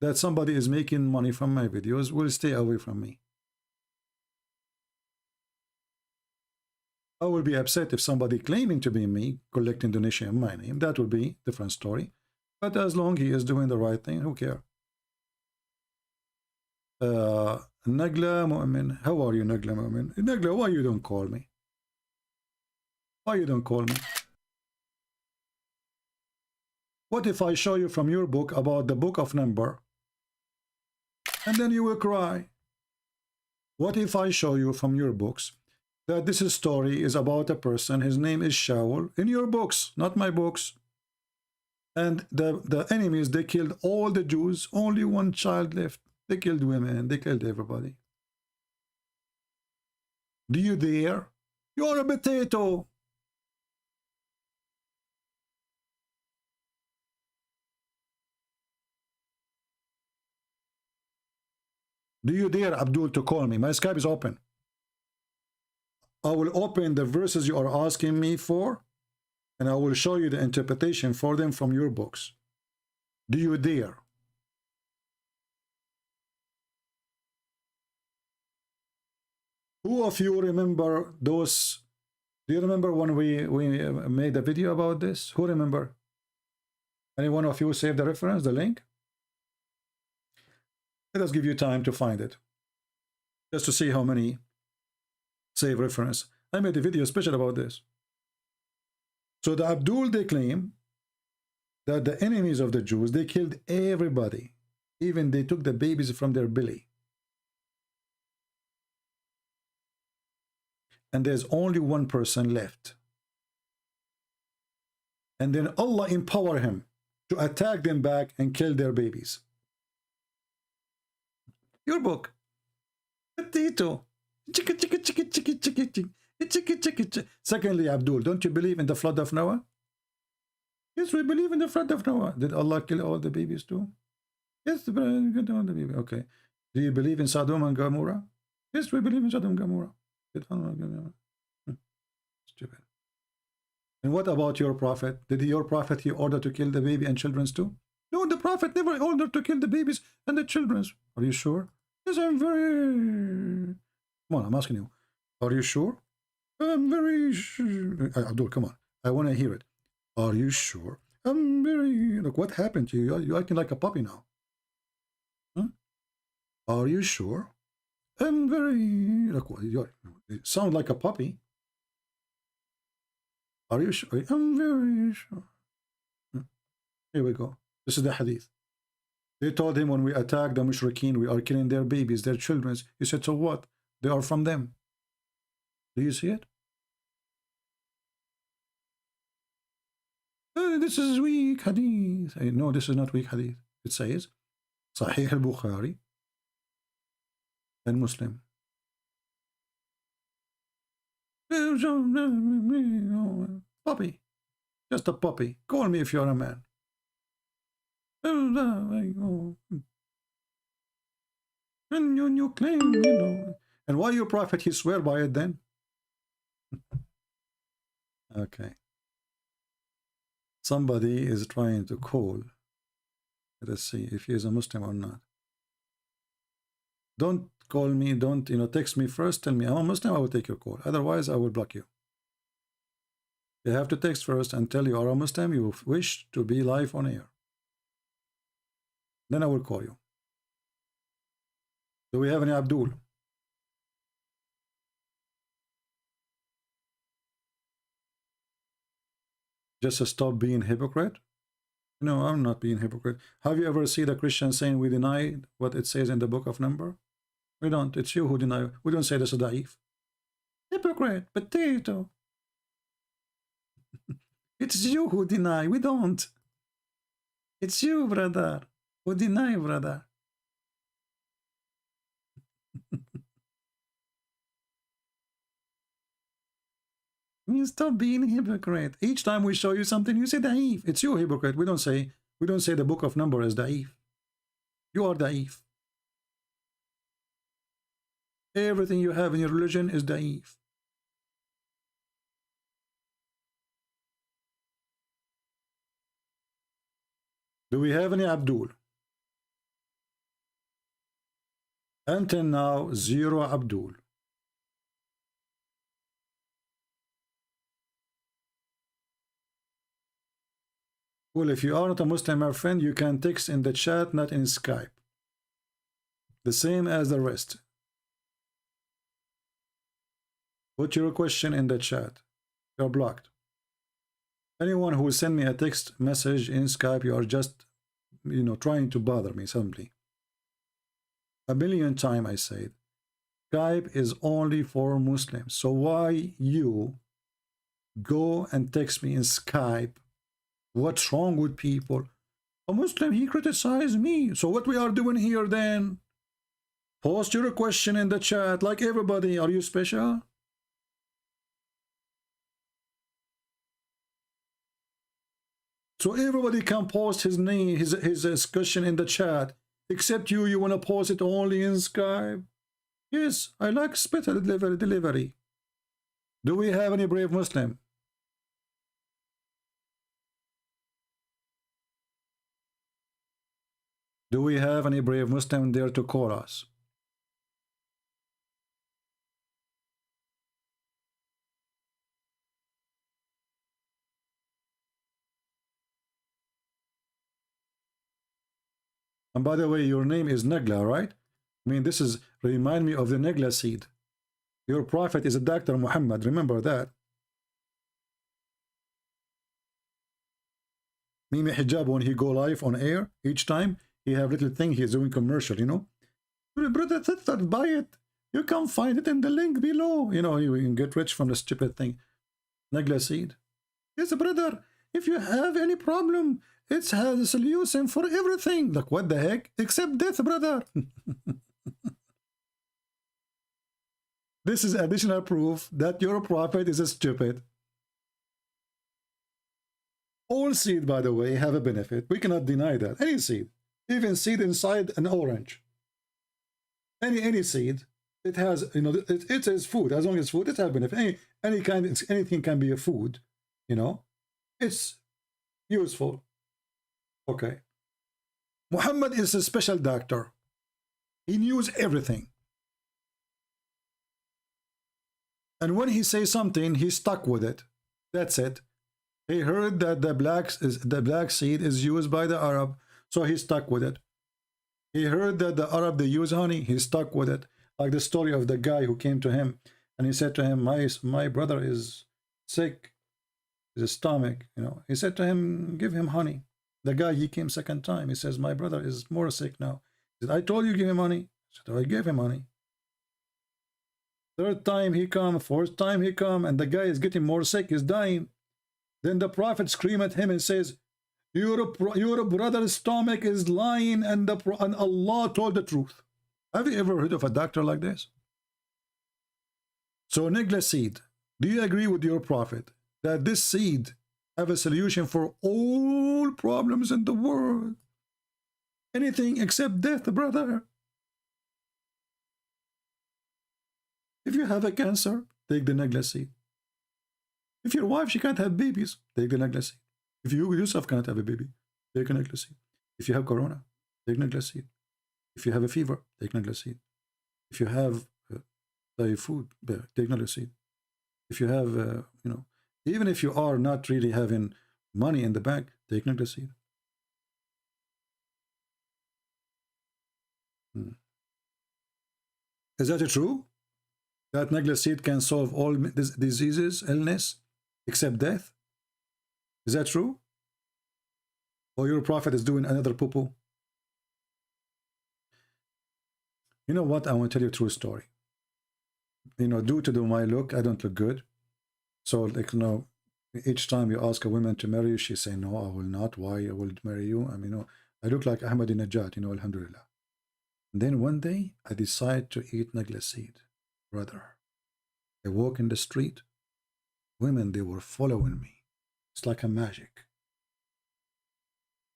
that somebody is making money from my videos, will stay away from me. I will be upset if somebody claiming to be me collecting donation in my name. That will be a different story. But as long he is doing the right thing, who cares? Nagla Mu'min. How are you, Nagla Mu'min? Nagla, why you don't call me? Why you don't call me? What if I show you from your book about the book of number? And then you will cry. What if I show you from your books that this story is about a person, his name is Shaul, in your books, not my books. And the enemies, they killed all the Jews, only one child left. They killed women, they killed everybody. Do you dare? You're a potato. Do you dare, Abdul, to call me? My Skype is open. I will open the verses you are asking me for, and I will show you the interpretation for them from your books. Do you dare? Who of you remember those? Do you remember when we made a video about this? Who remember? Any one of you save the reference, the link? Let us give you time to find it, just to see how many save reference. I made a video special about this. So the Abdul, they claim that the enemies of the Jews, they killed everybody. Even they took the babies from their belly. And there's only one person left. And then Allah empower him to attack them back and kill their babies. Your book. Potato. Secondly, Abdul, don't you believe in the flood of Noah? Yes, we believe in the flood of Noah. Did Allah kill all the babies too? Yes, all the babies. Okay. Do you believe in Sodom and Gomorrah? Yes, we believe in Sodom and Gomorrah. Stupid. And what about your prophet? Did your prophet he order to kill the baby and children too? No, the prophet never ordered to kill the babies and the children. Are you sure? Yes, I'm very... Come on, I'm asking you. Are you sure? I'm very sure. Abdul, come on. I want to hear it. Are you sure? I'm very... Look, what happened to you? You're acting like a puppy now. Huh? Are you sure? I'm very... Look, you sound like a puppy. Are you sure? I'm very sure. Here we go. This is the hadith. They told him when we attack the mushrikeen, we are killing their babies, their children. He said, so what? They are from them. Do you see it? This is weak hadith. No, this is not weak hadith. It says, Sahih al-Bukhari and Muslim. Puppy. Just a puppy. Call me if you're a man. And you claim, you know. And why your prophet, he swear by it then? Okay. Somebody is trying to call. Let us see if he is a Muslim or not. Don't call me, don't, text me first, tell me I'm a Muslim, I will take your call. Otherwise, I will block you. You have to text first and tell you are a Muslim, you wish to be live on air. Then I will call you. Do we have any Abdul? Just stop being hypocrite? No, I'm not being hypocrite. Have you ever seen a Christian saying we deny what it says in the book of number? We don't. It's you who deny. We don't say this is da'if. Hypocrite, potato. It's you who deny. We don't. It's you, brother, who deny, brother. You stop being a hypocrite. Each time we show you something, you say da'if. It's you, hypocrite. We don't say the book of number is da'if. You are da'if. Everything you have in your religion is da'if. Do we have any Abdul? Until now, 0 Abdul. Well, if you are not a Muslim, my friend, you can text in the chat, not in Skype. The same as the rest. Put your question in the chat. You're blocked. Anyone who will send me a text message in Skype, you are just, trying to bother me simply. A million times I said, Skype is only for Muslims. So why you go and text me in Skype? What's wrong with people? A Muslim, he criticized me. So what we are doing here then? Post your question in the chat like everybody. Are you special? So everybody can post his name, his question in the chat, except you. You want to post it only in Skype? Yes, I like better delivery. Do we have any brave Muslim? Do we have any brave Muslim there to call us? And by the way, your name is Negla, right? I mean, this is remind me of the Negla seed. Your prophet is a Dr. Muhammad. Remember that. Mimi Hijab, when he go live on air, each time he have little thing he's doing commercial, Brother, buy it. You can find it in the link below. You can get rich from the stupid thing. Negla seed. Yes, brother. If you have any problem, it has a solution for everything. Like, what the heck? Except death, brother. This is additional proof that your prophet is a stupid. All seed, by the way, have a benefit. We cannot deny that. Any seed. Even seed inside an orange. Any seed. It has, it is food. As long as food, it has benefit. Anything can be a food. It's useful. Okay. Muhammad is a special doctor. He knows everything. And when he says something, he's stuck with it. That's it. He heard that the black seed is used by the Arab, so he's stuck with it. He heard that the Arab, they use honey, he's stuck with it. Like the story of the guy who came to him, and he said to him, my brother is sick, his stomach, He said to him, give him honey. The guy, he came second time. He says, my brother is more sick now. He said, I told you give him honey. He said, I gave him honey. Third time he come, fourth time he come, and the guy is getting more sick, he's dying. Then the prophet scream at him and says, your brother's stomach is lying, and Allah told the truth. Have you ever heard of a doctor like this? So Negla seed, do you agree with your prophet that this seed have a solution for all problems in the world? Anything except death, brother. If you have a cancer, take the Negla seed. If your wife, she can't have babies, take the Negla seed. If you yourself cannot have a baby, take a Negla seed. If you have corona, take Negla seed. If you have a fever, take Negla seed. If you have food, take Negla seed. If you have, even if you are not really having money in the bank, take Negla seed. Is that true? That Negla seed can solve all diseases, illness, except death? Is that true? Or your prophet is doing another poo-poo? You know what? I want to tell you a true story. Due to my look, I don't look good. So, each time you ask a woman to marry you, she say, no, I will not. Why? I will marry you. I look like Ahmadinejad, alhamdulillah. And then one day, I decide to eat Negla seed. Brother, I walk in the street. women, they were following me. It's like a magic.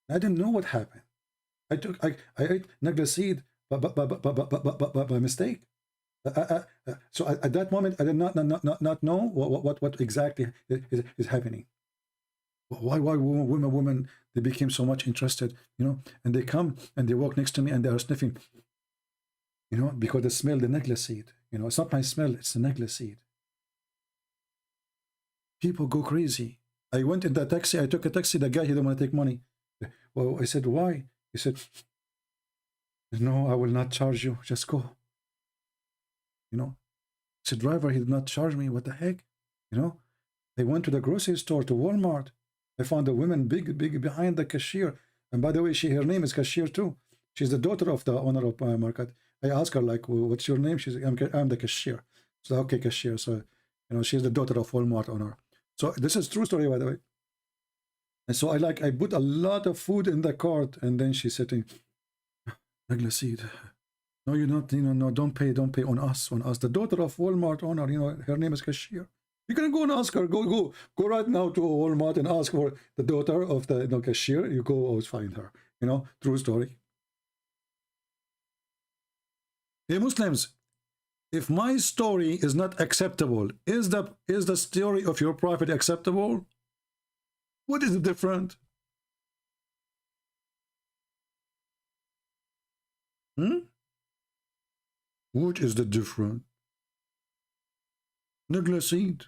I didn't know what happened. I ate necklace seed by mistake. So at that moment, I did not know what exactly is happening. Why women, they became so much interested, you know, and they come and they walk next to me and they are sniffing, you know, because they smell the necklace seed. You know, it's not my smell, it's the necklace seed. People go crazy. I went in the taxi, I took a taxi, the guy, he didn't want to take money. Well, I said, why? He said, no, I will not charge you, just go. You know, it's a driver, he did not charge me, what the heck? You know, they went to the grocery store, to Walmart. I found a woman big behind the cashier. And by the way, her name is Cashier too. She's the daughter of the owner of my market. I asked her, like, well, what's your name? She's like, I'm the cashier. So, okay, cashier. So, you know, she's the daughter of Walmart owner. So this is true story, by the way. And so I put a lot of food in the cart, and then she's sitting, Negla seed. No, you're not, you know, no, don't pay on us. The daughter of Walmart owner, you know, her name is Cashier. You can go and ask her. Go right now to Walmart and ask for the daughter of the, you know, cashier. You go always find her. You know, true story. Hey Muslims, if my story is not acceptable, is the story of your prophet acceptable? What is different? What is the difference? Negla seed.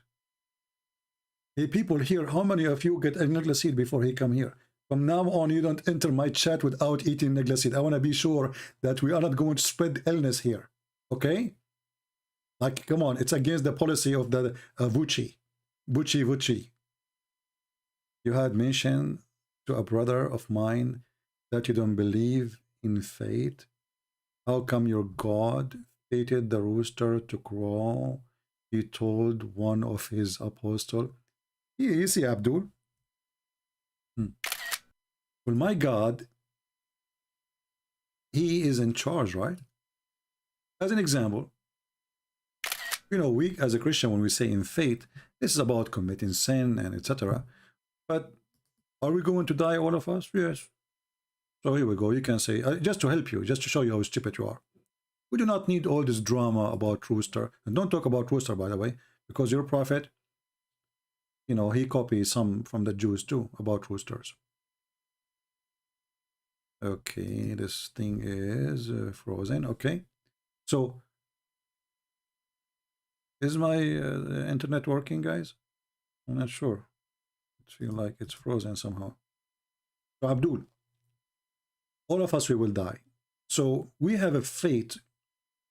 Hey, people here, how many of you get a negla seed before he come here? From now on, you don't enter my chat without eating negla seed. I want to be sure that we are not going to spread illness here. Okay? Like, come on, it's against the policy of the Vucci. Vucci. You had mentioned to a brother of mine that you don't believe in fate. How come your God fated the rooster to crow? He told one of his apostles. You see, Abdul. Well, my God, he is in charge, right? As an example, you know, we as a Christian, when we say in faith, this is about committing sin and etc. But are we going to die, all of us? Yes. So here we go. You can say, just to help you, just to show you how stupid you are. We do not need all this drama about rooster. And don't talk about rooster, by the way, because your prophet, you know, he copies some from the Jews too about roosters. Okay, this thing is frozen. Okay. So, is my internet working, guys? I'm not sure. I feel like it's frozen somehow. So, Abdul, all of us, we will die. So, we have a fate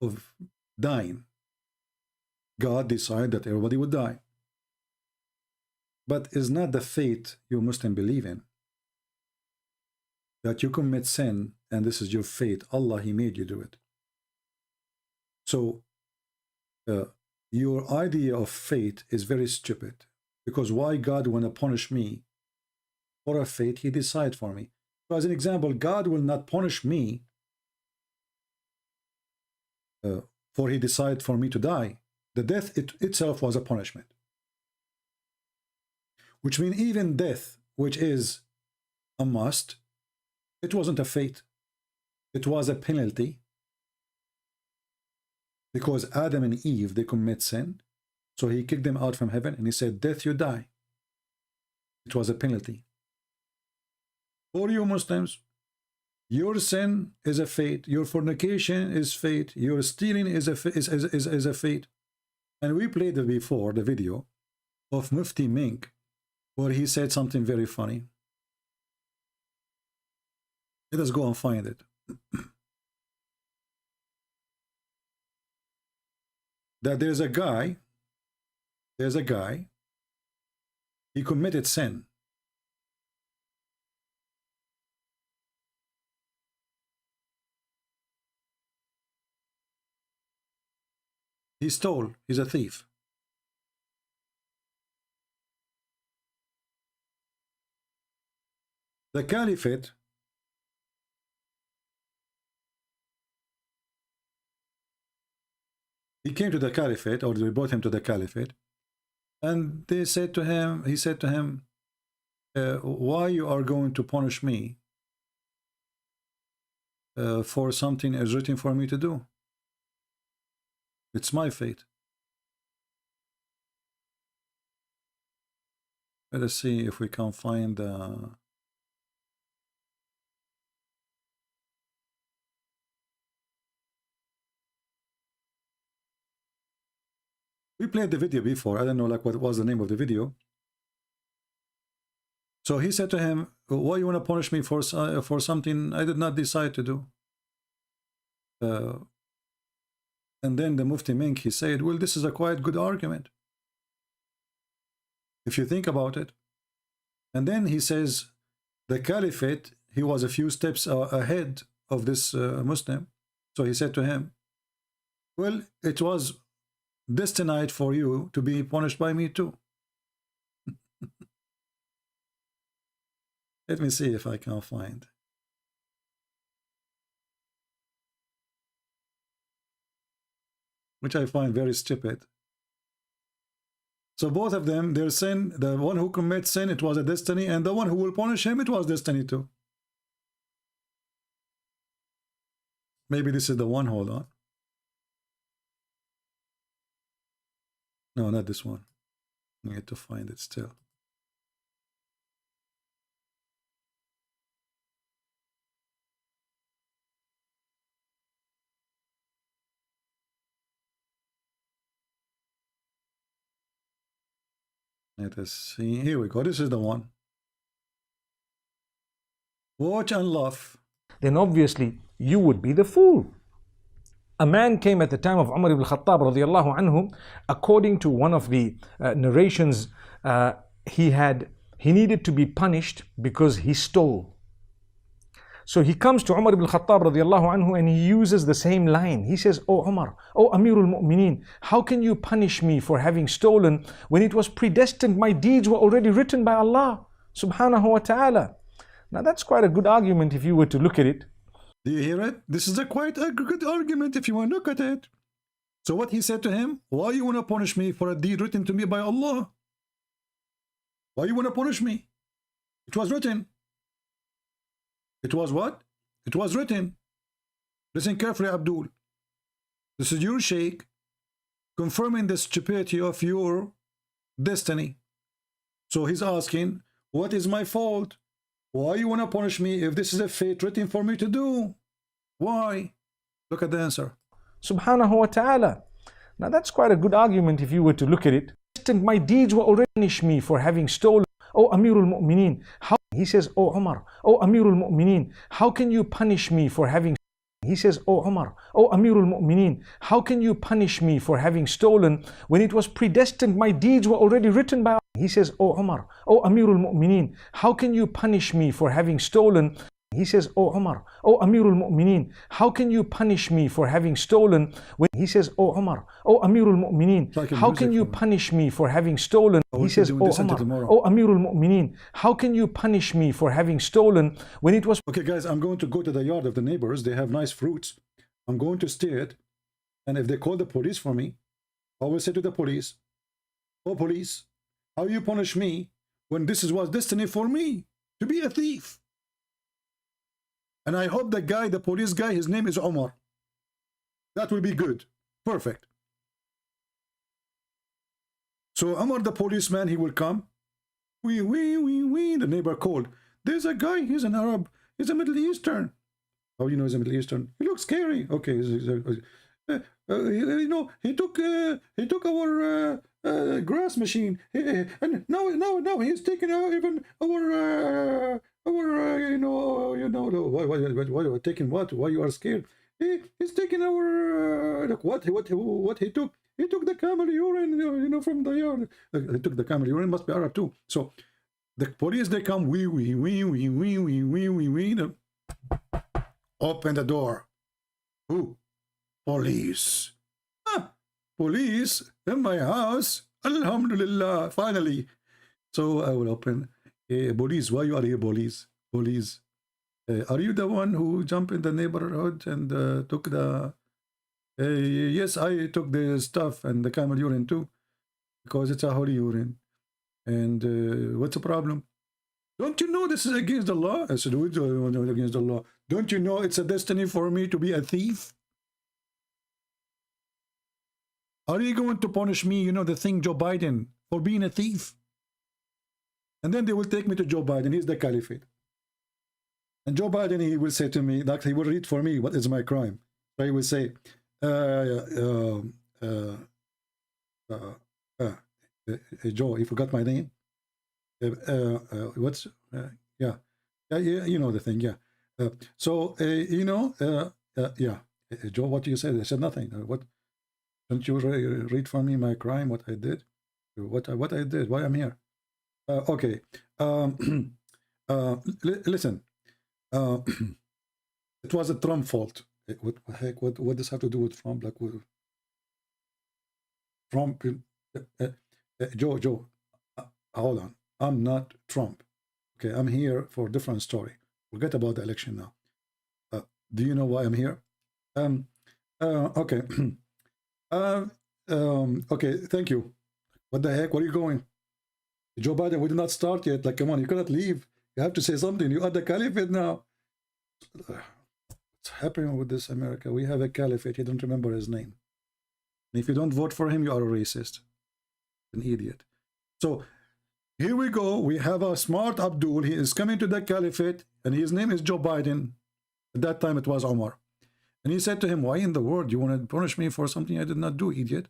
of dying. God decided that everybody would die. But is not the fate you Muslim believe in. That you commit sin and this is your fate. Allah, he made you do it. So, your idea of fate is very stupid. Because why God want to punish me for a fate he decide for me? So as an example, God will not punish me for he decide for me to die. The death itself was a punishment. Which means even death, which is a must, it wasn't a fate. It was a penalty. Because Adam and Eve, they commit sin. So he kicked them out from heaven and he said, death, you die. It was a penalty. For you Muslims, your sin is a fate. Your fornication is fate. Your stealing is a fate. And we played before the video of Mufti Mink where he said something very funny. Let us go and find it. That there's a guy, he committed sin. He stole, he's a thief. The caliphate he came to the caliphate, or they brought him to the caliphate, And they said to him, he said to him, why you are going to punish me for something is written for me to do? It's my fate. Let us see if we can find we played the video before. I don't know like what was the name of the video. So he said to him, why you want to punish me for something I did not decide to do? And then the Mufti Mink, he said, well, this is a quite good argument, if you think about it. And then he says, the caliphate, he was a few steps ahead of this Muslim. So he said to him, well, it was destined for you to be punished by me too. Let me see if I can find. Which I find very stupid. So both of them, their sin, the one who commits sin, it was a destiny, and the one who will punish him, it was destiny too. Maybe this is the one, hold on. No, not this one. I need to find it still. Let us see. Here we go. This is the one. Watch and laugh. Then obviously you would be the fool. A man came at the time of Umar ibn Khattab radiallahu anhu. According to one of the narrations, he needed to be punished because he stole. So he comes to Umar ibn Khattab radiallahu anhu and he uses the same line. He says, "Oh Umar, oh Amirul Mu'mineen, how can you punish me for having stolen when it was predestined? My deeds were already written by Allah subhanahu wa ta'ala." Now that's quite a good argument if you were to look at it. Do you hear it? This is quite a good argument if you want to look at it. So what he said to him, why you want to punish me for a deed written to me by Allah? Why you want to punish me? It was written. It was what? It was written. Listen carefully, Abdul. This is your sheikh confirming the stupidity of your destiny. So he's asking, what is my fault? Why you want to punish me if this is a fate written for me to do? Why? Look at the answer. Subhanahu wa ta'ala. Now that's quite a good argument if you were to look at it. My deeds were already punished me for having stolen. Oh Amirul Mu'mineen, how? He says, "Oh Umar, oh Amirul Mu'mineen, how can you punish me for having?" He says, "Oh Umar, oh Amirul Mu'mineen, how can you punish me for having stolen when it was predestined? My deeds were already written by." He says, "Oh Umar, oh Amirul Mu'mineen, how can you punish me for having stolen?" He says, "Oh Umar, oh Amirul Mu'mineen, how can you punish me for having stolen when?" He says, "Oh Umar, oh Amirul Mu'mineen, how can you punish me for having stolen?" He says, "Oh Umar, oh Amirul Mu'mineen, how can you punish me for having stolen when it was..." Okay guys, I'm going to go to the yard of the neighbors. They have nice fruits. I'm going to steal it. And if they call the police for me, I will say to the police, "Oh police, how you punish me when this was destiny for me to be a thief?" And I hope the guy, the police guy, his name is Omar. That will be good. Perfect. So Omar, the policeman, he will come. We. The neighbor called. There's a guy, he's an Arab. He's a Middle Eastern. How you know he's a Middle Eastern? He looks scary. Okay. You know, he took our grass machine. And now he's taking even our why taking what? Why you are scared? He's taking our look, what he took? He took the camel urine, from the yard. He took the camel urine. Must be Arab too. So the police, they come. We. Open the door. Who? Police. Police in my house. Alhamdulillah. Finally. So I will open. Police, why you are here, police? Police. Are you the one who jumped in the neighborhood and took the... yes, I took the stuff and the camel urine too. because it's a holy urine. And what's the problem? Don't you know this is against the law? I said, what's against the law? Don't you know it's a destiny for me to be a thief? Are you going to punish me, you know, the thing, Joe Biden, for being a thief? And then they will take me to Joe Biden. He's the caliphate. And Joe Biden, he will say to me, like, he will read for me, what is my crime? So he will say, Joe, you forgot my name? What's, yeah, you know the thing, yeah. You know, yeah. Joe, what do you say? I said nothing. What? Don't you read for me my crime, what I did? What I did, why I'm here? Okay. Listen. It was a Trump fault. What the heck? What does this have to do with Trump? Like, Trump? Joe, hold on. I'm not Trump. Okay, I'm here for a different story. Forget about the election now. Do you know why I'm here? Okay. Okay, thank you. What the heck? Where are you going? Joe Biden, we did not start yet. Like, come on, you cannot leave. You have to say something. You are the caliphate now. What's happening with this America? We have a caliphate. You don't remember his name. And if you don't vote for him, you are a racist. An idiot. So here we go. We have a smart Abdul. He is coming to the caliphate, and his name is Joe Biden. At that time, it was Omar. And he said to him, why in the world you want to punish me for something I did not do, idiot?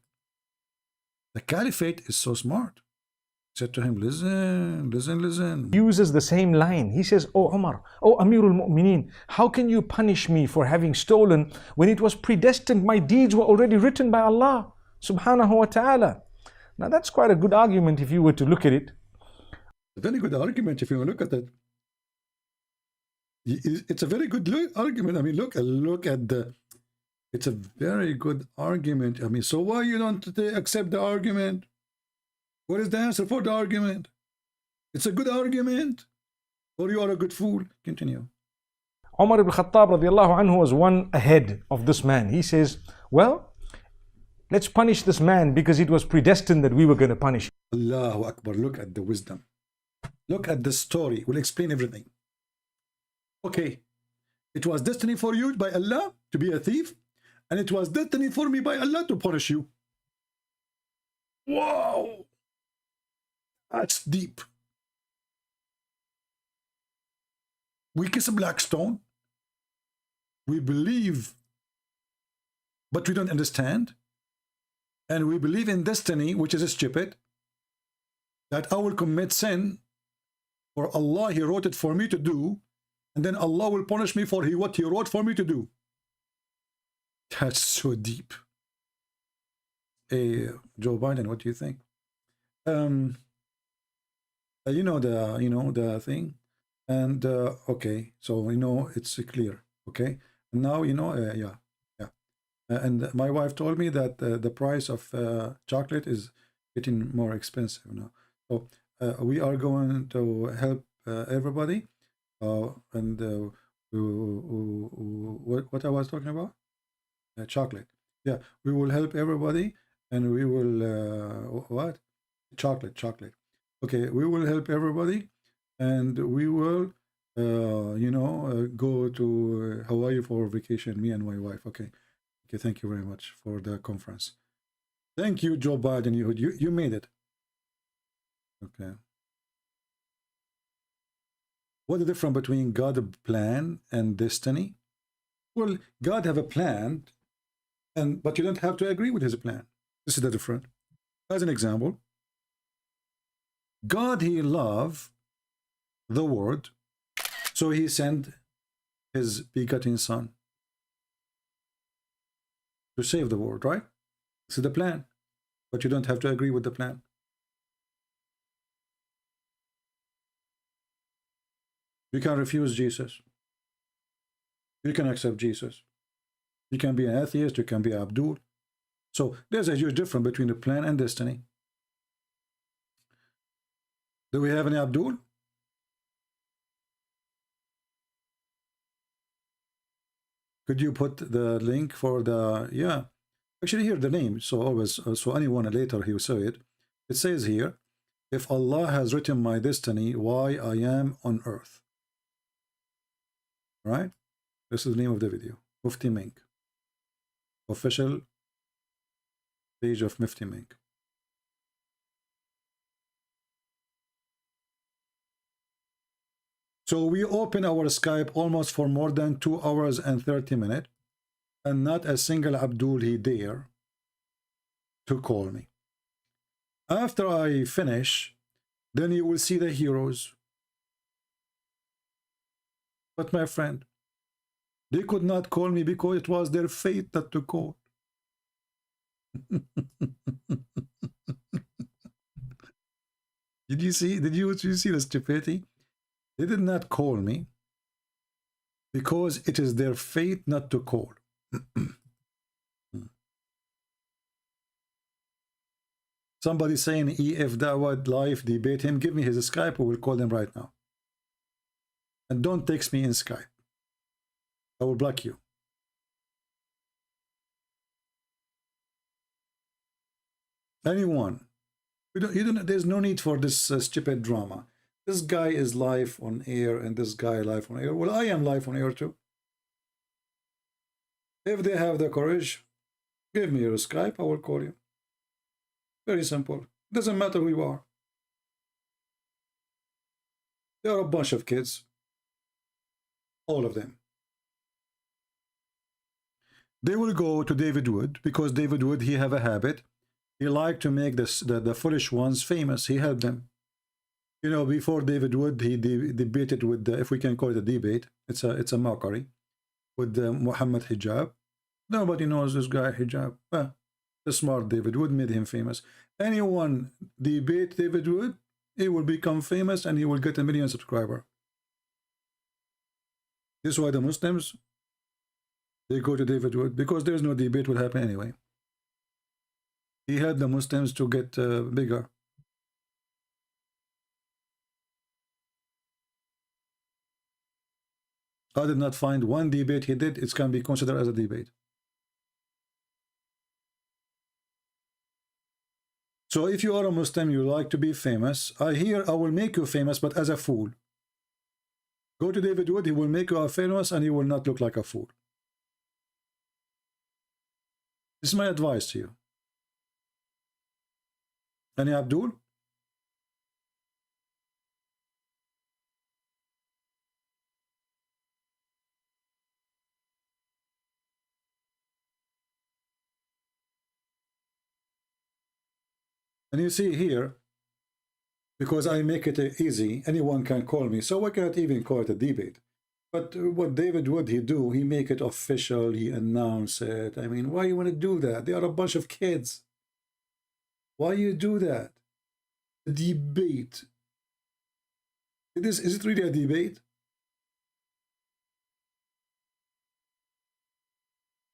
The caliphate is so smart. He said to him, listen. He uses the same line. He says, oh Umar, oh Amirul Mu'mineen, how can you punish me for having stolen when it was predestined? My deeds were already written by Allah subhanahu wa ta'ala. Now that's quite a good argument if you were to look at it. A very good argument if you look at it. It's a very good argument. I mean, look at the. It's a very good argument. I mean, so why you don't accept the argument? What is the answer for the argument? It's a good argument, or you are a good fool. Continue. Umar ibn Khattab radiallahu anhu was one ahead of this man. He says, well, let's punish this man because it was predestined that we were going to punish him. Allahu Akbar. Look at the wisdom. Look at the story. We'll explain everything. Okay, it was destiny for you by Allah to be a thief, and it was destiny for me by Allah to punish you. Wow, that's deep. We kiss a black stone. We believe, but we don't understand. And we believe in destiny, which is stupid, that I will commit sin, for Allah, He wrote it for me to do, and then Allah will punish me for what He wrote for me to do. That's so deep. Hey, Joe Biden, what do you think? You know the thing, and okay, so it's clear. Okay, and now yeah. And my wife told me that the price of chocolate is getting more expensive now. So we are going to help everybody. And what I was talking about? Chocolate. Yeah, we will help everybody, and we will what? Chocolate. Okay, we will help everybody, and we will go to Hawaii for vacation. Me and my wife. Okay. Thank you very much for the conference. Thank you, Joe Biden. You made it. Okay. What's the difference between God's plan and destiny? Well, God have a plan, but you don't have to agree with His plan. This is the difference. As an example, God, He loved the world, so He sent His begotten Son to save the world, right? This is the plan, but you don't have to agree with the plan. You can refuse Jesus. You can accept Jesus. You can be an atheist, you can be Abdul. So there's a huge difference between the plan and destiny. Do we have any Abdul? Could you put the link for the, yeah. Actually here the name, so always, so anyone later he will say it. It says here, if Allah has written my destiny, why I am on earth. Right? This is the name of the video. Mufti Mink. Official page of Mufti Mink. So we open our Skype almost for more than 2 hours and 30 minutes, and not a single Abdul he dare to call me. After I finish, then you will see the heroes. But my friend, they could not call me because it was their fate not to call. Did you see the stupidity? They did not call me because it is their fate not to call. Somebody saying EF Dawad live debate him. Give me his Skype. We will call him right now. And don't text me in Skype. I will block you. Anyone. There's no need for this stupid drama. This guy is live on air and this guy live on air. Well, I am live on air too. If they have the courage, give me your Skype. I will call you. Very simple. Doesn't matter who you are. They are a bunch of kids. All of them. They will go to David Wood because David Wood, he have a habit. He like to make the foolish ones famous. He helped them. You know, before David Wood, he debated with, if we can call it a debate, it's a mockery, with Muhammad Hijab. Nobody knows this guy Hijab. The smart David Wood made him famous. Anyone debate David Wood, he will become famous and he will get 1 million subscribers. This is why the Muslims, they go to David Wood, because there's no debate will happen anyway. He helped the Muslims to get bigger. I did not find one debate he did. It can be considered as a debate. So if you are a Muslim, you like to be famous, I will make you famous, but as a fool. Go to David Wood, he will make you famous and you will not look like a fool. This is my advice to you. Any Abdul? And you see here, because I make it easy, anyone can call me, so I cannot even call it a debate. But what David Wood, he do, he make it official, he announce it. I mean, why you want to do that? They are a bunch of kids. Why you do that? A debate. Is it really a debate?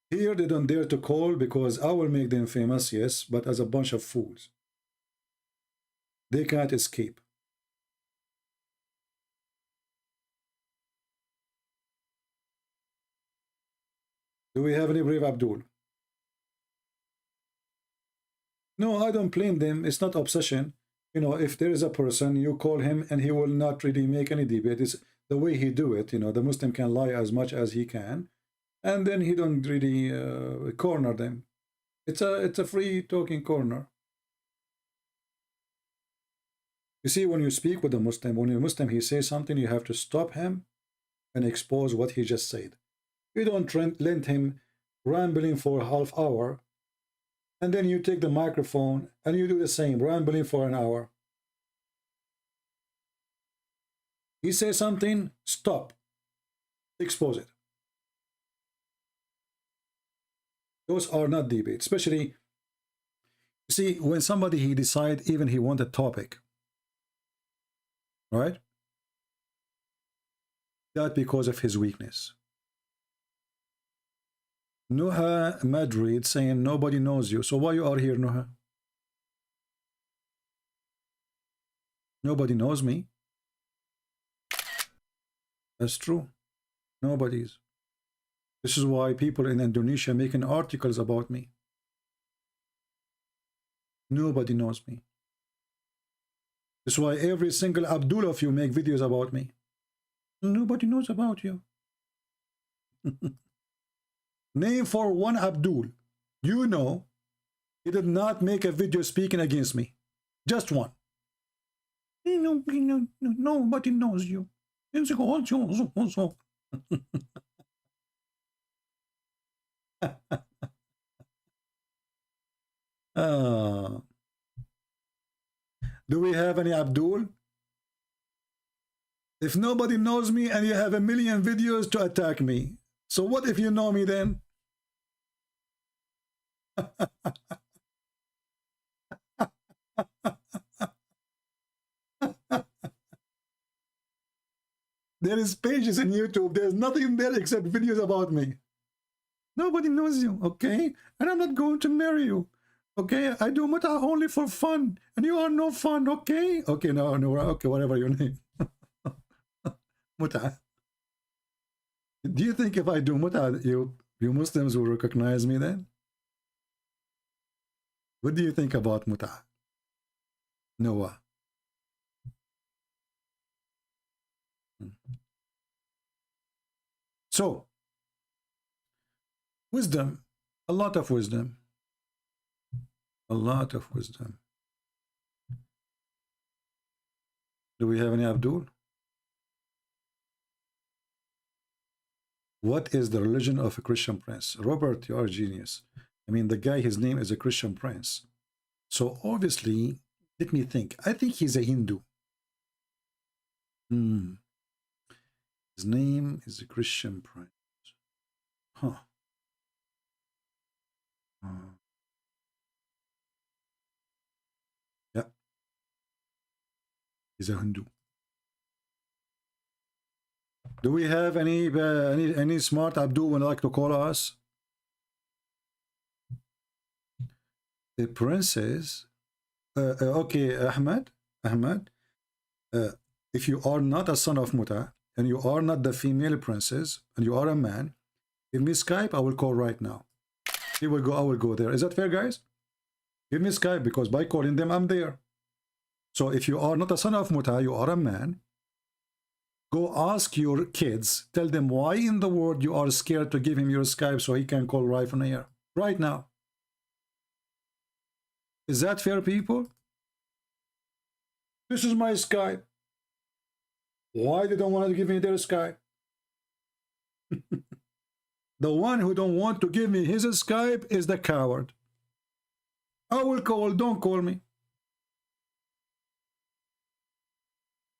Here they don't dare to call because I will make them famous, yes, but as a bunch of fools. They can't escape. Do we have any brave Abdul? No, I don't blame them. It's not obsession. You know, if there is a person, you call him and he will not really make any debate. It's the way he do it. You know, the Muslim can lie as much as he can, and then he don't really corner them. It's a free talking corner. You see, when you speak with a Muslim, when a Muslim he says something, you have to stop him and expose what he just said. You don't let him rambling for a half hour, and then you take the microphone and you do the same, rambling for an hour. He says something, stop, expose it. Those are not debates, especially, you see, when somebody he decide, even he want a topic, right? That because of his weakness. Nuha Madrid saying nobody knows you. So why you are here, Nuha? Nobody knows me. That's true. Nobody's. This is why people in Indonesia making articles about me. Nobody knows me. That's why every single Abdul of you make videos about me. Nobody knows about you. Name for one Abdul you know he did not make a video speaking against me. Just one. Nobody knows you. Do we have any Abdul? If nobody knows me and you have a million videos to attack me, so what if you know me then? There is pages in YouTube. There's nothing there except videos about me. Nobody knows you, okay? And I'm not going to marry you, okay? I do muta only for fun, and you are no fun, okay? Okay, no, okay, whatever your name. Muta. Do you think if I do muta, you Muslims will recognize me then? What do you think about muta? Noah. So, wisdom, a lot of wisdom. A lot of wisdom. Do we have any Abdul? What is the religion of a Christian prince? Robert, you are a genius. I mean, the guy, his name is a Christian prince. So obviously, let me think. I think he's a Hindu. His name is a Christian prince. Huh. Yeah. He's a Hindu. Do we have any smart Abdul would like to call us? The princess. Okay, Ahmed. If you are not a son of Muta and you are not the female princess and you are a man, give me Skype. I will call right now. He will go. I will go there. Is that fair, guys? Give me Skype, because by calling them, I'm there. So if you are not a son of Muta, you are a man. Go ask your kids. Tell them why in the world you are scared to give him your Skype so he can call right from here. Right now. Is that fair, people? This is my Skype. Why they don't want to give me their Skype? The one who don't want to give me his Skype is the coward. I will call, don't call me.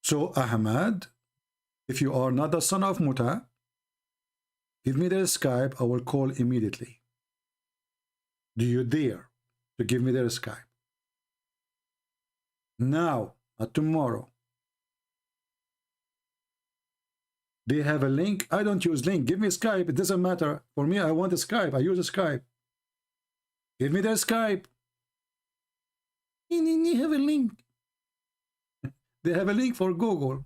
So Ahmad, if you are not the son of Muta, give me their Skype, I will call immediately. Do you dare to give me their Skype? Now, not tomorrow. They have a link. I don't use link. Give me Skype. It doesn't matter. For me, I want a Skype. I use a Skype. Give me their Skype. They have a link. They have a link for Google.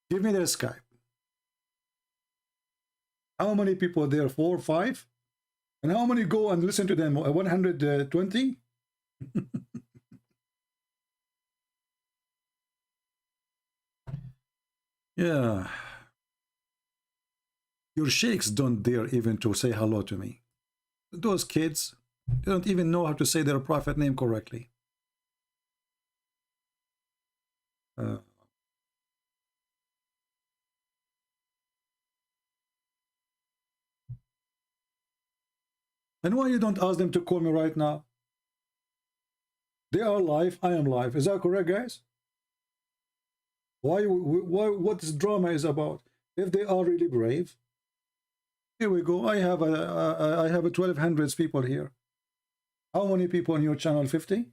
Give me their Skype. How many people there? 4 or 5? And how many go and listen to them? 120? Yeah. Your sheikhs don't dare even to say hello to me. Those kids, they don't even know how to say their prophet name correctly. And why you don't ask them to call me right now? They are live, I am live. Is that correct, guys? Why what this drama is about? If they are really brave, here we go. I have a 1,200 people here. How many people on your channel? 50,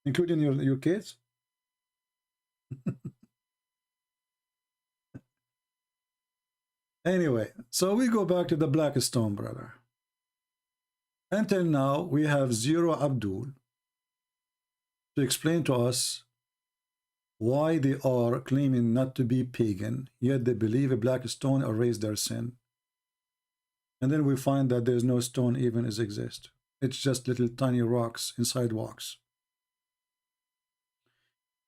including your kids. Anyway, so we go back to the Black Stone, brother. Until now, we have zero Abdul to explain to us why they are claiming not to be pagan, yet they believe a black stone erased their sin. And then we find that there's no stone even exist. It's just little tiny rocks inside rocks.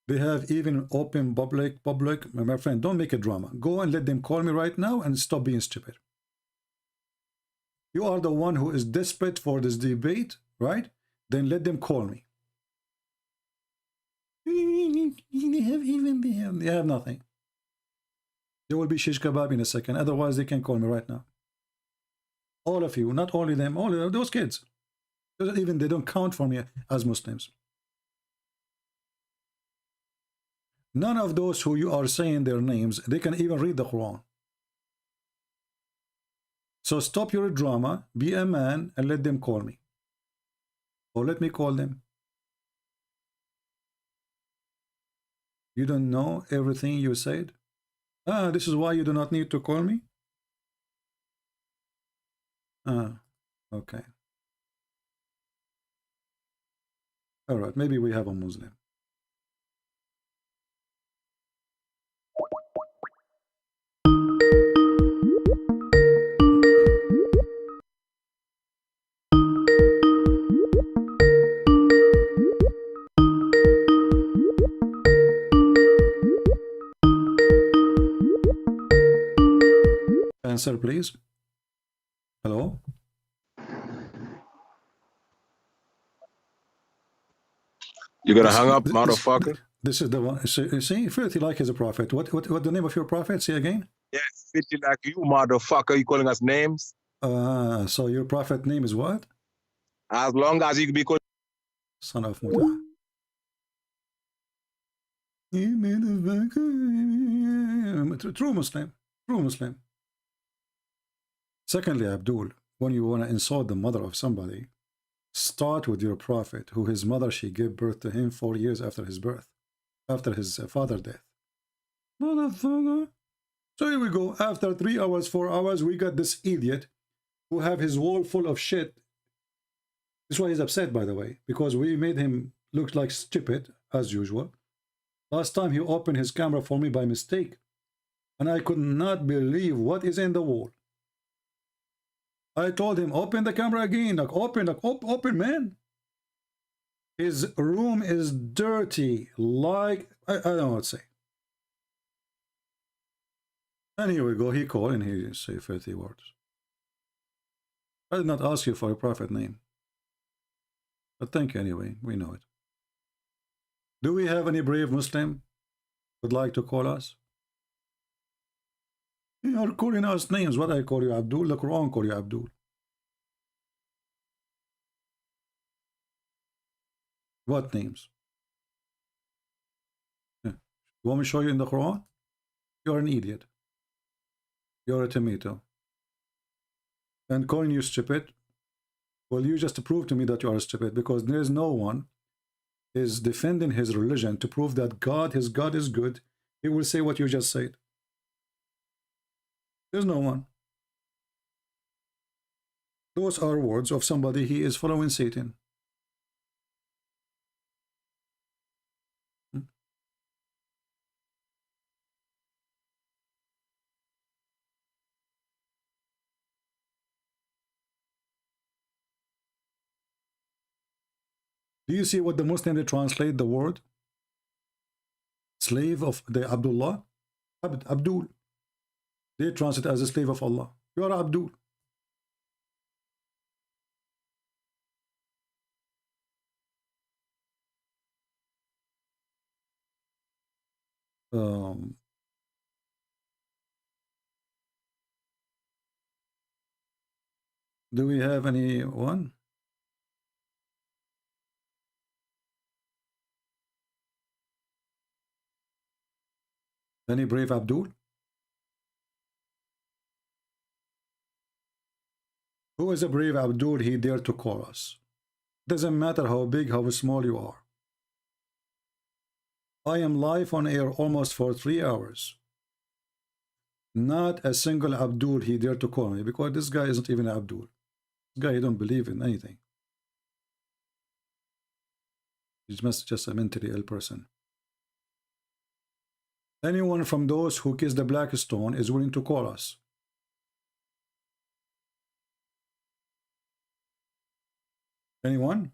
They have even open public. My friend, don't make a drama. Go and let them call me right now and stop being stupid. You are the one who is desperate for this debate, right? Then let them call me. They have nothing. There will be shish kebab in a second. Otherwise, they can call me right now. All of you, not only them, all of those kids. Even they don't count for me as Muslims. None of those who you are saying their names, they can even read the Quran. So stop your drama, be a man, and let them call me. Or let me call them. You don't know everything you said? Ah, this is why you do not need to call me? Ah, okay. All right, maybe we have a Muslim. Answer, please. Hello? You gonna hang up, motherfucker? This is the one. So, you see, filthy like is a prophet. What the name of your prophet? Say again. Yes, filthy like you, motherfucker. You calling us names? So your prophet name is what? As long as you be called Son of Muta. True Muslim. True Muslim. Secondly, Abdul, when you want to insult the mother of somebody, start with your prophet, who his mother, she gave birth to him 4 years after his birth, after his father's death. Motherfucker. So here we go. After 3 hours, 4 hours, we got this idiot who have his wall full of shit. This is why he's upset, by the way, because we made him look like stupid, as usual. Last time he opened his camera for me by mistake, and I could not believe what is in the wall. I told him, open the camera again, open, man. His room is dirty, like, I don't know what to say. And here we go, he called and he say 30 words. I did not ask you for a prophet name. But thank you anyway, we know it. Do we have any brave Muslim would like to call us? You are calling us names. What I call you Abdul, the Quran call you Abdul. What names? Yeah. You want me to show you in the Quran? You're an idiot. You're a tomato. And calling you stupid, well, you just prove to me that you are stupid, because there is no one is defending his religion to prove that his God is good. He will say what you just said. There's no one. Those are words of somebody he is following Satan. Do you see what the Muslim they translate the word? Slave of the Abdullah? Abdul. They translate as a slave of Allah. You are Abdul. Do we have anyone? Any brave Abdul? Who is a brave Abdul? He dare to call us. Doesn't matter how big, how small you are. I am live on air almost for 3 hours. Not a single Abdul he dare to call me, because this guy isn't even Abdul. This guy, he don't believe in anything. He's just a mentally ill person. Anyone from those who kiss the black stone is willing to call us. Anyone?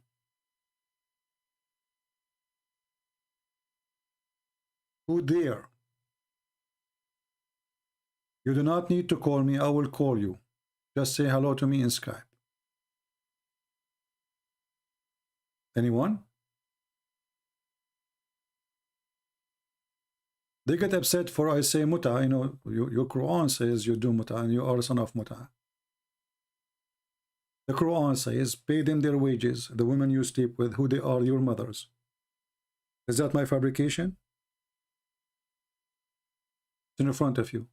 Who dare? You do not need to call me. I will call you. Just say hello to me in Skype. Anyone? They get upset for I say muta. You know, your Quran says you do muta and you are a son of muta. The Quran says pay them their wages. The women you sleep with, who they are, your mothers. Is that my fabrication? It's in front of you.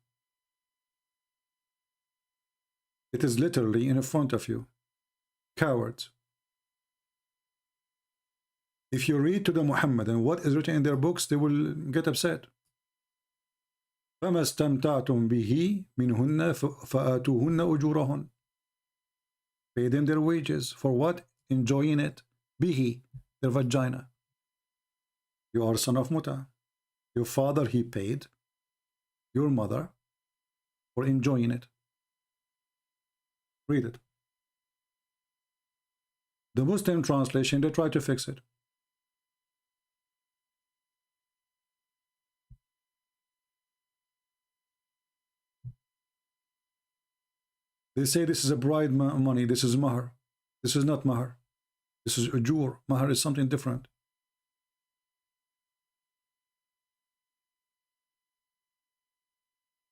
It is literally in front of you. Cowards. If you read to the Muhammad and what is written in their books, they will get upset. فَمَا اسْتَمْتَعْتُمْ بِهِ مِنْهُنَّ فَآتُوهُنَّ أُجُورَهُنَّ. Pay them their wages. For what? Enjoying it. Bihi, their vagina. You are son of muta. Your father, he paid your mother for enjoying it. Read it. The Muslim translation, they try to fix it. They say this is a bride money, this is mahar. This is not mahar. This is ujur. Mahar is something different.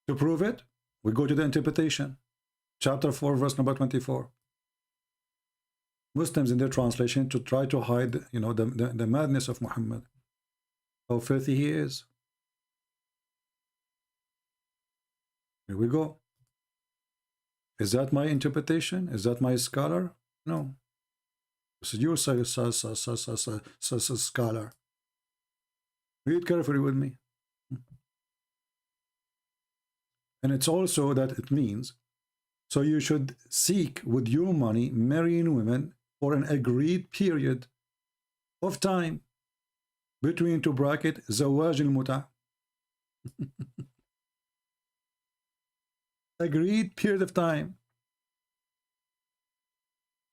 To prove it, we go to the interpretation. Chapter 4, verse number 24. Muslims in their translation to try to hide, you know, the madness of Muhammad. How filthy he is. Here we go. Is that my interpretation? Is that my scholar? No. This is your scholar. Read carefully with me. And it's also that it means, so you should seek with your money marrying women for an agreed period of time between two bracket zawaj al-muta. Agreed period of time.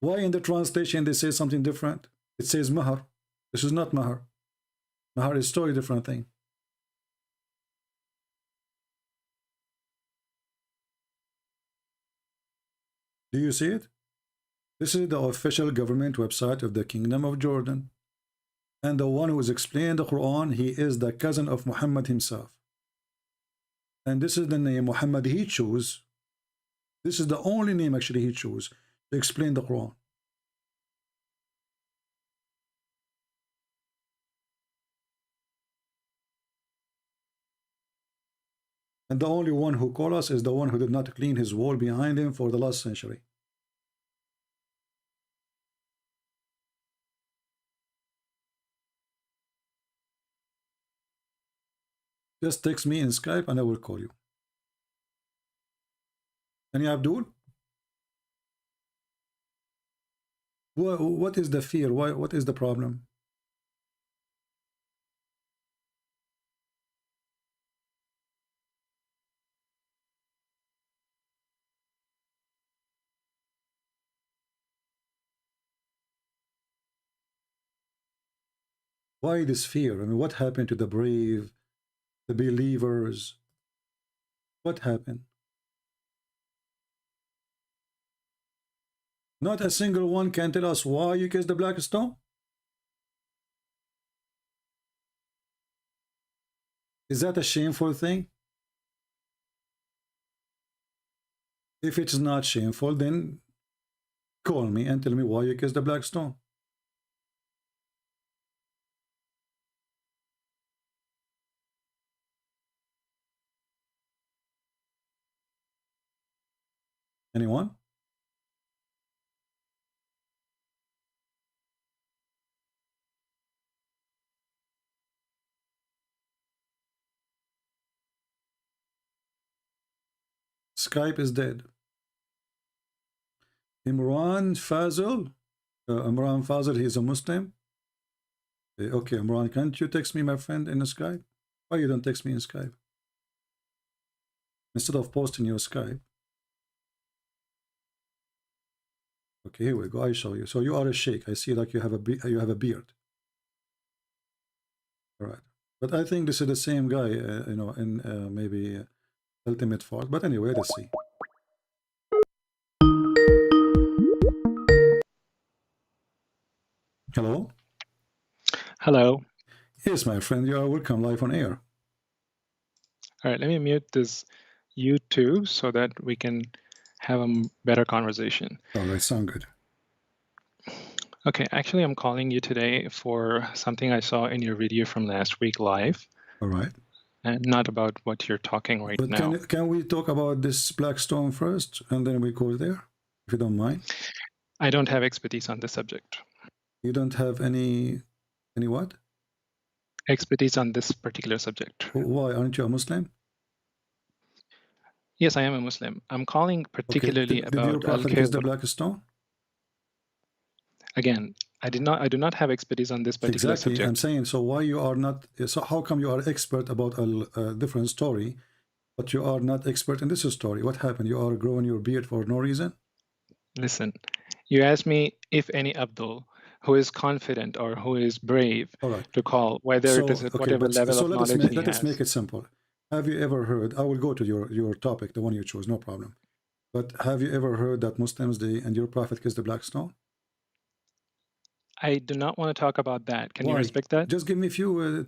Why in the translation they say something different? It says mahar. This is not mahar. Mahar is totally different thing. Do you see it? This is the official government website of the Kingdom of Jordan. And the one who is explaining the Quran, he is the cousin of Muhammad himself. And this is the name Muhammad he chose. This is the only name actually he chose to explain the Quran. And the only one who called us is the one who did not clean his wall behind him for the last century. Just text me in Skype and I will call you. Any Abdul? What is the fear? What is the problem? Why this fear? I mean, what happened to the brave, the believers? What happened? Not a single one can tell us why you kissed the black stone. Is that a shameful thing? If it's not shameful, then call me and tell me why you kissed the black stone. Anyone? Skype is dead. Imran Fazil, he is a Muslim. Okay, Imran, can't you text me, my friend, in Skype? Why you don't text me in Skype? Instead of posting your Skype. Okay, here we go. I show you. So you are a sheikh. I see like you have a beard. All right. But I think this is the same guy, you know, in maybe Ultimate Fault. But anyway, let's see. Hello? Hello. Yes, my friend, you are welcome live on air. All right, let me mute this YouTube so that we can have a better conversation. All right, sound good. Okay, actually, I'm calling you today for something I saw in your video from last week live. All right. And not about what you're talking right But now. can we talk about this black stone first, and then we go there, if you don't mind? I don't have expertise on this subject. You don't have any what? Expertise on this particular subject. Why? Aren't you a Muslim? Yes, I am a Muslim. I'm calling particularly okay. Did your about prophet kiss the black stone? Again, I do not have expertise on this particular exactly. subject. I'm saying, so why you are not? So how come you are expert about a different story, but you are not expert in this story? What happened? You are growing your beard for no reason? Listen, you asked me if any Abdul who is confident or who is brave to call, whether it is at whatever level of knowledge he has. Let us make it simple. Have you ever heard? I will go to your topic, the one you chose, no problem. But have you ever heard that Muslims and your prophet kissed the black stone? I do not want to talk about that. Can you respect that? Just give me a few,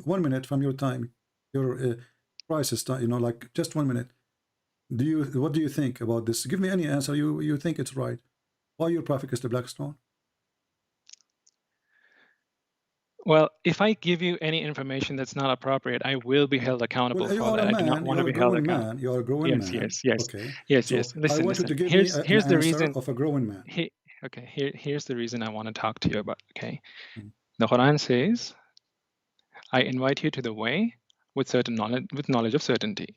1 minute from your time, your prices, like just 1 minute. What do you think about this? Give me any answer. You think it's right? Why your prophet kissed the black stone? Well, if I give you any information that's not appropriate, I will be held accountable for that. I do not want to be held accountable. You are a growing man. Yes. Okay. Yes. So Listen, I want you to give here's me an the answer reason of a growing man. Here's the reason I want to talk to you about. Okay. The Quran says, "I invite you to the way with knowledge of certainty."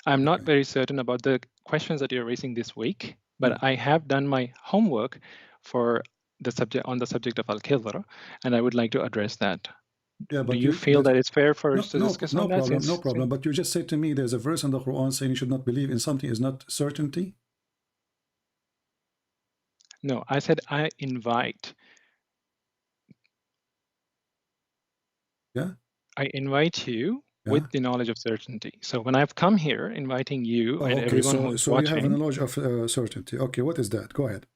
I'm not very certain about the questions that you're raising this week, but I have done my homework for the subject of al-Khidr, and I would like to address that. Yeah, but do you feel that it's fair for us to discuss on that? No problem. But you just said to me there's a verse in the Quran saying you should not believe in something is not certainty. No, I said I invite. Yeah. I invite you with the knowledge of certainty. So when I've come here inviting you and everyone who's watching. So you have a knowledge of certainty. Okay, what is that? Go ahead.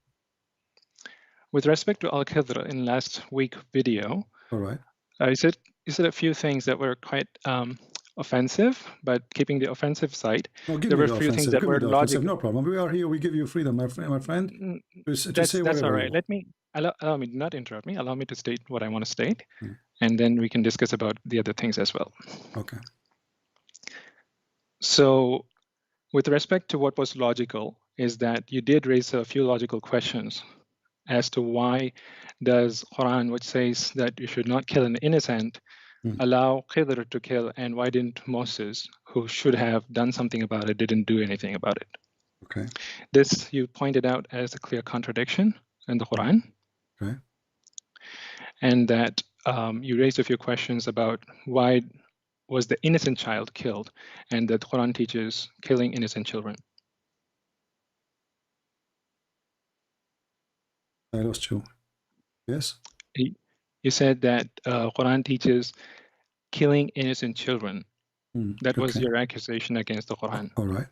With respect to Al-Khidr in last week video, all right. You said a few things that were quite offensive, but keeping the offensive side, there were a few things that were logical. No problem. We are here. We give you freedom, my friend. That's all right. Let me allow me, not interrupt me. Allow me to state what I want to state, and then we can discuss about the other things as well. Okay. So, with respect to what was logical, is that you did raise a few logical questions as to why does Quran, which says that you should not kill an innocent, allow Khidr to kill, and why didn't Moses, who should have done something about it, didn't do anything about it? Okay. This you pointed out as a clear contradiction in the Quran. Okay. And that you raised a few questions about why was the innocent child killed, and that Quran teaches killing innocent children. I lost you. Yes? You said that Quran teaches killing innocent children. That was your accusation against the Quran. All right.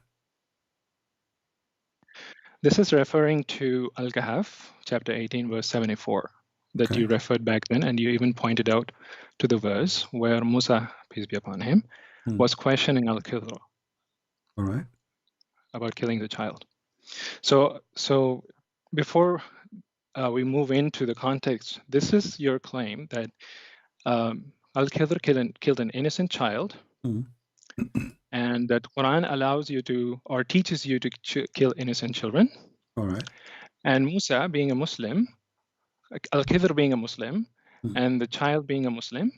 This is referring to Al-Kahf, chapter 18, verse 74, that you referred back then, and you even pointed out to the verse where Musa, peace be upon him, was questioning Al-Khidr. All right. About killing the child. So before we move into the context, this is your claim that Al-Khidr killed an innocent child, and that Quran allows you to, or teaches you to kill innocent children. All right. And Musa, being a Muslim, Al-Khidr being a Muslim, and the child being a Muslim,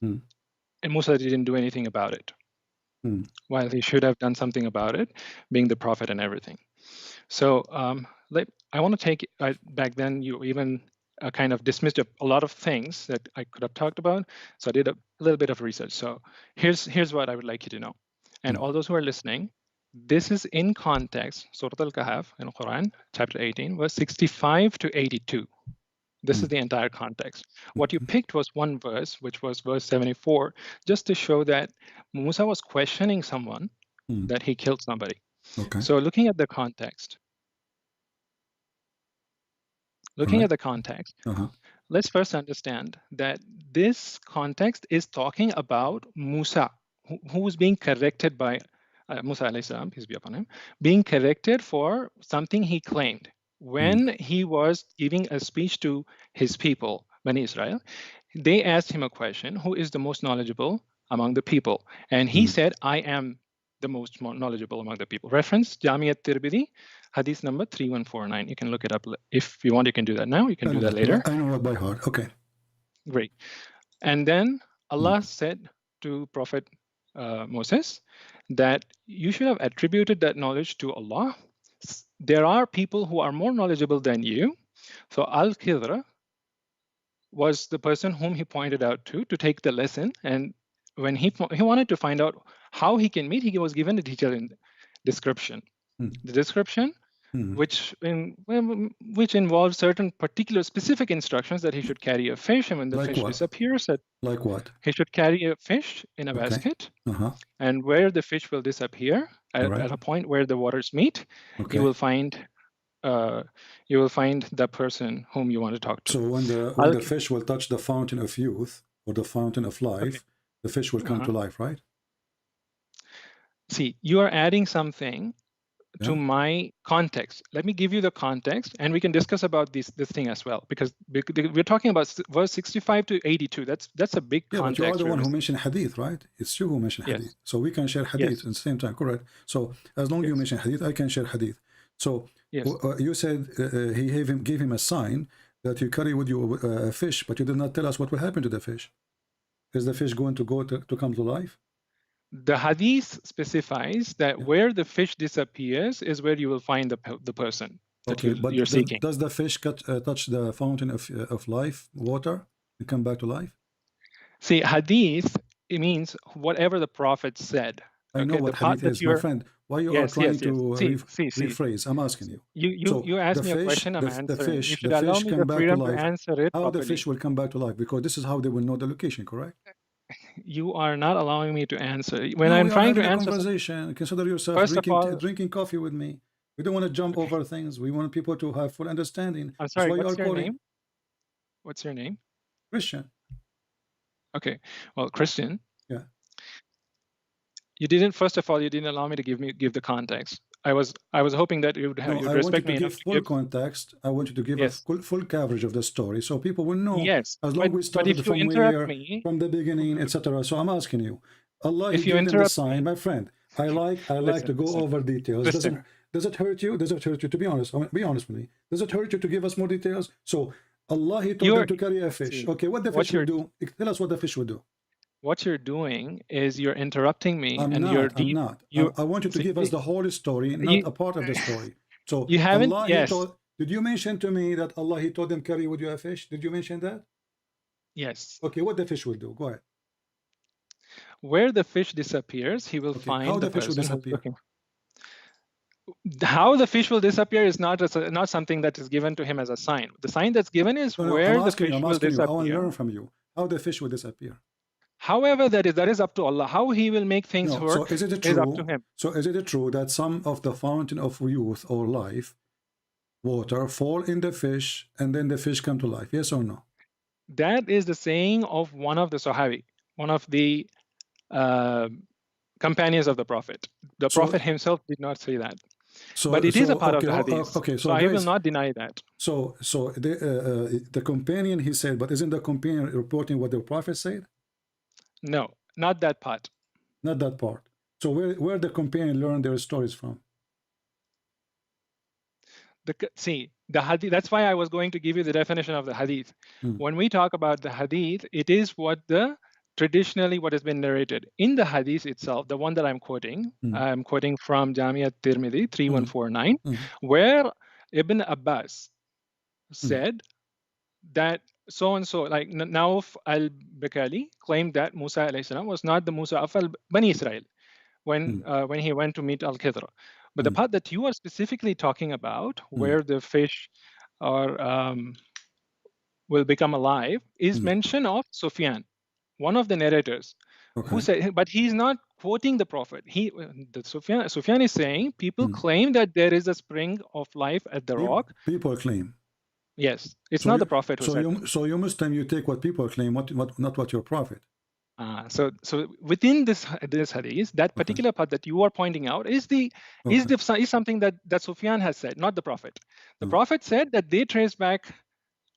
and Musa didn't do anything about it, while he should have done something about it, being the prophet and everything. So I want to take, back then you even kind of dismissed a lot of things that I could have talked about. So I did a little bit of research. So here's what I would like you to know. And all those who are listening, this is in context, Surah Al-Kahf in Quran, chapter 18, verse 65 to 82. This is the entire context. What you picked was one verse, which was verse 74, just to show that Musa was questioning someone that he killed somebody. Okay. So looking at the context, let's first understand that this context is talking about Musa, who was being corrected by Musa alayhi salam, peace be upon him, being corrected for something he claimed. When he was giving a speech to his people, Bani Israel, they asked him a question, who is the most knowledgeable among the people? And he said, I am the most knowledgeable among the people. Reference, Jami at-Tirmidhi, hadith number 3149. You can look it up. If you want, you can do that now. You can do that later. I know that by heart. Okay. Great. And then Allah said to Prophet Moses that you should have attributed that knowledge to Allah. There are people who are more knowledgeable than you. So Al-Khidr was the person whom he pointed out to take the lesson. And when he wanted to find out how he can meet, he was given a detailed description. The description, which involves certain particular specific instructions that he should carry a fish, and when the fish disappears, like what? He should carry a fish in a basket, and where the fish will disappear at a point where the waters meet, you will find the person whom you want to talk to. So when the fish will touch the fountain of youth or the fountain of life, the fish will come to life, right? See, you are adding something to my context. Let me give you the context, and we can discuss about this thing as well, because we're talking about verse 65 to 82. That's a big context. But you are the one who mentioned hadith, right? It's you who mentioned hadith. So we can share hadith at the same time, correct? So as long as you mention hadith, I can share hadith. So you said he gave him a sign that you carry with you a fish, but you did not tell us what will happen to the fish. Is the fish going to come to life? The hadith specifies that where the fish disappears is where you will find the person that you're seeking. Does the fish touch the fountain of life, water, and come back to life? See, hadith, it means whatever the Prophet said. I know what hadith is, my friend. Why you are trying to rephrase? I'm asking you. You asked me a question, I'm answering. The fish, you should allow me the freedom to answer it How properly. the fish will come back to life? Because this is how they will know the location, correct? You are not allowing me to answer. When I'm trying to answer conversation, consider yourself drinking coffee with me. We don't want to jump over things. We want people to have full understanding. I'm sorry, what's your name? What's your name? Christian. Okay. Well, Christian. Yeah. You didn't. First of all, you didn't allow me to give the context. I was hoping that you would have I respect me enough enough to give full context. I want you to give us full coverage of the story, so people will know. Yes. As long as we started from the beginning, etc. So I'm asking you, Allah, if you gave them the sign, my friend. I like to go over details. Does it hurt you? Does it hurt you? To be honest, be honest with me. Does it hurt you to give us more details? So Allah, He told them to carry a fish. Okay, what the fish will do? Tell us what the fish will do. What you're doing is you're interrupting me, I'm not. I want you to give us the whole story, not a part of the story. So you haven't. Allah, did you mention to me that Allah, He told them carry with you a fish? Did you mention that? Yes. Okay, what the fish will do? Go ahead. Where the fish disappears, he will find how the fish will person disappear. How the fish will disappear is not something that is given to him as a sign. The sign that's given is where the fish will disappear. I want to learn from you how the fish will disappear. However, that is up to Allah. How He will make things work is up to Him. So is it true that some of the fountain of youth or life, water, fall in the fish and then the fish come to life? Yes or no? That is the saying of one of the Sahabi, one of the companions of the Prophet. The Prophet himself did not say that. But it is a part of the hadith. So I will not deny that. So the companion, he said, but isn't the companion reporting what the Prophet said? No, not that part. Not that part. So where the companion learned their stories from? The hadith. That's why I was going to give you the definition of the hadith. When we talk about the hadith, it is what traditionally what has been narrated in the hadith itself. The one that I'm quoting from Jami at-Tirmidhi 3149, where Ibn Abbas said that so and so, like Nauf al-Bakali claimed that Musa alayhi salam was not the Musa of Bani Israel when he went to meet Al-Khidr. But the part that you are specifically talking about, where the fish are will become alive is mention of Sufyan, one of the narrators, who said, but he's not quoting the Prophet. Sufyan is saying people claim that there is a spring of life at the rock. People claim. Yes, it's not the Prophet who said. So you Muslim, you take what people claim, not what your Prophet. So within this hadith, that particular part that you are pointing out is something that Sufyan has said, not the Prophet. The Prophet said that they traced back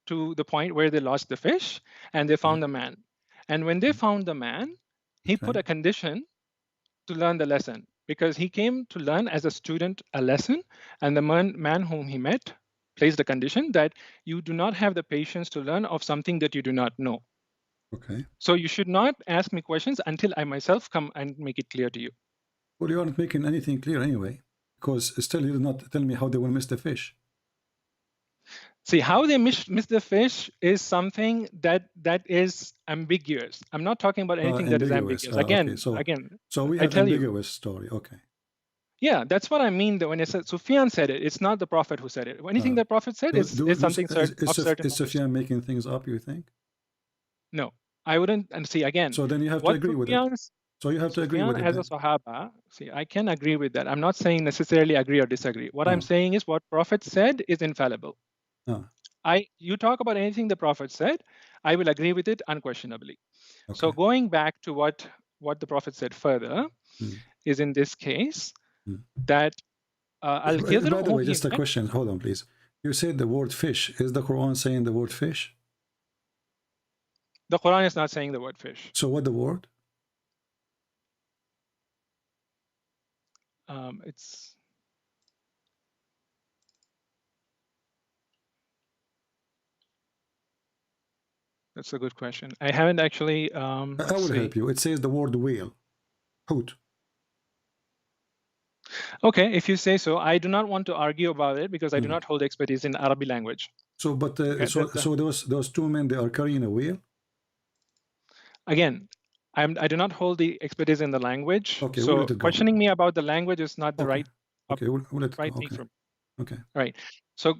to the point where they lost the fish and they found the man. And when they found the man, he put a condition to learn the lesson, because he came to learn as a student a lesson, and the man whom he met placed a condition that you do not have the patience to learn of something that you do not know. Okay. So you should not ask me questions until I myself come and make it clear to you. Well, you aren't making anything clear anyway, because still you did not tell me how they will miss the fish. See, how they miss the fish is something that is ambiguous. I'm not talking about anything that is ambiguous. Again, so we have ambiguous story. Okay. Yeah, that's what I mean. That when I said Sufyan said it, it's not the Prophet who said it. Anything the Prophet said is something certain. Is Sufyan making things up, you think? No, I wouldn't. And see, again. So then you have to agree with it. So you have to agree with it. As a Sahaba, see, I can agree with that. I'm not saying necessarily agree or disagree. What I'm saying is what Prophet said is infallible. You talk about anything the Prophet said, I will agree with it unquestionably. Okay. So going back to what the Prophet said further is in this case that Al-Khidr. By the way, just a question. Hold on, please. You said the word fish. Is the Quran saying the word fish? The Quran is not saying the word fish. So what the word? That's a good question. I haven't actually. I will help you. It says the word whale. Hoot. Okay, if you say so. I do not want to argue about it because I do not hold expertise in Arabic language. So, but so those two men, they are carrying a whale. Again, I do not hold the expertise in the language. Okay, so questioning me about the language is not the right. Okay, right thing for me. Okay. Right. So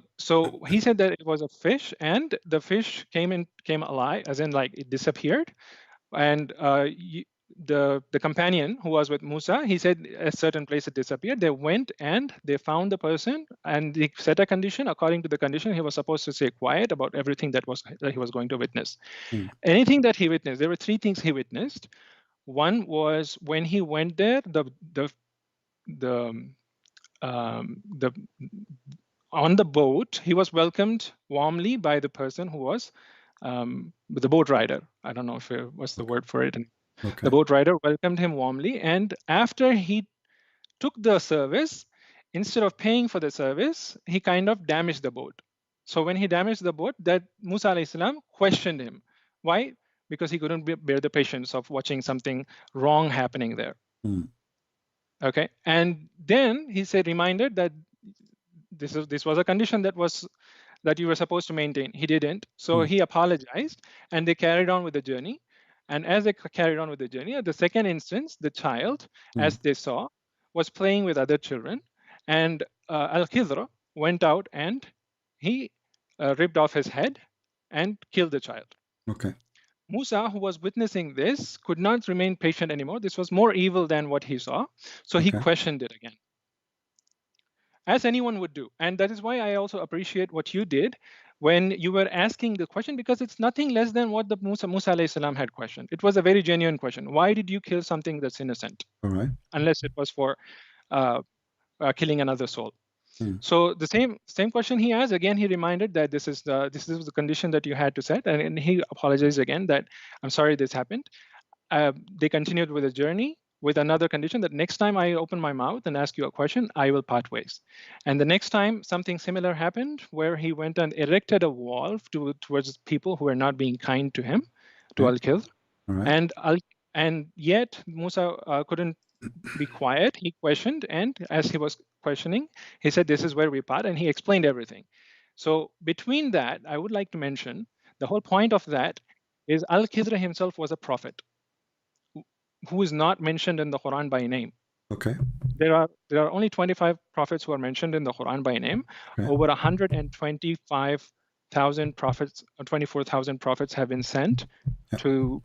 he said that it was a fish, and the fish came alive, as in like it disappeared, and the companion who was with Musa, he said a certain place it disappeared. They went and they found the person, and they set a condition. According to the condition, he was supposed to stay quiet about everything that he was going to witness. Anything that he witnessed, there were three things he witnessed. One was when he went there, on the boat, he was welcomed warmly by the person who was the boat rider. I don't know if what's the word for it. And the boat rider welcomed him warmly, and after he took the service, instead of paying for the service, he kind of damaged the boat. So when he damaged the boat, that Musa alayhi salam questioned him. Why? Because he couldn't bear the patience of watching something wrong happening there. Okay, and then he said, reminded that this was a condition that you were supposed to maintain. He didn't, so he apologized, and they carried on with the journey. And as they carried on with the journey, at the second instance, the child, as they saw, was playing with other children, and Al-Khidr went out and he ripped off his head and killed the child. Okay. Musa, who was witnessing this, could not remain patient anymore. This was more evil than what he saw, so he questioned it again, as anyone would do. And that is why I also appreciate what you did when you were asking the question, because it's nothing less than what the Musa alayhi salam had questioned. It was a very genuine question. Why did you kill something that's innocent? All right. Unless it was for killing another soul. So the same question he asked, again, he reminded that this was the condition that you had to set, and he apologized again that I'm sorry this happened. They continued with the journey with another condition that next time I open my mouth and ask you a question, I will part ways. And the next time something similar happened, where he went and erected a wall towards people who were not being kind to him, to Al-Khidr. Right. And yet Musa couldn't be quiet. He questioned, and as he was questioning, he said, this is where we part, and he explained everything. So between that, I would like to mention the whole point of that is Al-Khidr himself was a prophet who is not mentioned in the Quran by name. Okay. There are only 25 prophets who are mentioned in the Quran by name. Over 125 24,000 prophets, 24,000 prophets have been sent to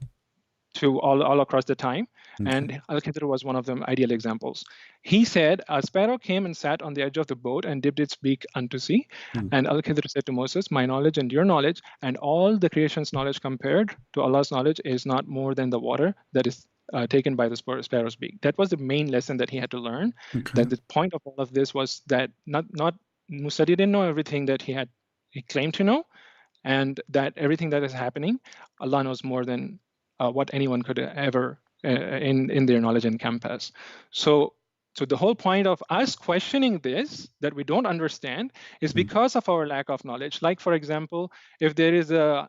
all across the time, and Al-Khidr was one of them ideal examples. He said, a sparrow came and sat on the edge of the boat and dipped its beak unto sea. And Al-Khidr said to Moses, my knowledge and your knowledge and all the creation's knowledge compared to Allah's knowledge is not more than the water that is taken by the sparrow's beak. That was the main lesson that he had to learn. That the point of all of this was that not Musa didn't know everything that he claimed to know, and that everything that is happening, Allah knows more than what anyone could ever in their knowledge encompass. So the whole point of us questioning this, that we don't understand, is because of our lack of knowledge. Like, for example, if there is a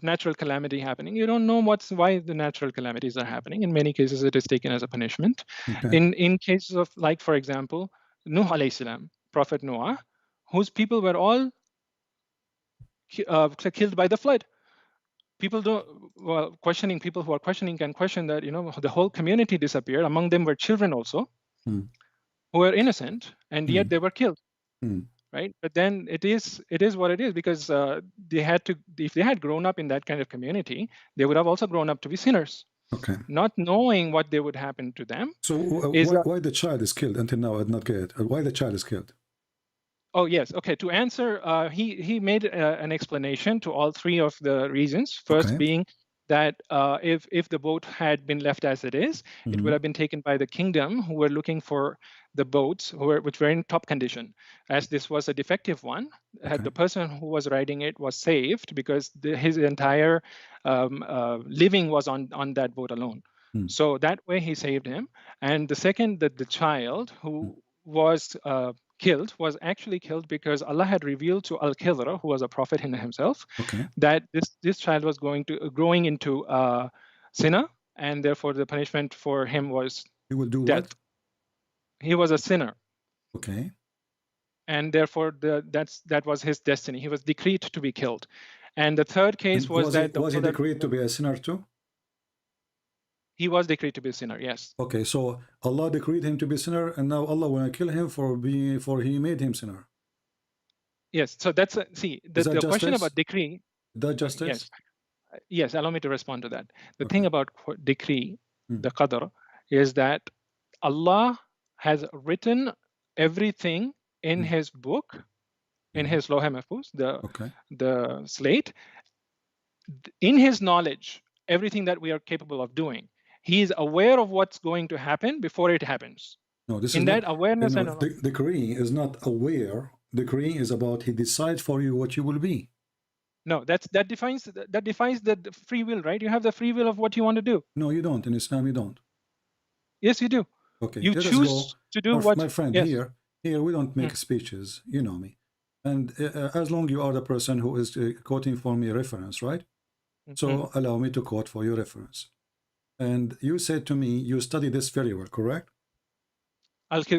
natural calamity happening, you don't know why the natural calamities are happening. In many cases, it is taken as a punishment. In cases of, like, for example, Nuh alayhi salam, Prophet Noah, whose people were all killed by the flood. People questioning, people who are questioning can question that, the whole community disappeared. Among them were children also, who were innocent, and yet they were killed. Right? But then it is what it is, because they had to, if they had grown up in that kind of community, they would have also grown up to be sinners. Not knowing what they would happen to them. So why the child is killed until now? I did not get it. Why the child is killed? Oh, yes. Okay. To answer, he made an explanation to all three of the reasons. First being that if the boat had been left as it is, it would have been taken by the kingdom, who were looking for the boats which were in top condition. As this was a defective one, the person who was riding it was saved because his entire living was on that boat alone. So that way he saved him. And the second, that the child who was killed was actually killed because Allah had revealed to Al-Khidr, who was a prophet in himself, that this child was growing into sinner, and therefore the punishment for him was death. What? He was a sinner. Okay. And therefore that was his destiny. He was decreed to be killed. And the third case was he decreed to be a sinner too? He was decreed to be a sinner, yes. Okay, so Allah decreed him to be a sinner, and now Allah will kill him for he made him sinner. Yes, so that's the question about decree. That justice? Yes, allow me to respond to that. The thing about decree, the qadr, is that Allah has written everything in His book, in His Lawh Mahfuz, the slate, in His knowledge, everything that we are capable of doing. He is aware of what's going to happen before it happens. No, this in is that not, awareness. Decree is not aware. Decree is about He decides for you what you will be. No, that defines the free will, right? You have the free will of what you want to do. No, you don't. In Islam, you don't. Yes, you do. Okay, you choose to do what. My friend, yes. here we don't make speeches. You know me, and as long you are the person who is quoting for me reference, right? So allow me to quote for your reference. And you said to me, you study this very well, correct?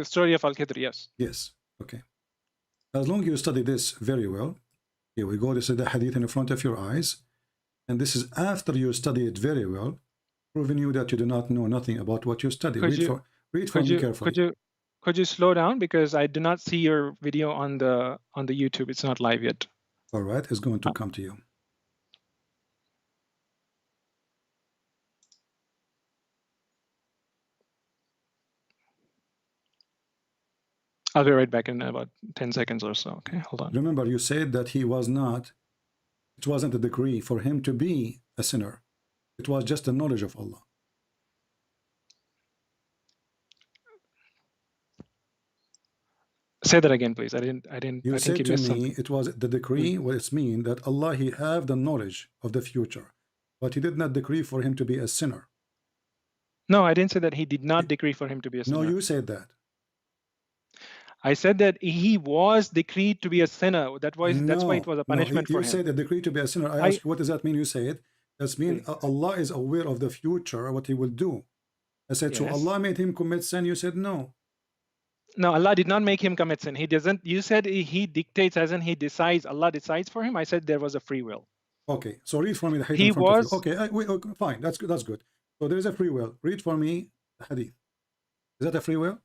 Story of Al-Khidr, yes. Yes. Okay. As long you study this very well, here we go. This is the hadith in front of your eyes, and this is after you study it very well, proving you that you do not know nothing about what you study. Read for me carefully. Could you slow down, because I do not see your video on the YouTube. It's not live yet. All right, it's going to come to you. I'll be right back in about 10 seconds or so. Okay, hold on. Remember, you said that it wasn't a decree for him to be a sinner. It was just the knowledge of Allah. Say that again, please. I didn't. You said to me, it was the decree. What it means that Allah, He have the knowledge of the future, but He did not decree for him to be a sinner. No, I didn't say that He did not decree for him to be a sinner. No, you said that. I said that he was decreed to be a sinner. That's why it was a punishment for him. You said that decreed to be a sinner. I asked you, what does that mean? You said that means Allah is aware of the future, what He will do. I said, so Allah made him commit sin. You said no. No, Allah did not make him commit sin. He doesn't. You said He dictates, as in He decides. Allah decides for him. I said there was a free will. Okay, so read for me the hadith in front of you. Okay, fine. That's good. That's good. So there is a free will. Read for me the hadith. Is that a free will?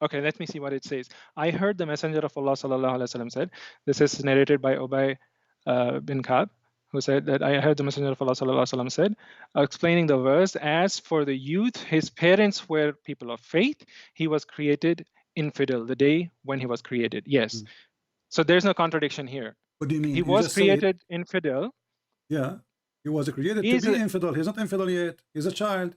Okay, let me see what it says. I heard the Messenger of Allah sallallahu alaihi wasallam said, this is narrated by Ubay bin Ka'b, who said that I heard the Messenger of Allah sallallahu alaihi wasallam said, explaining the verse, as for the youth, his parents were people of faith. He was created infidel the day when he was created. Yes. So there's no contradiction here. What do you mean? He You was just say it. created infidel. Yeah, he was created He's to be a- infidel. He's not infidel yet. He's a child.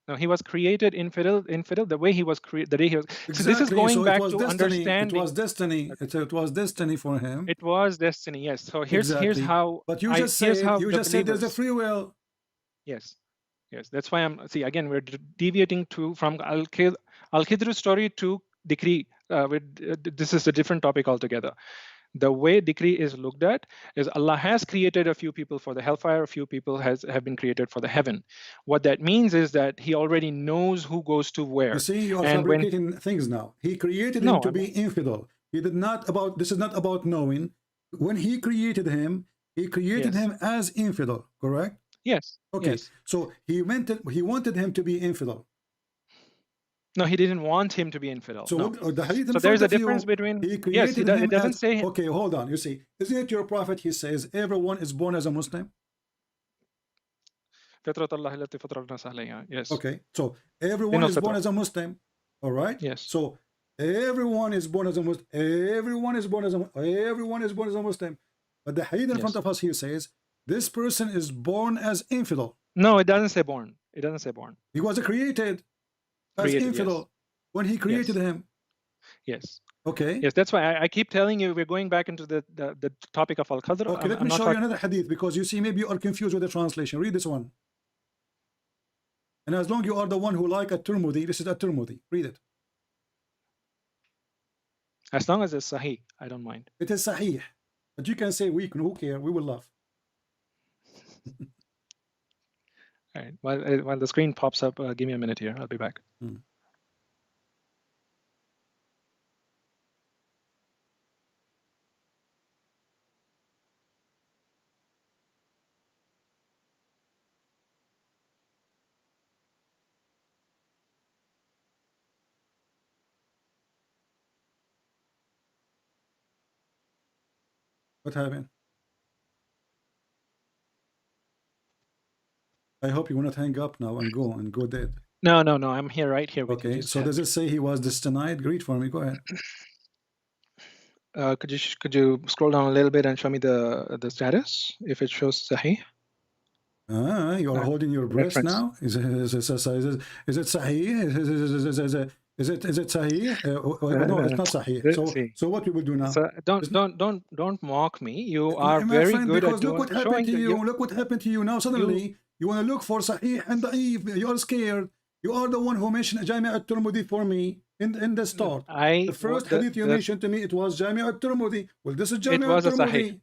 No, he was created infidel. The way he was created, the day he was. Exactly. So this is going so back it was to destiny. understanding. It was destiny. It was destiny for him. It was destiny. Yes. So here's Exactly. how. But you I- just here's said how you the just said there's a believers- free will. Yes, yes. That's why I'm. See, again, we're deviating from Al-Khidr story to decree. This is a different topic altogether. The way decree is looked at is Allah has created a few people for the hellfire, a few people have been created for the heaven. What that means is that He already knows who goes to where. You see, you are And when- fabricating things now. He created No, him to I'm be infidel. He did not about. This is not about knowing. When He created him, He created Yes. him as infidel. Correct? Yes. Okay. Yes. So He wanted him to be infidel. No, He didn't want him to be infidel. So no. the hadith in So there's front a of you, difference between. He Yes, created him it doesn't as, say. Okay, hold on. You see, isn't it your prophet? He says everyone is born as a Muslim. فطرة الله التي فطر الناس عليها. Yes. Okay, so everyone is born as a Muslim. All right. Yes. So everyone is born as a Muslim. Everyone is born as a Muslim. But the hadith in front of us here says this person is born as infidel. No, it doesn't say born. It doesn't say born. He was created as infidel yes. when He created Yes. him. Yes. Okay. Yes, that's why I keep telling you we're going back into the topic of Al-Qadr. Okay, let me show you another hadith because you see maybe you are confused with the translation. Read this one. And as long you are the one who like a Tirmidhi, this is a Tirmidhi. Read it. As long as it's Sahih, I don't mind. It is Sahih. But you can say weak, who care? We will laugh. All right. While the screen pops up, give me a minute here. I'll be back. What happened? I hope you will not hang up now and go dead. No, I'm here, right here with you. Okay, Just so chat. does it say he was destined? Read for me. Go ahead. Could you scroll down a little bit and show me the status if it shows Sahih? You are holding your breath reference. now. Is it Sahih? Is it Sahih? No, it's not Sahih. See. So what we will do now? So don't mock me. You are My very friend, good because at look what happened showing to that you. Look what happened to you now. Suddenly, you want to look for Sahih and Da'if. You are scared. You are the one who mentioned Jami' al-Tirmidhi for me in the start. The first hadith you mentioned to me, it was Jami' al-Tirmidhi. Well, this is Jami' It was a al-Tirmidhi. Sahih.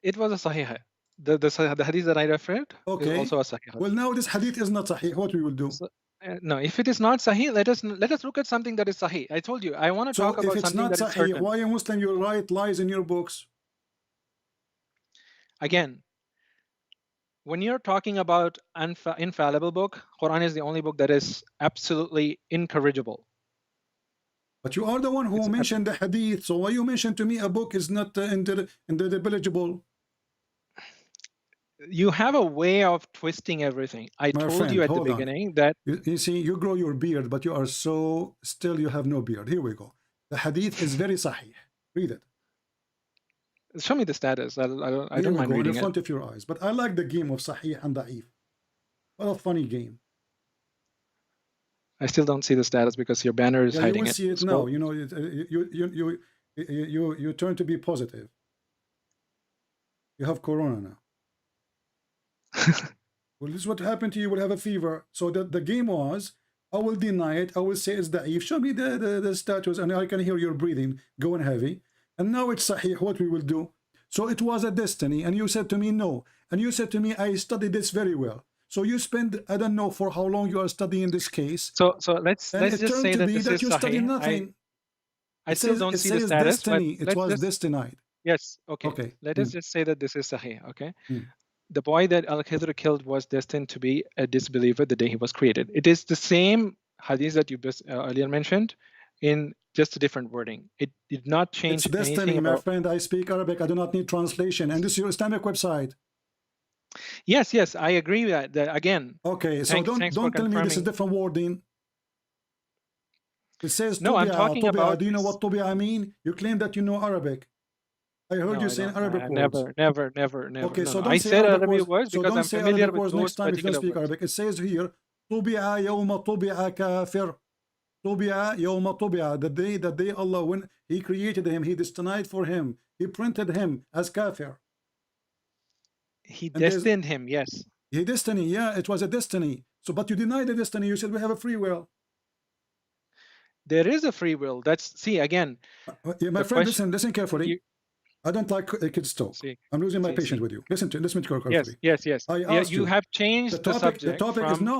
It was a Sahih. The hadith that I referred Okay. is also a Sahih. Well, now this hadith is not Sahih. What we will do? No, if it is not Sahih, let us look at something that is Sahih. I told you, I want to So talk if about it's something not that is Sahih, certain. why a Muslim you write lies in your books? Again, when you're talking about infallible book, Quran is the only book that is absolutely incorrigible. But you are the one who mentioned the hadith. So why you mentioned to me a book is not intelligible? You have a way of twisting everything. I My told friend, you at the hold on. beginning that You see, you grow your beard, but you are still you have no beard. Here we go. The hadith is very sahih. Read it. show me the status. I Here don't we mind go, in reading front it. of your eyes. But I like the game of sahih and da'if. What a funny game. I still don't see the status because your banner is Yeah, hiding you will it. see it Scroll. now. You know, you turn to be positive. You have corona now. Well, this is what happened to you. You will have a fever. So the game was, I will deny it. I will say it's da'if. Show me the status, and I can hear your breathing going heavy. And now it's sahih. What we will do? So it was a destiny, and you said to me no, and you said to me I studied this very well. So you spend, I don't know for how long you are studying this case. So let's And it just turned say to that be this that is you studied Sahih. nothing. I still don't see the says status. destiny. But It was let's just, destined. yes, okay. Okay. Let us just say that this is Sahih, okay? Mm. The boy that Al-Khidr killed was destined to be a disbeliever the day he was created. It is the same hadith that you earlier mentioned in just a different wording. It did not change It's destiny, anything my about. friend. I speak Arabic. I do not need translation. And this is your Islamic website. Yes, I agree with that. Again, okay, so thanks don't tell me this is confirming. different wording. It says No, I'm talking about. Do you know what tubi'a mean? You claim that you know Arabic. I heard you saying Arabic words. Never. Okay, No, so no. don't I say said Arabic Arabic words. words So because don't I'm say familiar Arabic with words those next time if you don't particular speak words. Arabic. It says here, tubi'a yawma tubi'a kafir. Tubi'a yawma tubi'a. The day Allah, when He created him, He destined for him. He printed him as kafir. He destined him, yes. He destiny, yeah, it was a destiny. So, but you deny the destiny. You said we have a free will. There is a free will. That's, see, again. Yeah, my friend, listen carefully. I don't like kids talk. I'm losing my patience with you. Listen to carefully. Yes. I asked you have changed the subject. The topic is no.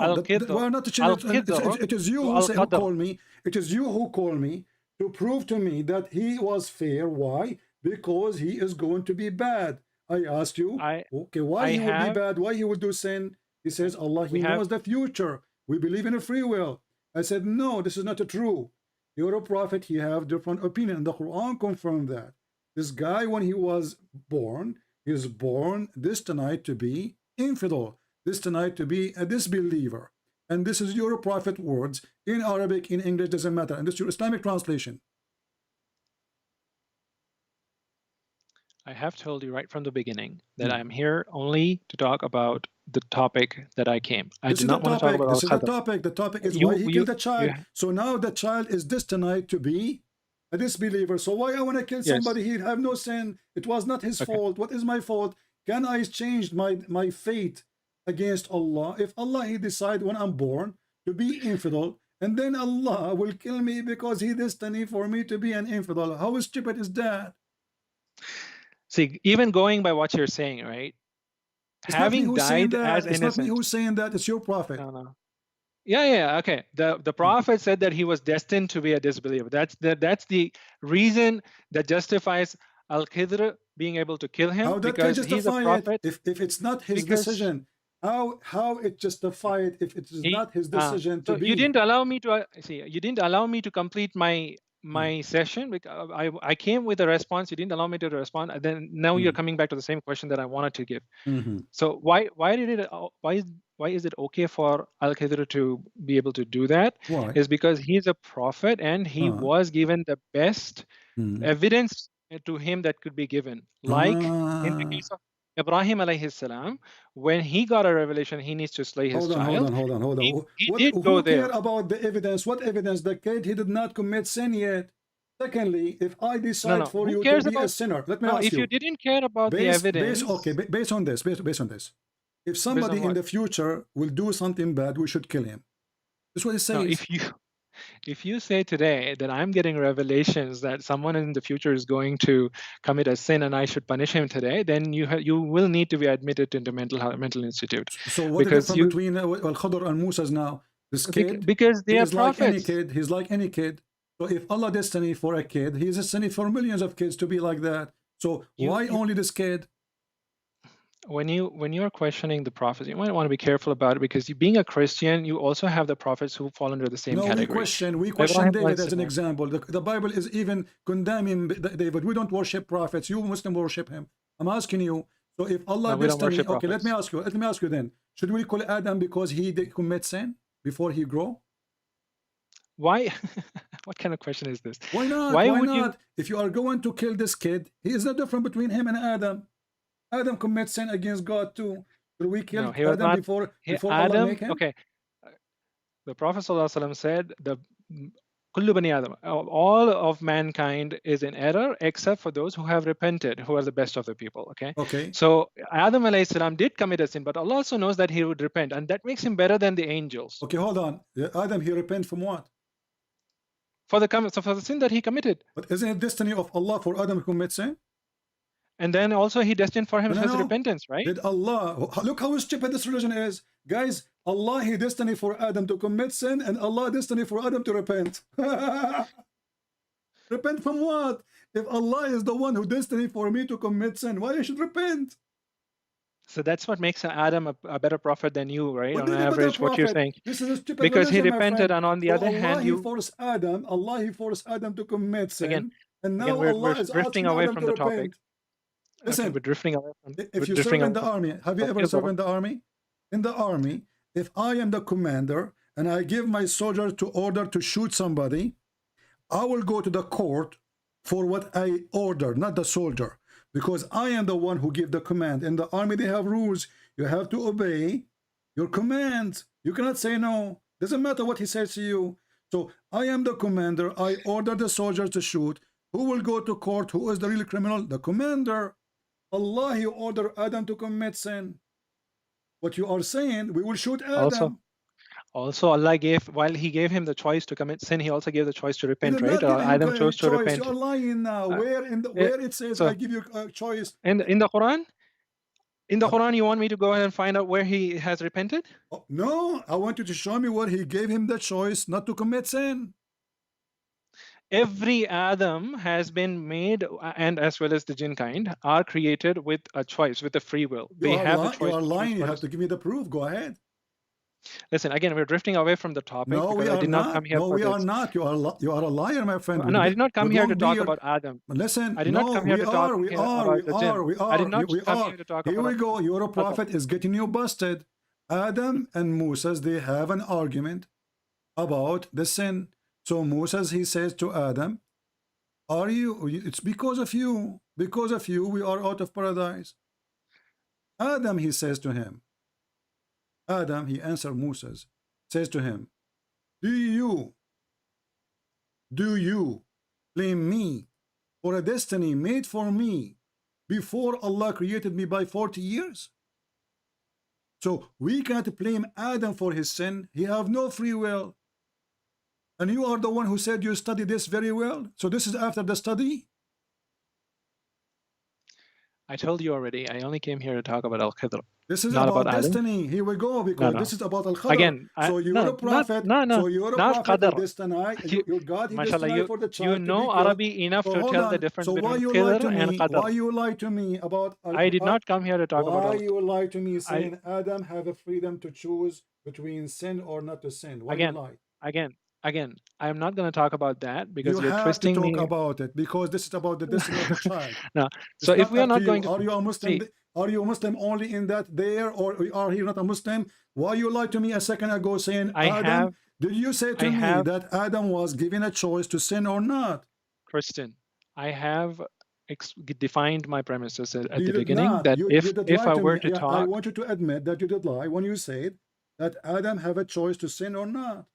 We're not changing. It is you who call me. It is you who call me to prove to me that he was fair. Why? Because he is going to be bad. I asked you. Okay, why he would be bad? Why he would do sin? He says Allah. He knows the future. We believe in a free will. I said no. This is not true. You're a prophet. He have different opinion. The Quran confirmed that. This guy, when he was born, he was born destined to be infidel, destined to be a disbeliever. And this is your prophet words in Arabic, in English, doesn't matter. And this is your Islamic translation. I have told you right from the beginning that I'm here only to talk about the topic that I came. I do not want to talk about this is the topic. The topic is why he killed the child. So now the child is destined to be a disbeliever. So why I want to kill somebody? He have no sin. It was not his fault. What is my fault? Can I change my fate against Allah? If Allah he decide when I'm born to be infidel, and then Allah will kill me because he destined for me to be an infidel. How stupid is that? See, even going by what you're saying, right? It's having died as innocent. It's not me who's saying that. It's your prophet. No. Yeah. Okay. The prophet said that he was destined to be a disbeliever. That's the reason that justifies Al-Khidr being able to kill him. How that because can justify he's a prophet. If it's not his decision? How it justified if it is not his decision to be? You didn't allow me to see. You didn't allow me to complete my session because I came with a response. You didn't allow me to respond. And then now you're coming back to the same question that I wanted to give. So why is it okay for Al-Khidr to be able to do that? Why? Is because he's a prophet and he was given the best evidence to him that could be given. Like in the case of Ibrahim alayhi salam, when he got a revelation, he needs to slay his child. Hold on. He did go there. Who care about the evidence? What evidence? The kid, he did not commit sin yet. Secondly, if I decide for you to be a sinner, let me ask you. If you didn't care about the evidence. Based on this. If somebody in the future will do something bad, we should kill him. That's what it says. No, if you say today that I'm getting revelations that someone in the future is going to commit a sin and I should punish him today, then you will need to be admitted into mental institute. So what is the difference between Al-Khidr and Musa's now? This kid, because they are prophets. Like any kid. He's like any kid. So if Allah destiny for a kid, He is destiny for millions of kids to be like that. So why only this kid? When you're questioning the prophets, you might want to be careful about it because being a Christian, you also have the prophets who fall under the same category. We question David as an example. The Bible is even condemning David. We don't worship prophets. You Muslim worship him. I'm asking you. So if Allah destiny, okay, let me ask you then. Should we call Adam because he did commit sin before he grow? Why? What kind of question is this? Why not? Why not? If you are going to kill this kid, he is no different between him and Adam. Adam commits sin against God too. Will we kill Adam before Allah make him? Okay. The Prophet ﷺ said Kullu bani Adam, all of mankind is in error except for those who have repented, who are the best of the people. Okay. So Adam alayhi salam did commit a sin, but Allah also knows that he would repent, and that makes him better than the angels. Okay, hold on. Adam, he repent from what? For the sin that he committed. But isn't it destiny of Allah for Adam to commit sin? And then also he destined for him his repentance, right? Did Allah, look how stupid this religion is. Guys, Allah, he destined for Adam to commit sin, and Allah destined for Adam to repent. Repent from what? If Allah is the one who destined for me to commit sin, why I should repent? So that's what makes Adam a better prophet than you, right? What On do you mean better average, what you're prophet? saying. This is a stupid Because he religion, my repented, friend. and on the So other Allah, hand, he you forced Adam to commit sin, again, and now we're Allah is drifting asking away Adam from to the topic. repent. Okay, Listen, we're drifting away from. if you serve in the army, have you ever served in the army? In the army, if I am the commander and I give my soldier to order to shoot somebody, I will go to the court for what I order, not the soldier, because I am the one who give the command. In the army, they have rules. You have to obey your commands. You cannot say no. Doesn't matter what he says to you. So I am the commander. I order the soldiers to shoot. Who will go to court? Who is the real criminal? The commander. Allah, he ordered Adam to commit sin. What you are saying, we will shoot Adam. Also, Allah gave, while He gave him the choice to commit sin, He also gave the choice to He repent, did right? not give him Adam chose to choice. repent. You are lying now. Where it says I give you a choice? In the Quran? In the Quran, you want me to go ahead and find out where he has repented? Oh, no, I want you to show me where he gave him the choice not to commit sin. Every Adam has been made, and as well as the jinn kind, are created with a choice, with a free will. They have the choice. You are lying. You have to give me the proof. Go ahead. Listen, again, we're drifting away from the topic. No, we I are did not come not. here No, for we this. are not. You are a liar, my friend. No, I did not come here to talk about Adam. Listen, I did not come here to talk about the jinn. we are. I did not come here to talk Here about. we go. Your prophet is getting you busted. Adam and Moses, they have an argument about the sin. So Moses, he says to Adam, "Are you? It's because of you. Because of you, we are out of paradise." Adam, he says to him. Adam, he answered Moses, says to him, do you blame me for a destiny made for me before Allah created me by 40 years? So we can't blame Adam for his sin. He have no free will. And you are the one who said you study this very well. So this is after the study. I told you already. I only came here to talk about Al-Khidr. This is not about Adam. destiny. Here we go, because this is about Al-Qadr. Again, so you're a prophet. So you're a prophet of destiny. Your God, he destined for the child. You know Arabic enough to tell the difference between Qidr and Qadr. Why you lie to me about I did not come here to talk about why you lie to me saying Adam have a freedom to choose between sin or not to sin? Why you lie? Again, I'm not going to talk about that because you're have twisting to talk me. about it because this is about the destiny of the child. No. So if we are not going to, are you a Muslim? Are you a Muslim only in that there, or are you not a Muslim? Why you lied to me a second ago saying Adam? Did you say to me that Adam was given a choice to sin or not? Kristen, I have defined my premises at the beginning that if I were to talk, I want you to admit that you did lie when you said that Adam have a choice to sin or not.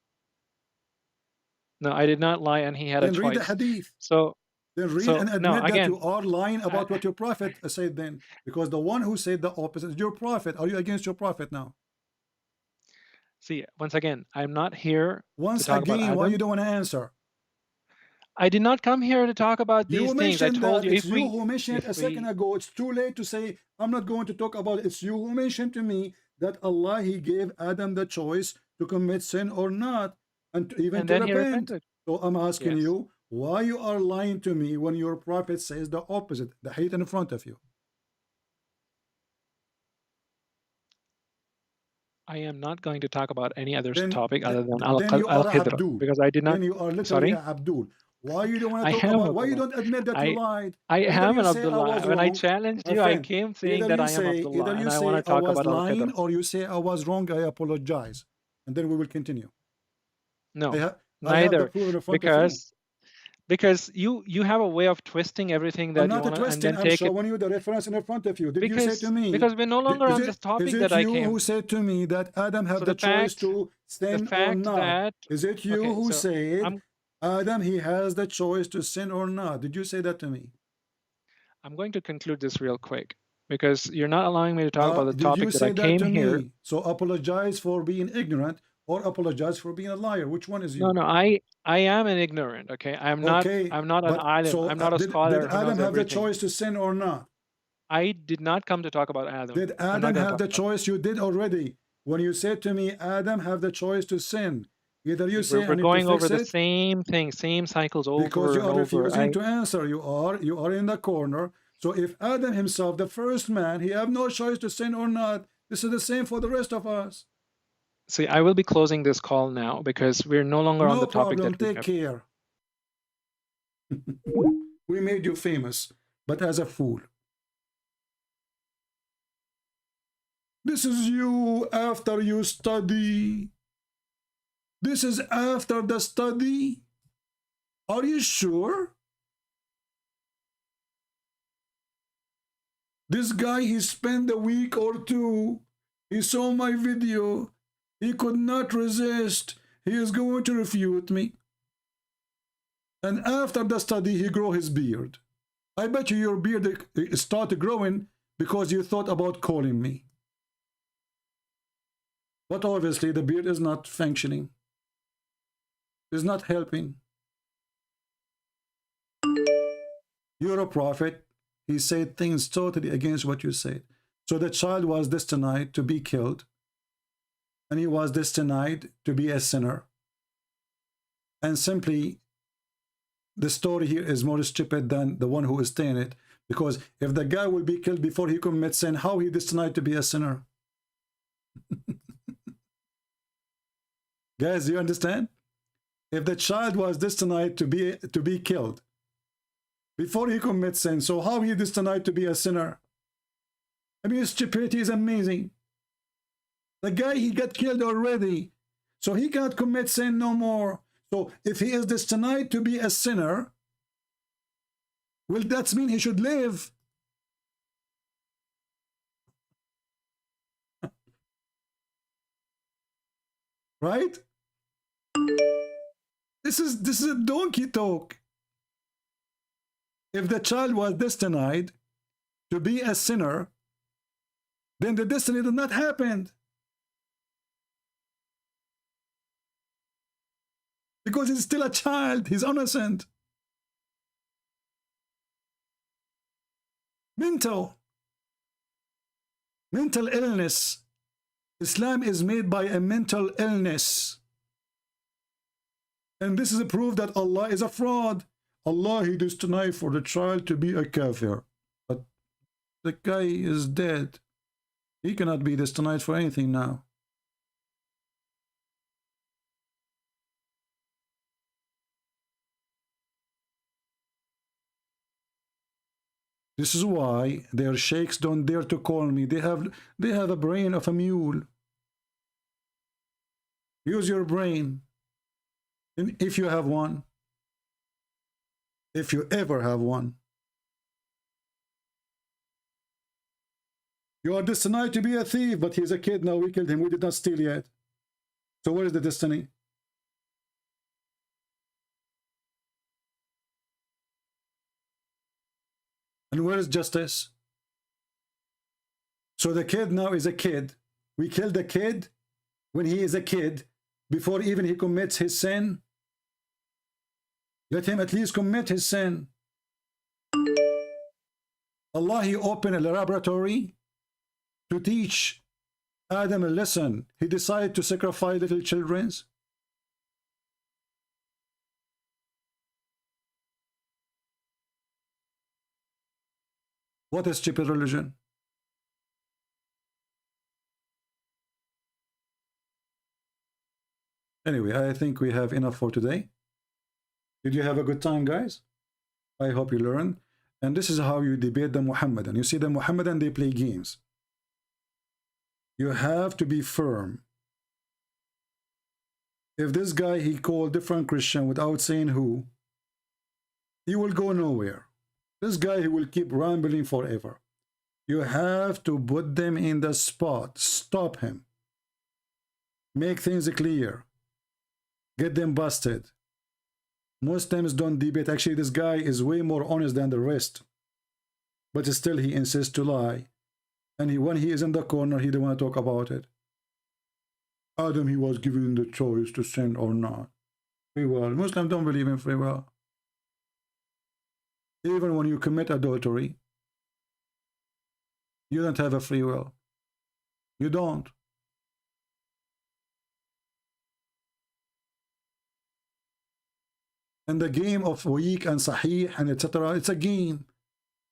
No, I did not lie, and he had a choice. Then read the hadith. So then read and admit that you are lying about what your prophet said then. Because the one who said the opposite is your prophet. Are you against your prophet now? See, once again, I'm not here once to talk again, about Adam. Why you don't want to answer? I did not come here to talk about these things. I told you it's you who mentioned it a second ago. It's too late to say, I'm not going to talk about it. It's you who mentioned to me that Allah, he gave Adam the choice to commit sin or not. And to repent. So I'm asking you why you are lying to me when your prophet says the opposite, the hate in front of you. I am not going to talk about any other topic other than Al-Khidr because I did not. Then you are literally Abdul. Why you don't want to talk about? Why you don't admit that you lied? I am an Abdullah. When I challenged you, I came saying that I am Abdullah, and I want to talk about Al-Khidr. Or you say I was wrong. I apologize, and then we will continue. No, neither, because you have a way of twisting everything that I'm not you want twisting. I'm showing you the reference in front of you. Did you say to me? Because we're no longer on this topic that I came. Is it you who said to me that Adam have the choice to sin or not? Is it you who said Adam he has the choice to sin or not? Did you say that to me? I'm going to conclude this real quick because you're not allowing me to talk about the topic that I came here. So apologize for being ignorant. Or apologize for being a liar. Which one is you? No, I am an ignorant. Okay, I'm not an alim. I'm not a scholar. Did Adam have the choice to sin or not? I did not come to talk about Adam. Did Adam have the choice? You did already. When you said to me, Adam have the choice to sin. Either you say we're going over the same thing, same cycles over because you are and over. refusing to answer. You are in the corner. So if Adam himself, the first man, he have no choice to sin or not. This is the same for the rest of us. See, I will be closing this call now because we're no longer on No the topic problem. that we Take have. care. We made you famous, but as a fool. This is you after you study. This is after the study. Are you sure? This guy, he spent a week or two. He saw my video. He could not resist. He is going to refute me. And after the study, he grew his beard. I bet you your beard started growing because you thought about calling me. But obviously, the beard is not functioning. It's not helping. You're a prophet. He said things totally against what you said. So the child was destined to be killed. And he was destined to be a sinner. And simply, the story here is more stupid than the one who is saying it. Because if the guy will be killed before he commits sin, how he destined to be a sinner? Guys, do you understand? If the child was destined to be killed before he commits sin, so how he destined to be a sinner? I mean, stupidity is amazing. The guy, he got killed already, so he can't commit sin no more. So if he is destined to be a sinner, well, that means he should live. Right? This is a donkey talk. If the child was destined to be a sinner, then the destiny did not happen. Because he's still a child, he's innocent. Mental illness. Islam is made by a mental illness. And this is a proof that Allah is a fraud. Allah, he destined for the child to be a kafir. But the guy is dead. He cannot be destined for anything now. This is why their sheikhs don't dare to call me. They have a brain of a mule. Use your brain. And if you have one. If you ever have one. You are destined to be a thief, but he's a kid now. We killed him. We did not steal yet. So where is the destiny? And where is justice? So the kid now is a kid. We killed the kid when he is a kid, before even he commits his sin. Let him at least commit his sin. Allah, he opened a laboratory to teach Adam a lesson. He decided to sacrifice little children. What a stupid religion. Anyway, I think we have enough for today. Did you have a good time, guys? I hope you learned. And this is how you debate the Muhammadan. You see, the Muhammadan, they play games. You have to be firm. If this guy, he called different Christian without saying who, he will go nowhere. This guy, he will keep rambling forever. You have to put them in the spot. Stop him. Make things clear. Get them busted. Muslims don't debate. Actually, this guy is way more honest than the rest. But still, he insists to lie. And when he is in the corner, he don't want to talk about it. Adam, he was given the choice to sin or not. Free will. Muslims don't believe in free will. Even when you commit adultery, you don't have a free will. You don't. And the game of weak and sahih and etc., it's a game.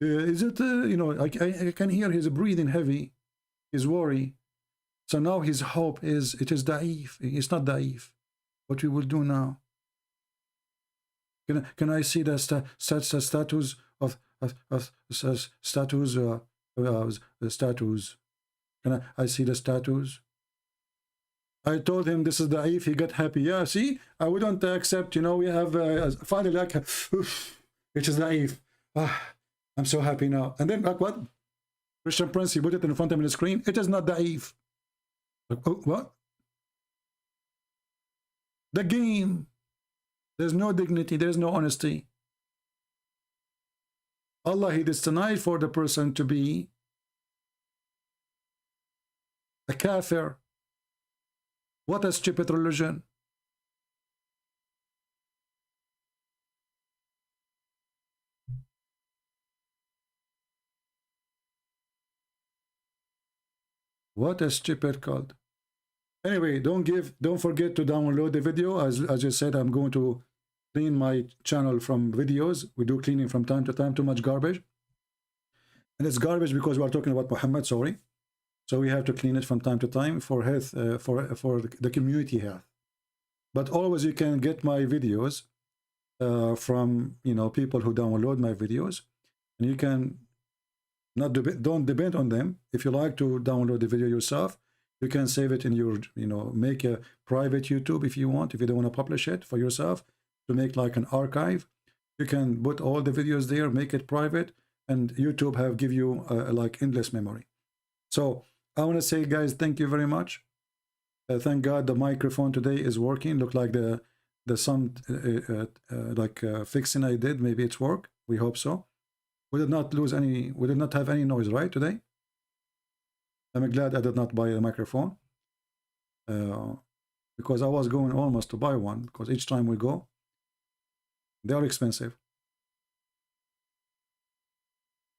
Is it, you know, I can hear his breathing heavy, his worry. So now his hope is, it is da'if. It's not da'if. What we will do now? Can I see the status of status? Can I see the status? I told him this is da'if. He got happy. Yeah, see, I wouldn't accept. You know, we have finally like, oof, it is da'if. Ah, I'm so happy now. And then like what? Christian Prince, he put it in front of me on the screen. It is not da'if. Like, oh, what? The game. There's no dignity. There's no honesty. Allah, He destined for the person to be a kafir. What a stupid religion. What a stupid cult. Anyway, don't forget to download the video. As you said, I'm going to clean my channel from videos. We do cleaning from time to time, too much garbage. And it's garbage because we are talking about Muhammad, sorry. So we have to clean it from time to time for health, for the community health. But always you can get my videos from, you know, people who download my videos, and you can don't depend on them. If you like to download the video yourself, you can save it in your, you know, make a private YouTube if you want. If you don't want to publish it for yourself, to make like an archive, you can put all the videos there, make it private, and YouTube give you like endless memory. So I want to say, guys, thank you very much. Thank God the microphone today is working. Look like the sound fixing I did, maybe it's work. We hope so. We did not lose any. We did not have any noise, right, today? I'm glad I did not buy a microphone because I was going almost to buy one, because each time we go, they are expensive.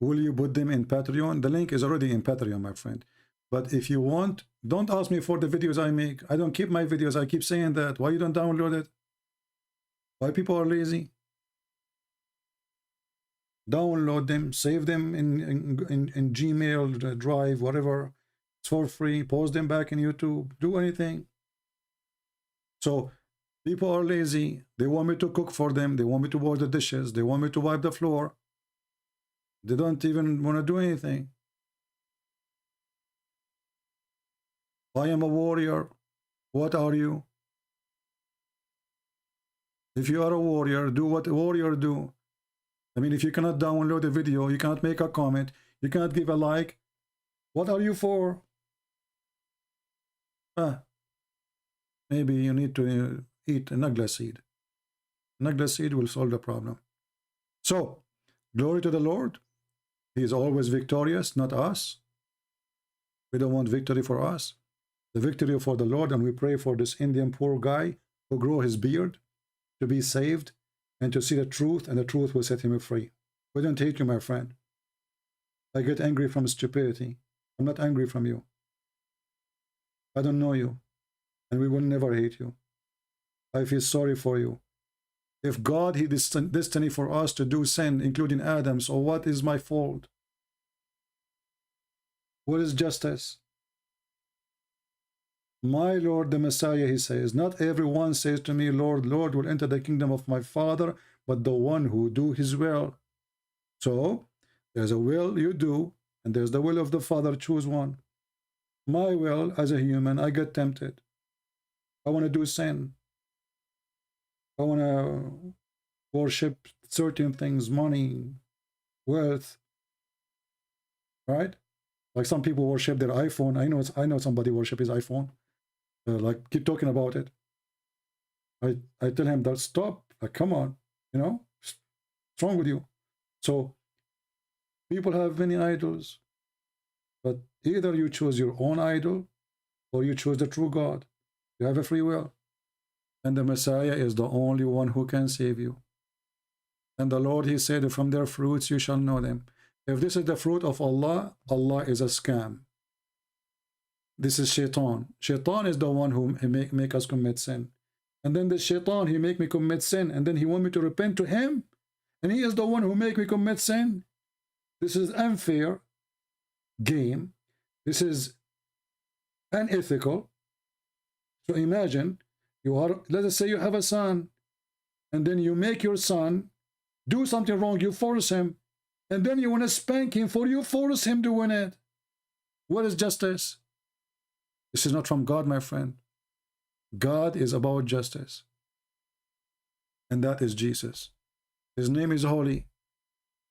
Will you put them in Patreon? The link is already in Patreon, my friend. But if you want, don't ask me for the videos I make. I don't keep my videos. I keep saying that. Why you don't download it? Why people are lazy? Download them, save them in Gmail, Drive, whatever. It's for free. Post them back in YouTube. Do anything. So people are lazy. They want me to cook for them. They want me to wash the dishes. They want me to wipe the floor. They don't even want to do anything. I am a warrior. What are you? If you are a warrior, do what a warrior do. I mean, if you cannot download a video, you cannot make a comment, you cannot give a like, what are you for? Maybe you need to eat a nagla seed. Nagla seed will solve the problem. So, glory to the Lord. He is always victorious, not us. We don't want victory for us. The victory for the Lord, and we pray for this Indian poor guy who grew his beard to be saved and to see the truth, and the truth will set him free. We don't hate you, my friend. I get angry from stupidity. I'm not angry from you. I don't know you, and we will never hate you. I feel sorry for you. If God, He destiny for us to do sin, including Adam, so what is my fault? What is justice? My Lord, the Messiah, He says, not everyone says to me, Lord, Lord, will enter the kingdom of my Father, but the one who do His will. So, there's a will you do, and there's the will of the Father. Choose one. My will, as a human, I get tempted. I want to do sin. I want to worship certain things, money, wealth, right? Like some people worship their iPhone. I know somebody worship his iPhone. Like, keep talking about it. I tell him that stop. Like, come on, you know, what's wrong with you? So people have many idols, but either you choose your own idol or you choose the true God. You have a free will. And the Messiah is the only one who can save you. And the Lord, He said, from their fruits you shall know them. If this is the fruit of Allah, Allah is a scam. This is Shaitan. Shaitan is the one who make us commit sin. And then the Shaitan, he make me commit sin. And then he want me to repent to him. And he is the one who make me commit sin. This is unfair game. This is unethical. So imagine you are, let us say you have a son, and then you make your son do something wrong, you force him, and then you want to spank him for you force him doing it. What is justice? This is not from God, my friend. God is about justice. And that is Jesus. His name is holy.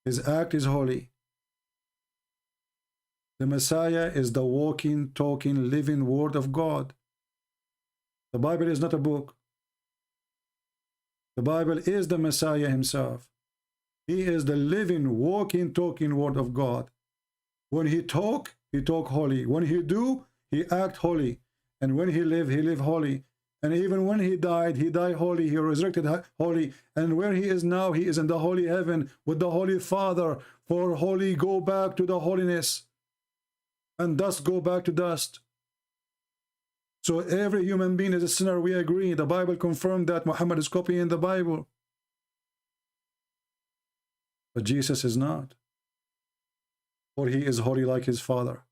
His act is holy. The Messiah is the walking, talking, living word of God. The Bible is not a book. The Bible is the Messiah himself. He is the living, walking, talking word of God. When he talk holy. When he do, he act holy. And when he live holy. And even when he died holy. He resurrected holy. And where he is now, he is in the holy heaven with the Holy Father. For holy, go back to the holiness. And dust, go back to dust. So every human being is a sinner, we agree. The Bible confirmed that. Muhammad is copying the Bible. But Jesus is not. For he is holy like his Father.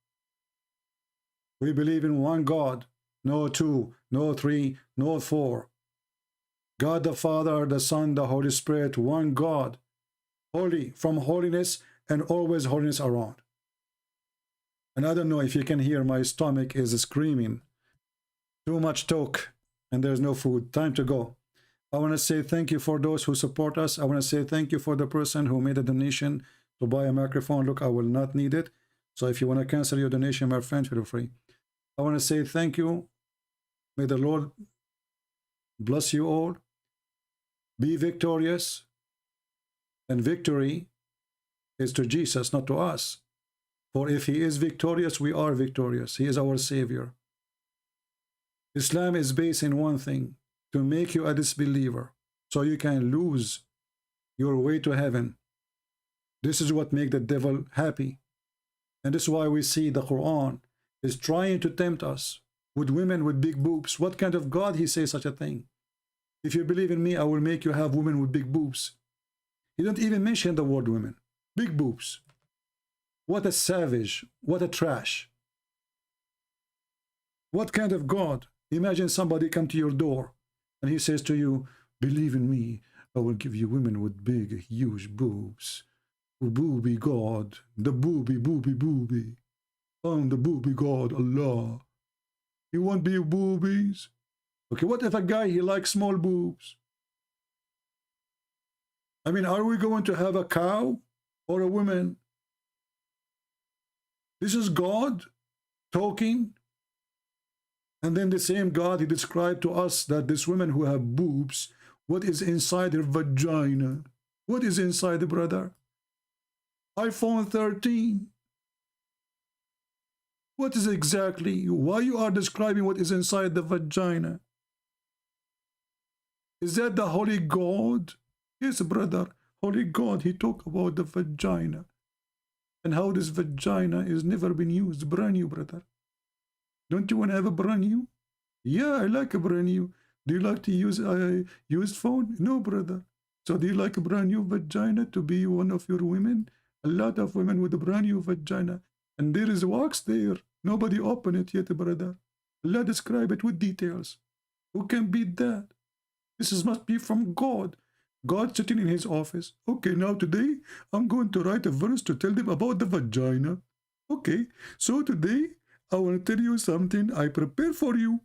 We believe in one God. No two, no three, no four. God the Father, the Son, the Holy Spirit, one God. Holy, from holiness and always holiness around. And I don't know if you can hear, my stomach is screaming. Too much talk and there's no food. Time to go. I want to say thank you for those who support us. I want to say thank you for the person who made a donation to buy a microphone. Look, I will not need it. So if you want to cancel your donation, my friend, feel free. I want to say thank you. May the Lord bless you all. Be victorious. And victory is to Jesus, not to us. For if he is victorious, we are victorious. He is our Savior. Islam is based in one thing, to make you a disbeliever, so you can lose your way to heaven. This is what makes the devil happy. And this is why we see the Quran is trying to tempt us with women with big boobs. What kind of God he says such a thing? If you believe in me, I will make you have women with big boobs. He don't even mention the word women. Big boobs. What a savage. What a trash. What kind of God? Imagine somebody come to your door and he says to you, believe in me, I will give you women with big, huge boobs. Booby God, the booby. I'm the booby God, Allah. You want big boobies? Okay, what if a guy, he likes small boobs? I mean, are we going to have a cow or a woman? This is God talking. And then the same God, he described to us that this women who have boobs, what is inside their vagina? What is inside the brother? iPhone 13. What is exactly? Why you are describing what is inside the vagina? Is that the Holy God? Yes, brother. Holy God, he talk about the vagina. And how this vagina is never been used. Brand new, brother. Don't you want to have a brand new? Yeah, I like a brand new. Do you like to use a used phone? No, brother. So do you like a brand new vagina to be one of your women? A lot of women with a brand new vagina. And there is wax there. Nobody opened it yet, brother. Allah describe it with details. Who can beat that? Must be from God. God sitting in his office. Okay, now today I'm going to write a verse to tell them about the vagina. Okay, so today I want to tell you something I prepare for you.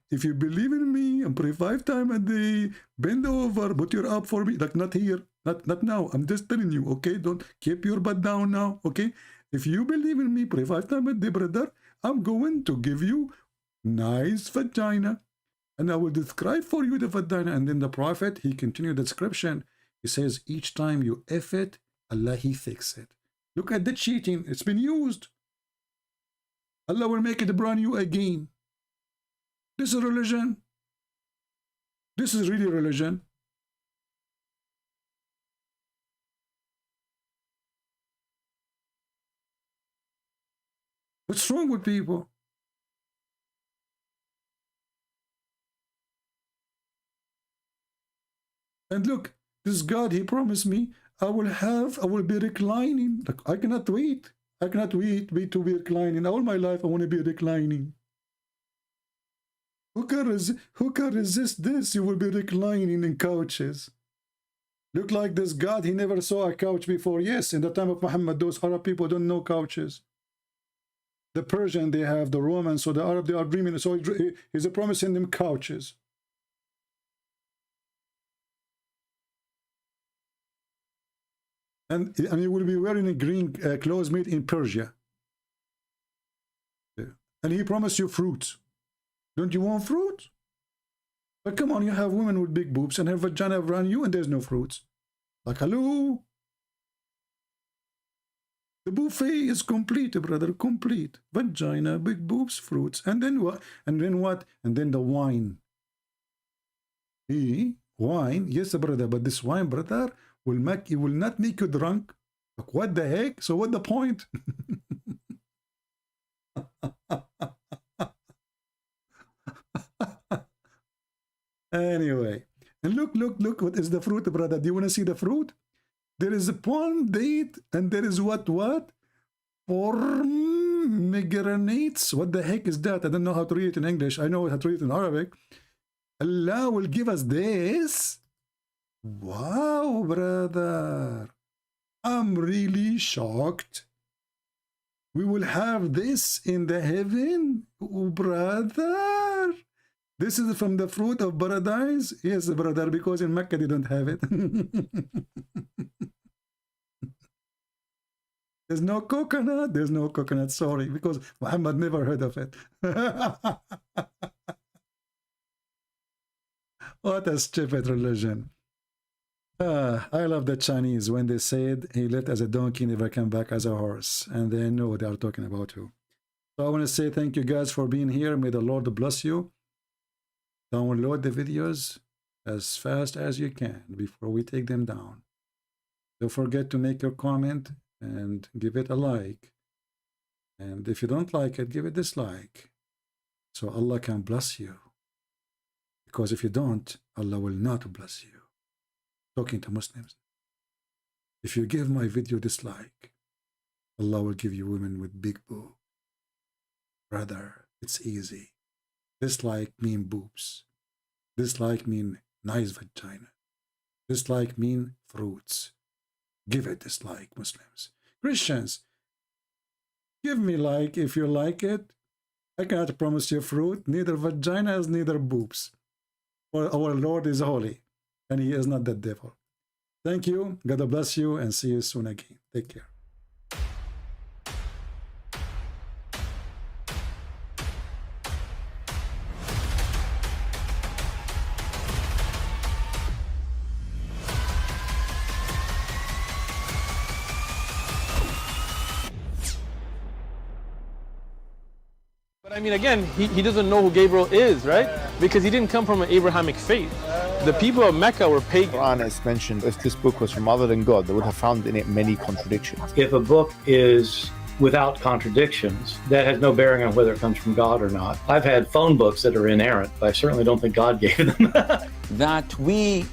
If you believe in me and pray 5 times a day, bend over, put your up for me. Like not here, not now. I'm just telling you, okay? Don't keep your butt down now, okay? If you believe in me, pray 5 times a day, brother. I'm going to give you nice vagina. And I will describe for you the vagina. And then the prophet, he continued the description. He says, each time you F it, Allah, he fix it. Look at the cheating. It's been used. Allah will make it brand new again. This is religion. This is really religion. What's wrong with people? And look, this God, he promised me, I will be reclining. Like, I cannot wait. I cannot wait to be reclining. All my life I want to be reclining. Who can resist this? You will be reclining in couches. Look like this God, he never saw a couch before. Yes, in the time of Muhammad, those Arab people don't know couches. The Persian, they have the Romans, so the Arab, they are dreaming. So he's promising them couches. And you will be wearing a green clothes made in Persia. And he promised you fruit. Don't you want fruit? But come on, you have women with big boobs and her vagina around you and there's no fruits. Like, hello? The buffet is complete, brother, complete. Vagina, big boobs, fruits. And then what? And then what? And then the wine. Wine? Yes, brother, but this wine, brother, will not make you drunk. Like, what the heck? So what the point? Anyway, and look, what is the fruit, brother? Do you want to see the fruit? There is a palm date, and there is what? Pomegranates. What the heck is that? I don't know how to read it in English. I know how to read it in Arabic. Allah will give us this. Wow, brother. I'm really shocked. We will have this in the heaven, oh, brother. This is from the fruit of paradise? Yes, brother, because in Mecca they don't have it. There's no coconut. There's no coconut, sorry, because Muhammad never heard of it. What a stupid religion. I love the Chinese when they said he left as a donkey, never come back as a horse. And they know what they are talking about too. So I want to say thank you guys for being here. May the Lord bless you. Download the videos as fast as you can before we take them down. Don't forget to make your comment and give it a like. And if you don't like it, give it a dislike. So Allah can bless you. Because if you don't, Allah will not bless you. Talking to Muslims. If you give my video dislike, Allah will give you women with big boobs. Brother, it's easy. Dislike mean boobs. Dislike mean nice vagina. Dislike mean fruits. Give it dislike, Muslims. Christians, give me like if you like it. I cannot promise you fruit, neither vaginas, neither boobs. For our Lord is holy, and he is not the devil. Thank you. God bless you, and see you soon again. Take care. But I mean, again, he doesn't know who Gabriel is, right? Because he didn't come from an Abrahamic faith. The people of Mecca were pagan. The Quran is mentioned, if this book was from other than God, they would have found in it many contradictions. If a book is without contradictions, that has no bearing on whether it comes from God or not. I've had phone books that are inerrant, but I certainly don't think God gave them. That we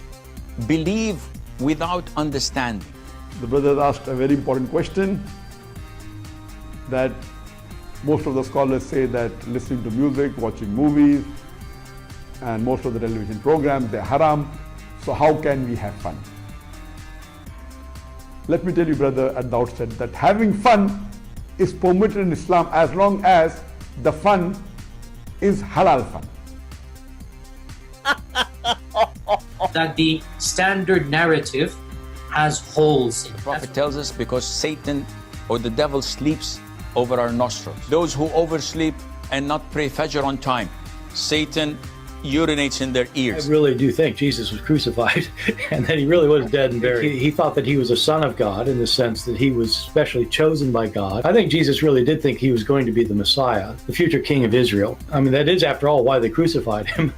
believe without understanding. The brother asked a very important question, that most of the scholars say that listening to music, watching movies, and most of the television programs, they're haram. So how can we have fun? Let me tell you, brother, at the outset, that having fun is permitted in Islam as long as the fun is halal fun. That the standard narrative has holes in it. The Prophet tells us because Satan or the devil sleeps over our nostrils. Those who oversleep and not pray Fajr on time, Satan urinates in their ears. I really do think Jesus was crucified and that he really was dead and buried. He thought that he was a son of God in the sense that he was specially chosen by God. I think Jesus really did think he was going to be the Messiah, the future king of Israel. I mean, that is, after all, why they crucified him,